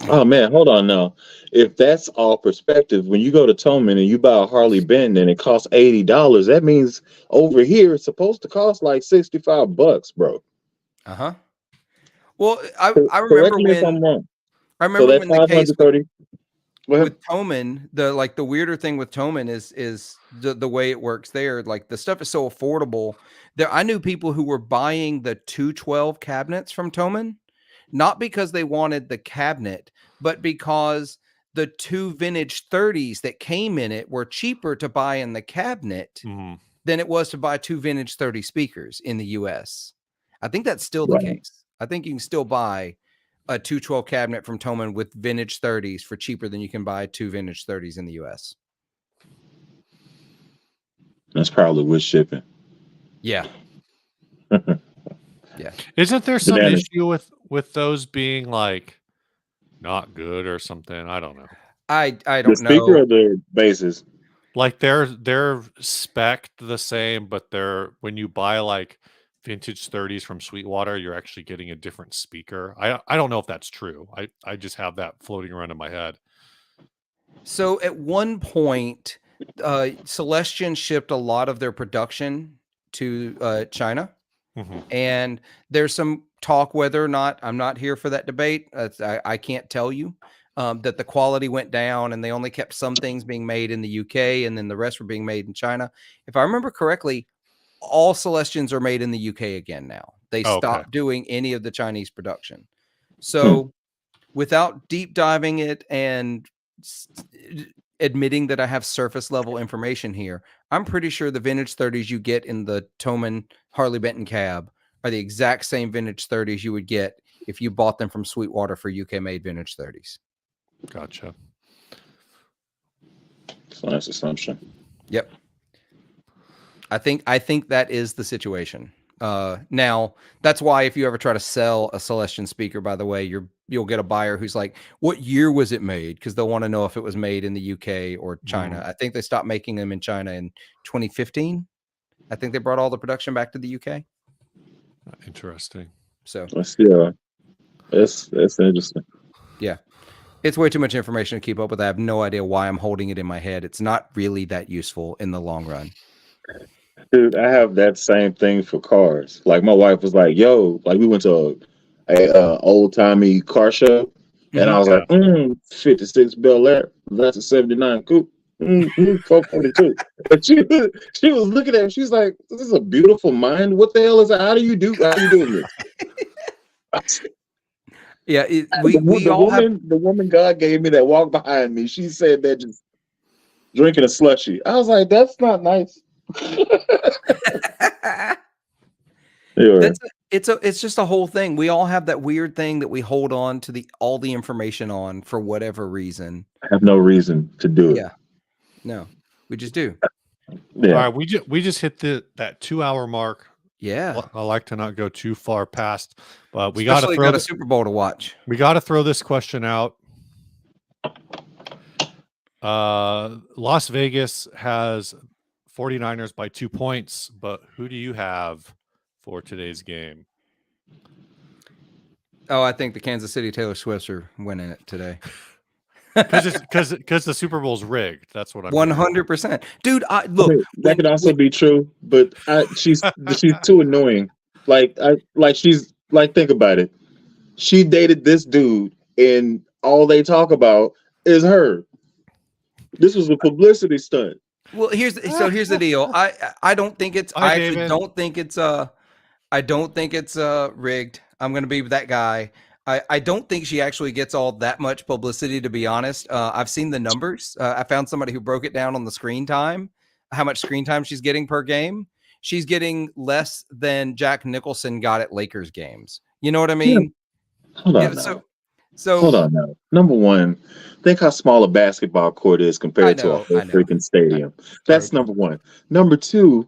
Oh man, hold on now. If that's all perspective, when you go to Tolman and you buy a Harley Benton and it costs $80, that means over here it's supposed to cost like $65, bro. Uh-huh. Well, I Correct remember me if I'm when wrong. I So remember that when the case 530. Go ahead. with Toman, the weirder thing with Toman is the way it works there. Like the stuff is so affordable. There, I knew people who were buying the 212 cabinets from Toman, not because they wanted the cabinet, but because the two vintage 30s that came in it were cheaper to buy in the cabinet Mhm. than it was to buy two vintage 30 speakers in the US. I think that's still the Right. case. I think you can still buy a 212 cabinet from Toman with vintage 30s for cheaper than you can buy two vintage 30s in the US. That's probably with shipping. Yeah. Yeah. Isn't there some Bananas. issue with those being like not good or something? I don't know. I The don't speaker know. or the bases? Like they're spec'd the same, but they're when you buy like vintage 30s from Sweetwater, you're actually getting a different speaker. I don't know if that's true. I just have that floating around in my head. So at one point, Celestion shipped a lot of their production to China. Mhm. And there's some talk whether or not, I'm not here for that debate. I can't tell you. that the quality went down and they only kept some things being made in the UK and then the rest were being made in China. If I remember correctly, all Celestians are made in the UK again now. They Okay. stopped doing any of the Chinese production. So without deep diving it and admitting that I have surface level information here, I'm pretty sure the vintage 30s you get in the Toman Harley Benton cab are the exact same vintage 30s you would get if you bought them from Sweetwater for UK made vintage 30s. Gotcha. It's a nice assumption. Yep. I think that is the situation. Now that's why if you ever try to sell a Celestion speaker, by the way, you'll get a buyer who's like, what year was it made? Because they'll want to know if it was made in the UK or China. I think they stopped making them in China in 2015. I think they brought all the production back to the UK. Interesting. So That's interesting. Yeah. It's way too much information to keep up with. I have no idea why I'm holding it in my head. It's not really that useful in the long run. Dude, I have that same thing for cars. Like my wife was like, "Yo," like we went to a old timey car show, and I was like, 56 Bel Air, that's a 79 coupe, 442. And she was looking at me. She's like, "This is a beautiful mind. What the hell is that? How are you doing this?" Yeah, the woman God gave me that walked behind me. She said that just drinking a slushy. I was like, "That's not nice." It's just a whole thing. We all have that weird thing that we hold on to all the information on for whatever reason. I have no reason to do it. Yeah, no, we just do. Yeah. All right, we just hit that 2-hour mark. Yeah, I like to not go too far past, but we got got a Super Bowl to watch. We got to throw this question out. Las Vegas has 49ers by 2 points, but who do you have for today's game? Oh, I think the Kansas City Taylor Swifts are winning it today. Because the Super Bowl's rigged. That's what I'm 100%. Dude, look. That could also be true, but she's too annoying. She's like, think about it. She dated this dude, and all they talk about is her. This was a publicity stunt. Well, here's the deal. I don't think it's. Hi, I actually David. don't think it's. I don't think it's rigged. I'm going to be that guy. I don't think she actually gets all that much publicity, to be honest. I've seen the numbers. I found somebody who broke it down on the screen time, how much screen time she's getting per game. She's getting less than Jack Nicholson got at Lakers games. You know what I mean? Yeah. Hold on now. Hold on now. Number one, think how small a basketball court is compared to a whole freaking stadium. That's number one. Number two,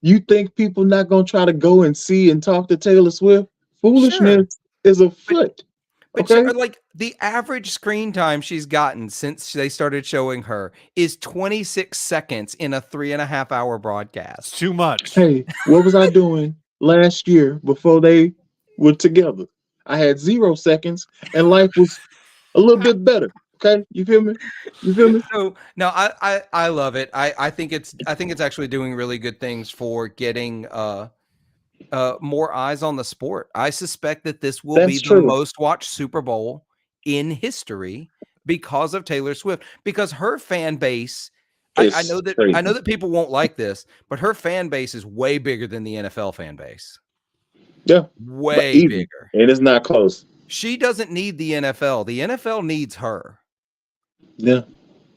you think people not going to try to go and see and talk to Taylor Swift? Foolishness is afoot. But okay? Like the average screen time she's gotten since they started showing her is 26 seconds in a 3.5 hour broadcast. It's too much. Hey, what was I doing last year before they were together? I had 0 seconds and life was a little bit better. Okay, you feel me? So no, I love it. I think it's actually doing really good things for getting more eyes on the sport. I suspect that this will be the most watched Super Bowl in history because of Taylor Swift. Because her fan base, I know that people won't like this, but her fan base is way bigger than the NFL fan base. Yeah, way bigger, and it's not close. She doesn't need the NFL. The NFL needs her. Yeah,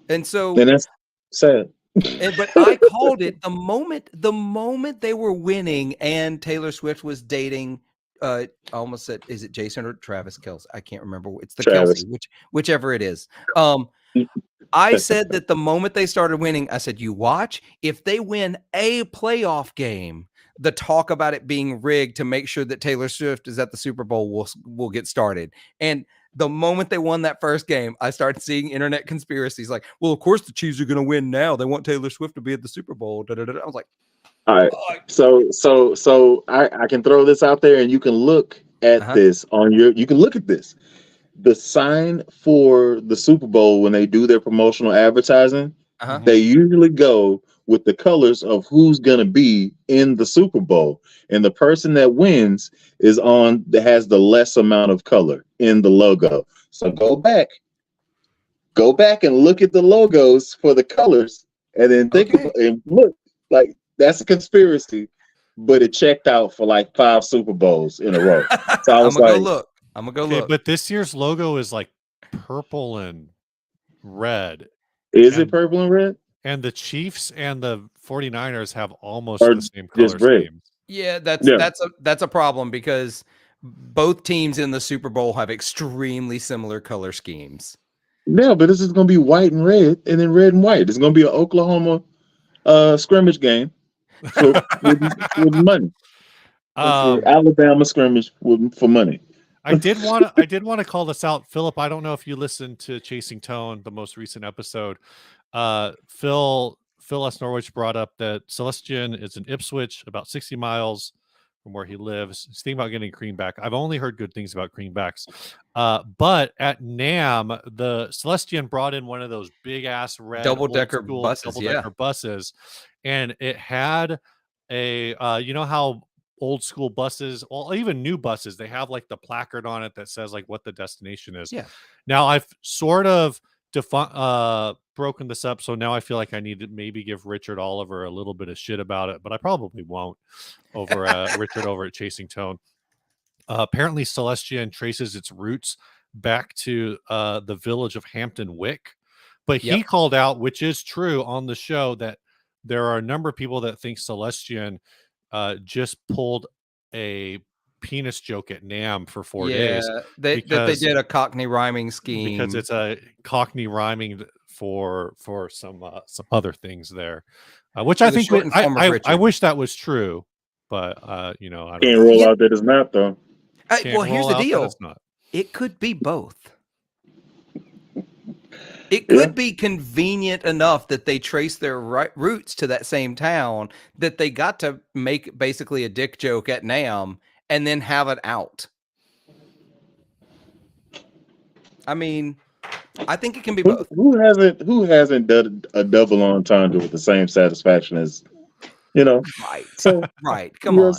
and so that's sad. But I called it the moment they were winning and Taylor Swift was dating. I almost said, is it Jason or Travis Kelce? I can't remember. It's the Travis. Kelce, whichever it is. I said that the moment they started winning, I said, you watch. If they win a playoff game, the talk about it being rigged to make sure that Taylor Swift is at the Super Bowl will get started. And the moment they won that first game, I started seeing internet conspiracies like, well, of course the Chiefs are going to win now. They want Taylor Swift to be at the Super Bowl. I was like, all right. So I can throw this out there and you can look at this you can look at this. The sign for the Super Bowl when they do their promotional advertising, they usually go with the colors of who's going to be in the Super Bowl. And the person that wins has the less amount of color in the logo. So go back Go back and look at the logos for the colors, and then think about and look like that's a conspiracy. But it checked out for like 5 Super Bowls in a row. So I I'm was gonna go like, look. I'm gonna go Okay, look. but this year's logo is like purple and red. is it And purple and red and the Chiefs and the 49ers have almost or the same just color red? schemes. Yeah, Yeah. that's a problem because both teams in the Super Bowl have extremely similar color schemes. Yeah, but this is gonna be white and red, and then red and white. It's gonna be an Oklahoma scrimmage game with money. It's an Um, Alabama scrimmage for money. I did want to call this out, Philip. I don't know if you listened to Chasing Tone, the most recent episode. Phil S. Norwich brought up that Celestian is in Ipswich, about 60 miles from where he lives. He's thinking about getting greenback. I've only heard good things about greenbacks. But at NAM, the Celestian brought in one of those big ass red Double-decker old-school buses, double-decker buses, and it had a you know how old school buses, well, even new buses, they have like the placard on it that says like what the destination is. Yeah. Now I've sort of broken this up, so now I feel like I need to maybe give Richard Oliver a little bit of shit about it, but I probably won't over Richard over at Chasing Tone. Apparently Celestian traces its roots back to the village of Hampton Wick, but he called out, which is true on the show, that there are a number of people that think Celestian just pulled a penis joke at NAM for 4 days. That they did a Cockney rhyming scheme Because it's a Cockney rhyming for some other things there, which I think I wish that was true, but you know, I don't Can't know. roll out that it's not though. Well, here's the deal. It's not. It could be both. It could be convenient enough that they trace their roots to that same town that they got to make basically a dick joke at NAM and then have it out. I mean, I think it can be both. Who hasn't done a double entendre with the same satisfaction as, you know? Right. So right. Come on.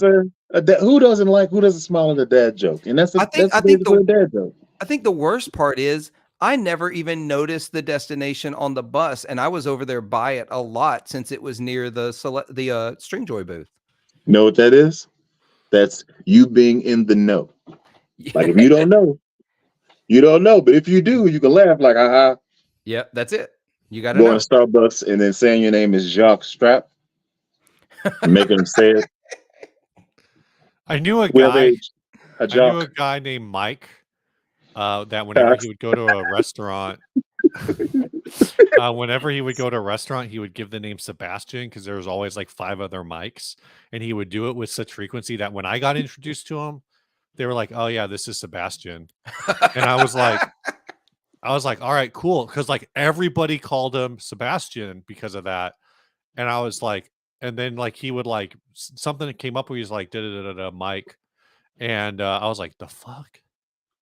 Who doesn't smile at a dad joke? And that's I think a dad joke. I think the worst part is I never even noticed the destination on the bus, and I was over there by it a lot since it was near the Stringjoy booth. You know what that is? That's you being in the know. Like if you don't know, you don't know. But if you do, you can laugh like, haha. Yep, that's it. You got to Going to Starbucks and then saying your name is Jacques Strap and making them say it. I knew a guy named Mike that whenever he would go to a restaurant, he would give the name Sebastian because there was always like 5 other Mikes, and he would do it with such frequency that when I got introduced to him, they were like, "Oh yeah, this is Sebastian," and I was like, "All right, cool," because like everybody called him Sebastian because of that, and I was like, and then like he would like something that came up where he's like Mike, and I was like, the fuck,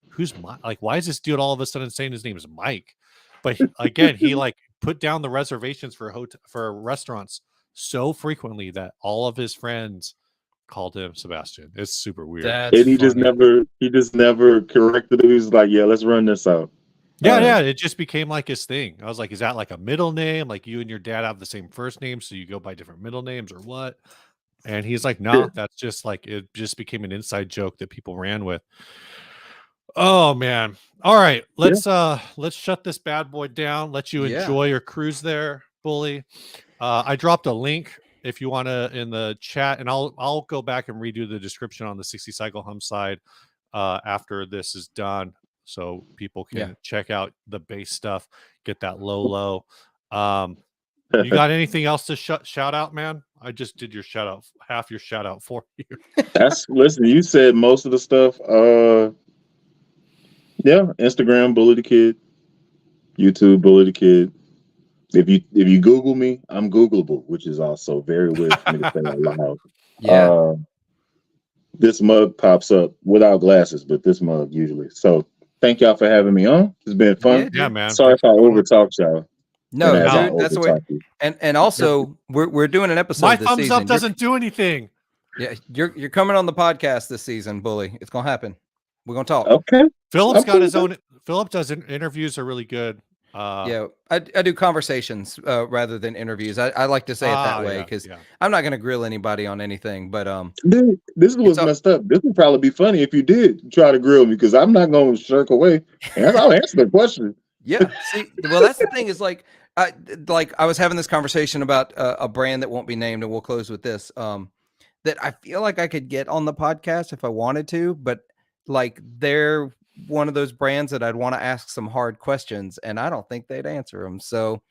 who's Mike? Like, why is this dude all of a sudden saying his name is Mike? But again, he like put down the reservations for restaurants so frequently that all of his friends called him Sebastian. It's super weird. And he just never corrected it. He was like, yeah, let's run this out. Yeah, it just became like his thing. I was like, is that like a middle name? Like you and your dad have the same first name, so you go by different middle names or what? And he's like, no, that's just like, it just became an inside joke that people ran with. Oh man. All right. Let's shut this bad boy down. Let you enjoy your cruise there, Bully. I dropped a link if you want to in the chat, and I'll go back and redo the description on the 60 cycle hum side after this is done, so people can check out the bass stuff, get that low. You got anything else to shout out, man? I just did your shout out, half your shout out for you. Listen, you said most of the stuff. Instagram Bully the Kid, YouTube Bully the Kid. If you Google me, I'm Googleable, which is also very weird for me to say out loud. Yeah. This mug pops up without glasses, but this mug usually. So thank y'all for having me on. It's been fun. Yeah, man. Sorry if I overtalked y'all. No, dude, that's the way. And also, we're doing an episode. My this thumbs season. up doesn't do anything. Yeah, you're coming on the podcast this season, Bully. It's gonna happen. We're gonna talk. Okay. Philip's got his own. Philip does interviews are really good. Yeah, I do conversations rather than interviews. I like to say it that way because I'm not going to grill anybody on anything. But Dude, this was messed up. This would probably be funny if you did try to grill me because I'm not going to shirk away. And I'll answer the question. Yeah. See, well, that's the thing is like I was having this conversation about a brand that won't be named, and we'll close with this. That I feel like I could get on the podcast if I wanted to, but like they're one of those brands that I'd want to ask some hard questions, and I don't think they'd answer them. So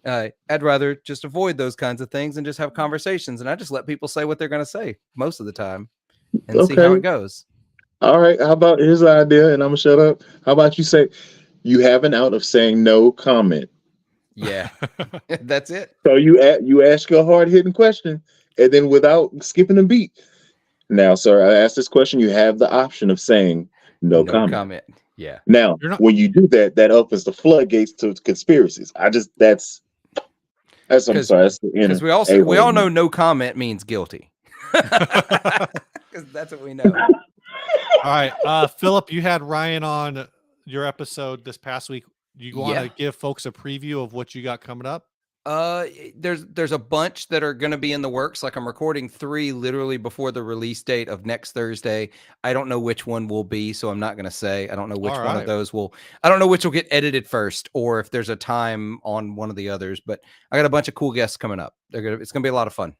I'd rather just avoid those kinds of things and just have conversations, and I just let people say what they're going to say most of the time and see how it goes. All right. How about here's the idea, and I'm gonna shut up. How about you say you have an out of saying no comment? Yeah, that's it. So you ask a hard hitting question, and then without skipping a beat. Now, sir, I asked this question. You have the option of saying no comment. Yeah. Now, when you do that, that opens the floodgates to conspiracies. That's I'm sorry. Because we all know no comment means guilty. Because that's what we know. All right, Philip, you had Ryan on your episode this past week. You want to give folks a preview of what you got coming up? There's a bunch that are going to be in the works. Like I'm recording 3 literally before the release date of next Thursday. I don't know which one will be, so I'm not going to say. I don't know which one of those I don't know which will get edited first, or if there's a time on one of the others. But I got a bunch of cool guests coming up. It's gonna be a lot of fun.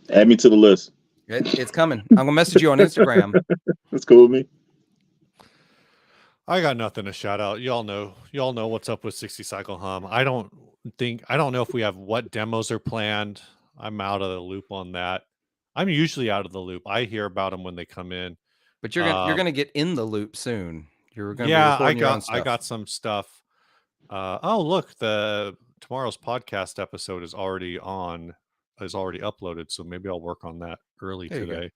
Add me to the list. It's coming. I'm gonna message you on Instagram. That's cool with me. I got nothing to shout out. Y'all know what's up with 60 Cycle Hum. I don't know if we have what demos are planned. I'm out of the loop on that. I'm usually out of the loop. I hear about them when they come in. But you're gonna get in the loop soon. You're gonna be recording your own stuff. I got some stuff. Oh look, tomorrow's podcast episode is already uploaded, so maybe I'll work on that early today.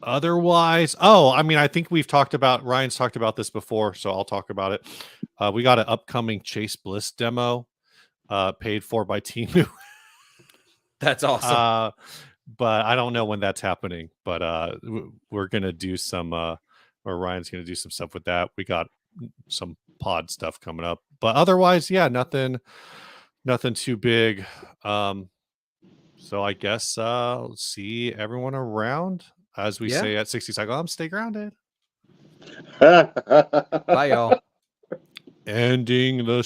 Otherwise, I think Ryan's talked about this before, so I'll talk about it. We got an upcoming Chase Bliss demo, paid for by Temu. That's awesome. But I don't know when that's happening. But we're gonna do some, or Ryan's gonna do some stuff with that. We got some pod stuff coming up, but otherwise, nothing too big. So I guess see everyone around. As we say at 60 Cycle, stay grounded. Bye, y'all. Ending the